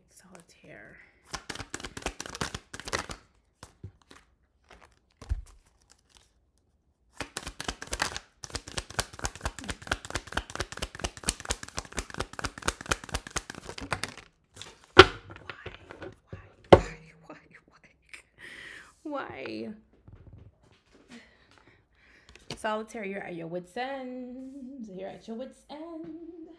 Solitaire. Why? Solitary, you're at your wit's end. You're at your wit's end.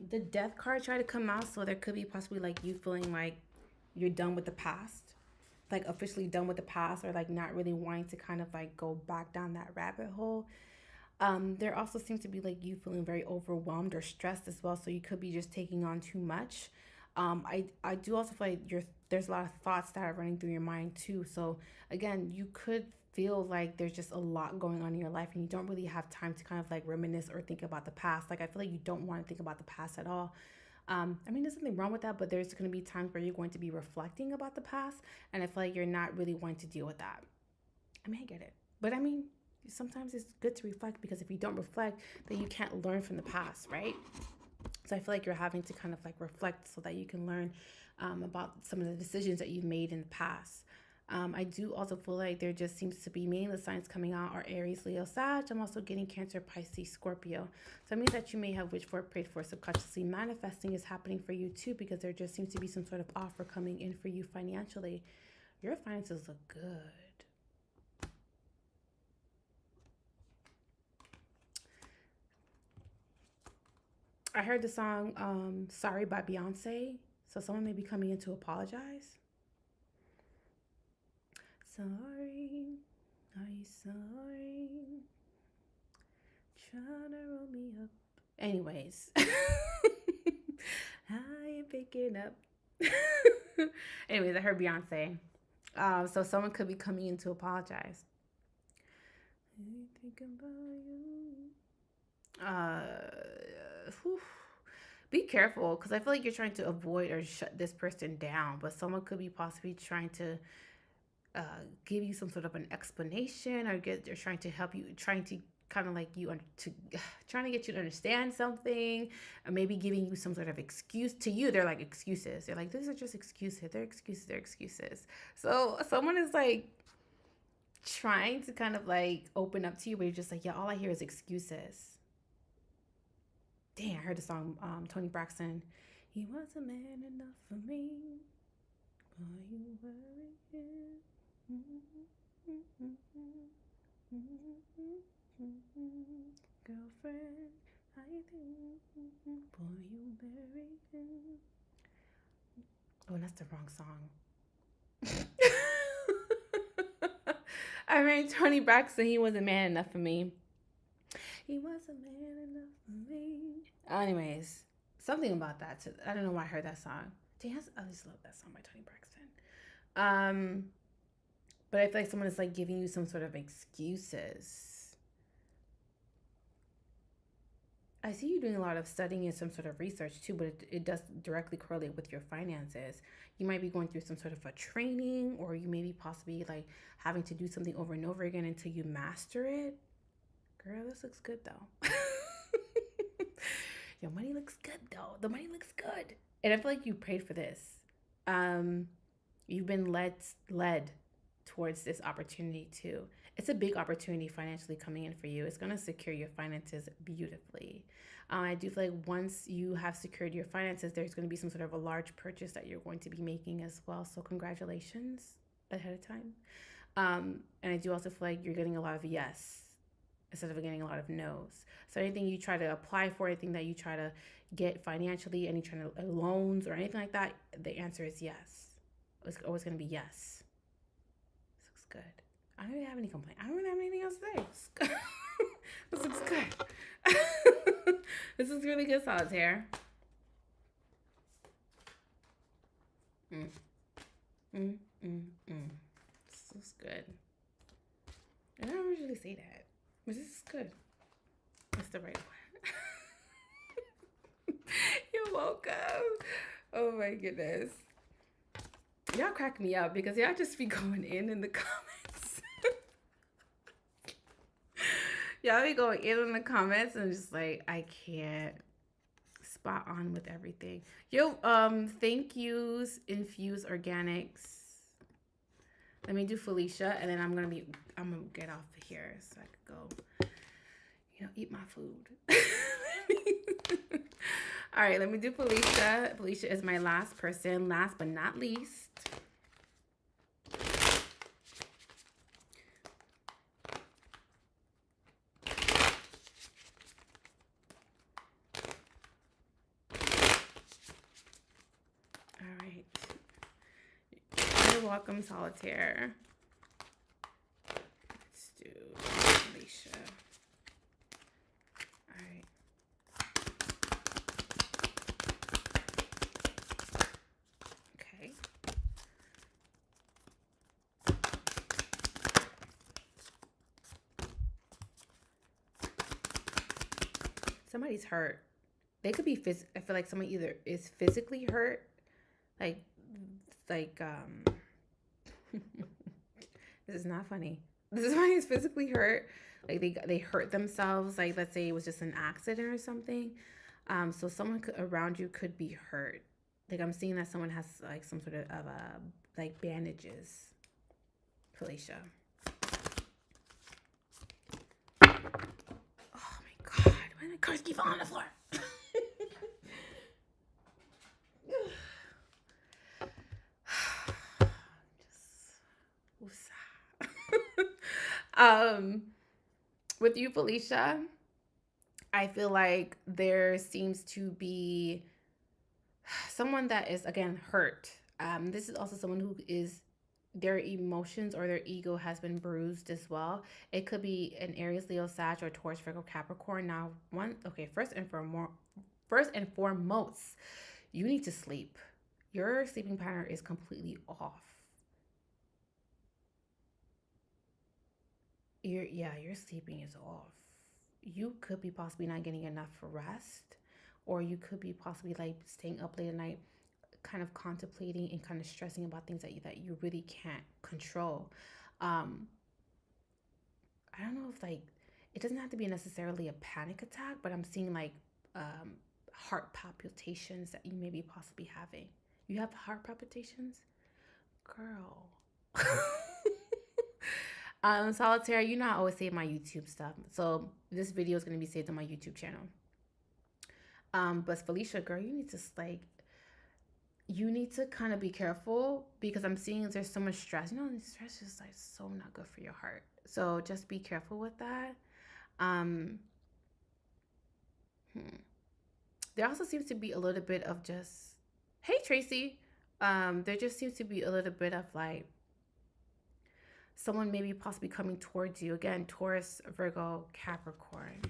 The death card tried to come out, so there could be possibly like you feeling like you're done with the past, like officially done with the past, or like not really wanting to kind of like go back down that rabbit hole. There also seems to be like you feeling very overwhelmed or stressed as well, so you could be just taking on too much. I do also feel like there's a lot of thoughts that are running through your mind too. So again, you could feel like there's just a lot going on in your life and you don't really have time to kind of like reminisce or think about the past. Like I feel like you don't want to think about the past at all. I mean, there's nothing wrong with that, but there's going to be times where you're going to be reflecting about the past, and I feel like you're not really wanting to deal with that. I mean, I get it, but I mean, sometimes it's good to reflect, because if you don't reflect, then you can't learn from the past, right? So I feel like you're having to kind of like reflect so that you can learn about some of the decisions that you've made in the past. I do also feel like there just seems to be many of the signs coming out are Aries, Leo, Sag. I'm also getting Cancer, Pisces, Scorpio. So it means that you may have wished for, prayed for, subconsciously manifesting is happening for you too, because there just seems to be some sort of offer coming in for you financially. Your finances look good. I heard the song Sorry by Beyonce. So someone may be coming in to apologize. Sorry, are you sorry? Trying to roll me up. Anyways, I ain't picking up. Anyways, I heard Beyonce. So someone could be coming in to apologize. Be careful, because I feel like you're trying to avoid or shut this person down, but someone could be possibly trying to give you some sort of an explanation, or they're trying to help you, trying to kind of like trying to get you to understand something, or maybe giving you some sort of excuse. To you, they're like excuses. They're like, these are just excuses. They're excuses. So someone is like trying to kind of like open up to you, but you're just like, yeah, all I hear is excuses. Dang, I heard the song Tony Braxton. He was a man enough for me. Are you worrying? Girlfriend, I think, boy, you married him. Oh, that's the wrong song. I mean, Tony Braxton, he was a man enough for me. He was a man enough for me. Anyways, something about that too. I don't know why I heard that song. Dang, I just love that song by Tony Braxton. But I feel like someone is like giving you some sort of excuses. I see you doing a lot of studying and some sort of research too, but it does directly correlate with your finances. You might be going through some sort of a training, or you may be possibly like having to do something over and over again until you master it. Girl, this looks good though. Your money looks good though. The money looks good. And I feel like you prayed for this. You've been led towards this opportunity too. It's a big opportunity financially coming in for you. It's going to secure your finances beautifully. I do feel like once you have secured your finances, there's going to be some sort of a large purchase that you're going to be making as well. So congratulations ahead of time. And I do also feel like you're getting a lot of yes instead of getting a lot of no's. So anything you try to apply for, anything that you try to get financially, any trying to loans or anything like that, the answer is yes. It's always going to be yes. This looks good. I don't really have any complaint. I don't really have anything else to say. This looks good. This is really good, Solitaire. This looks good. I don't usually say that, but this is good. That's the right one. You're welcome. Oh my goodness. Y'all crack me up because y'all just be going in the comments. Y'all be going in the comments and just like, I can't. Spot on with everything. Yo, thank yous, Infuse Organics. Let me do Felicia, and then I'm gonna get off of here so I could go, eat my food. All right, let me do Felicia. Felicia is my last person, last but not least. You're welcome, Solitaire. Let's do Felicia. All right. Okay. Somebody's hurt. They could be I feel like someone either is physically hurt, like this is not funny. This is why he's physically hurt. Like they hurt themselves. Like let's say it was just an accident or something. So someone around you could be hurt. Like I'm seeing that someone has like some sort of like bandages. Felicia. Oh my God! Why did my cards keep falling on the floor? With you, Felicia, I feel like there seems to be someone that is again hurt. This is also someone who is their emotions or their ego has been bruised as well. It could be an Aries, Leo, Sag, or Taurus, Virgo, Capricorn. Now, first and foremost, you need to sleep. Your sleeping pattern is completely off. Your sleeping is off. You could be possibly not getting enough rest, or you could be possibly like staying up late at night, kind of contemplating and kind of stressing about things that you really can't control. I don't know if like it doesn't have to be necessarily a panic attack, but I'm seeing like heart palpitations that you may be possibly having. You have heart palpitations, girl. Solitaire, you know I always save my YouTube stuff. So this video is going to be saved on my YouTube channel. But Felicia, girl, you need to kind of be careful because I'm seeing there's so much stress. You know, stress is like so not good for your heart. So just be careful with that. There also seems to be a little bit of just, hey Tracy. There just seems to be a little bit of like someone maybe possibly coming towards you. Again, Taurus, Virgo, Capricorn.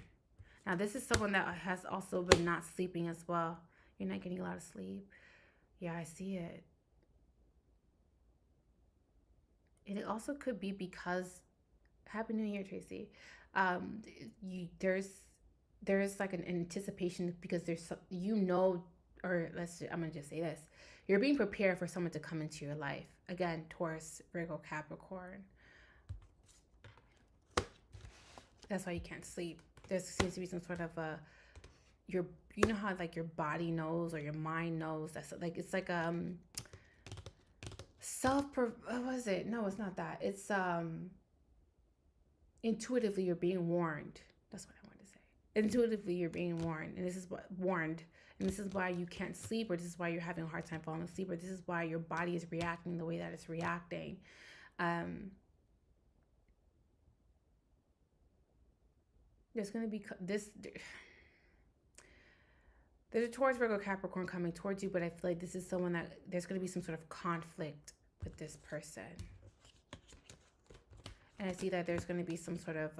Now, this is someone that has also been not sleeping as well. You're not getting a lot of sleep. Yeah, I see it. And it also could be because, Happy New Year, Tracy. There's like an anticipation because there's, I'm going to just say this. You're being prepared for someone to come into your life. Again, Taurus, Virgo, Capricorn. That's why you can't sleep. There seems to be some sort of you know how like your body knows or your mind knows. That's like it's like what is it? No, it's not that. It's intuitively you're being warned. That's what I wanted to say. Intuitively you're being warned, and this is why you can't sleep, or this is why you're having a hard time falling asleep, or this is why your body is reacting the way that it's reacting. There's going to be there's a Taurus, Virgo, Capricorn coming towards you, but I feel like this is someone that there's going to be some sort of conflict with this person. And I see that there's going to be some sort of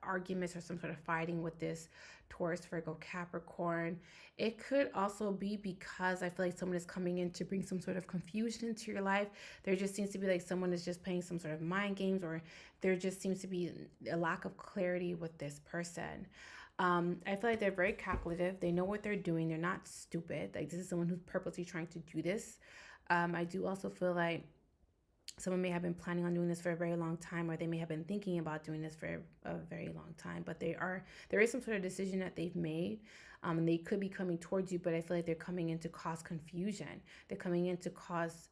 arguments or some sort of fighting with this Taurus, Virgo, Capricorn. It could also be because I feel like someone is coming in to bring some sort of confusion into your life. There just seems to be like someone is just playing some sort of mind games, or there just seems to be a lack of clarity with this person. I feel like they're very calculative. They know what they're doing. They're not stupid. Like this is someone who's purposely trying to do this. I do also feel like someone may have been planning on doing this for a very long time, or they may have been thinking about doing this for a very long time, but there is some sort of decision that they've made, and they could be coming towards you, but I feel like they're coming in to cause confusion. They're coming in to cause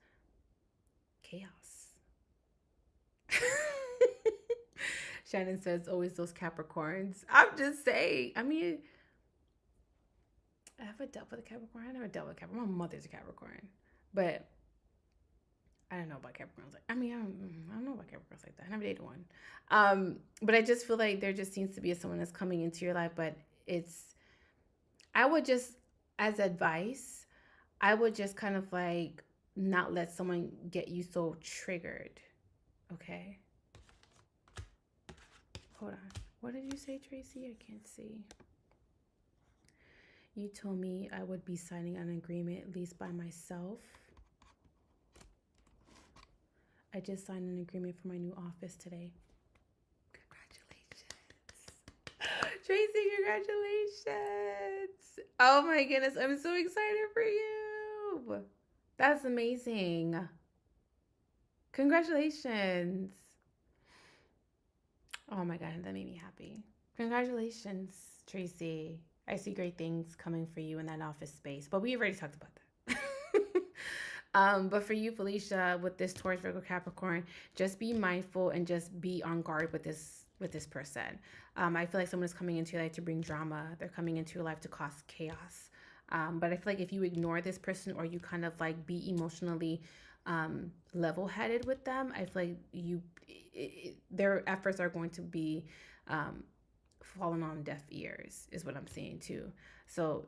chaos. Shannon says, always those Capricorns. I'm just saying, I mean, have I dealt with a Capricorn? I never dealt with a Capricorn. My mother's a Capricorn, but I don't know about Capricorns. I don't know about Capricorns like that. I never dated one. But I just feel like there just seems to be someone that's coming into your life, but I would just, as advice, I would just kind of like not let someone get you so triggered. Okay. Hold on. What did you say, Tracy? I can't see. You told me I would be signing an agreement, at least by myself. I just signed an agreement for my new office today. Congratulations. Tracy, congratulations. Oh my goodness, I'm so excited for you. That's amazing. Congratulations. Oh my God, that made me happy. Congratulations, Tracy. I see great things coming for you in that office space, but we already talked about that. But for you, Felicia, with this Taurus, Virgo, Capricorn, just be mindful and just be on guard with this person. I feel like someone is coming into your life to bring drama. They're coming into your life to cause chaos. But I feel like if you ignore this person or you kind of like be emotionally level-headed with them, I feel like their efforts are going to be falling on deaf ears, is what I'm saying too. So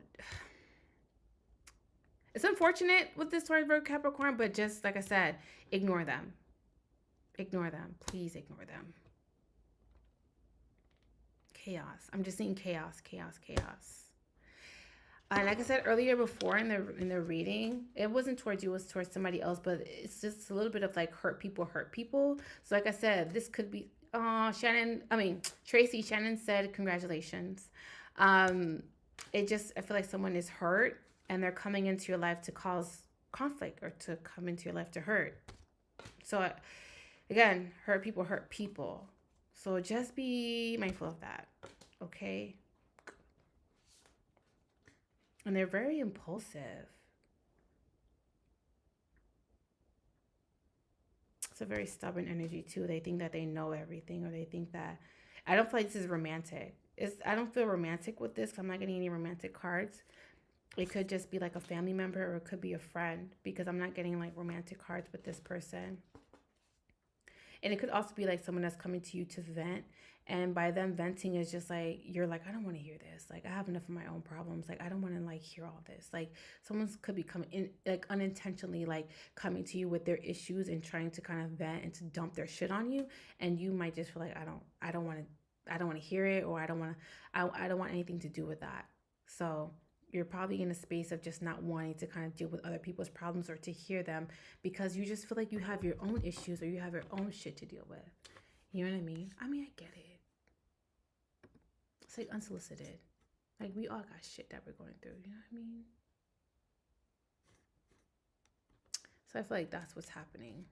it's unfortunate with this Taurus, Virgo, Capricorn, but just like I said, ignore them. Ignore them. Please ignore them. Chaos. I'm just seeing chaos, chaos, chaos. And like I said earlier before in the reading, it wasn't towards you, it was towards somebody else, but it's just a little bit of like hurt people. So like I said, this could be Tracy, Shannon said congratulations. I feel like someone is hurt and they're coming into your life to cause conflict or to come into your life to hurt. So again, hurt people. So just be mindful of that, okay? And they're very impulsive. It's a very stubborn energy too. They think that they know everything, or they think that, I don't feel like this is romantic. I don't feel romantic with this. I'm not getting any romantic cards. It could just be like a family member, or it could be a friend, because I'm not getting like romantic cards with this person. And it could also be like someone that's coming to you to vent. And by them venting is just like, you're like, I don't want to hear this. Like, I have enough of my own problems. Like, I don't want to like hear all this. Like, someone could be coming in, like unintentionally, like coming to you with their issues and trying to kind of vent and to dump their shit on you. And you might just feel like, I don't want to hear it, or I don't want anything to do with that. So you're probably in a space of just not wanting to kind of deal with other people's problems or to hear them, because you just feel like you have your own issues or you have your own shit to deal with. You know what I mean? I mean, I get it. It's like unsolicited. Like, we all got shit that we're going through. You know what I mean? So I feel like that's what's happening.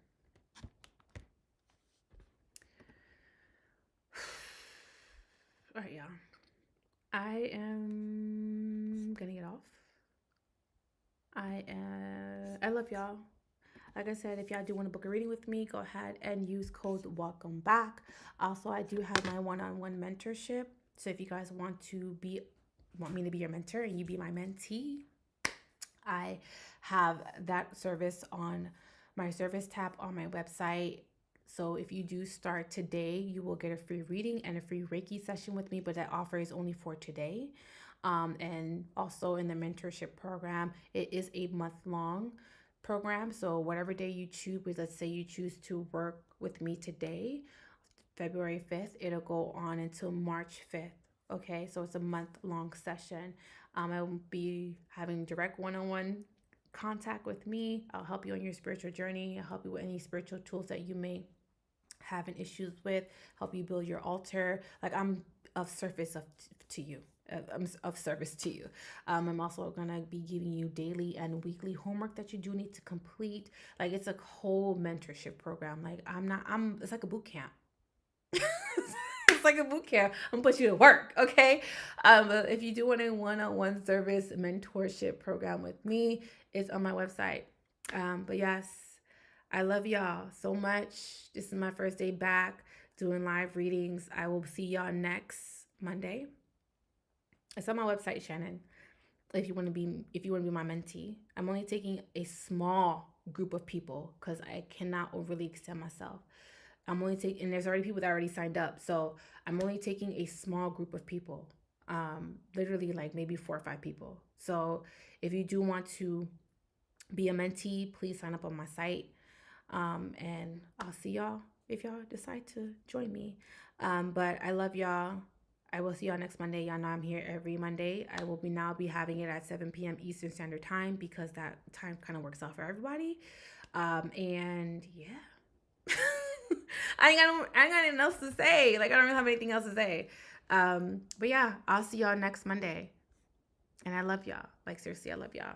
All right, y'all. I am gonna get off. I love y'all. Like I said, if y'all do want to book a reading with me, go ahead and use code welcome back. Also, I do have my one-on-one mentorship. So if you guys want me to be your mentor and you be my mentee, I have that service on my service tab on my website. So if you do start today, you will get a free reading and a free Reiki session with me, but that offer is only for today. And also in the mentorship program, it is a month-long program. So whatever day you choose, let's say you choose to work with me today, February 5th, it'll go on until March 5th. Okay, so it's a month-long session. I will be having direct one-on-one contact with me. I'll help you on your spiritual journey. I'll help you with any spiritual tools that you may have issues with, help you build your altar. Like, I'm of service to you. I'm of service to you. I'm also gonna be giving you daily and weekly homework that you do need to complete. Like, it's a whole mentorship program. Like, it's like a boot camp. It's like a boot camp. I'm gonna put you to work, okay? If you do want a one-on-one service mentorship program with me, it's on my website. But yes, I love y'all so much. This is my first day back doing live readings. I will see y'all next Monday. It's on my website, Shannon. If you want to be my mentee, I'm only taking a small group of people because I cannot overly extend myself. And there's already people that already signed up. So I'm only taking a small group of people, literally like maybe 4 or 5 people. So if you do want to be a mentee, please sign up on my site. And I'll see y'all if y'all decide to join me. But I love y'all. I will see y'all next Monday. Y'all know I'm here every Monday. I will now be having it at 7 p.m. Eastern Standard Time because that time kind of works out for everybody. And yeah. I ain't got anything else to say. Like, I don't really have anything else to say. But yeah, I'll see y'all next Monday. And I love y'all. Like, seriously, I love y'all.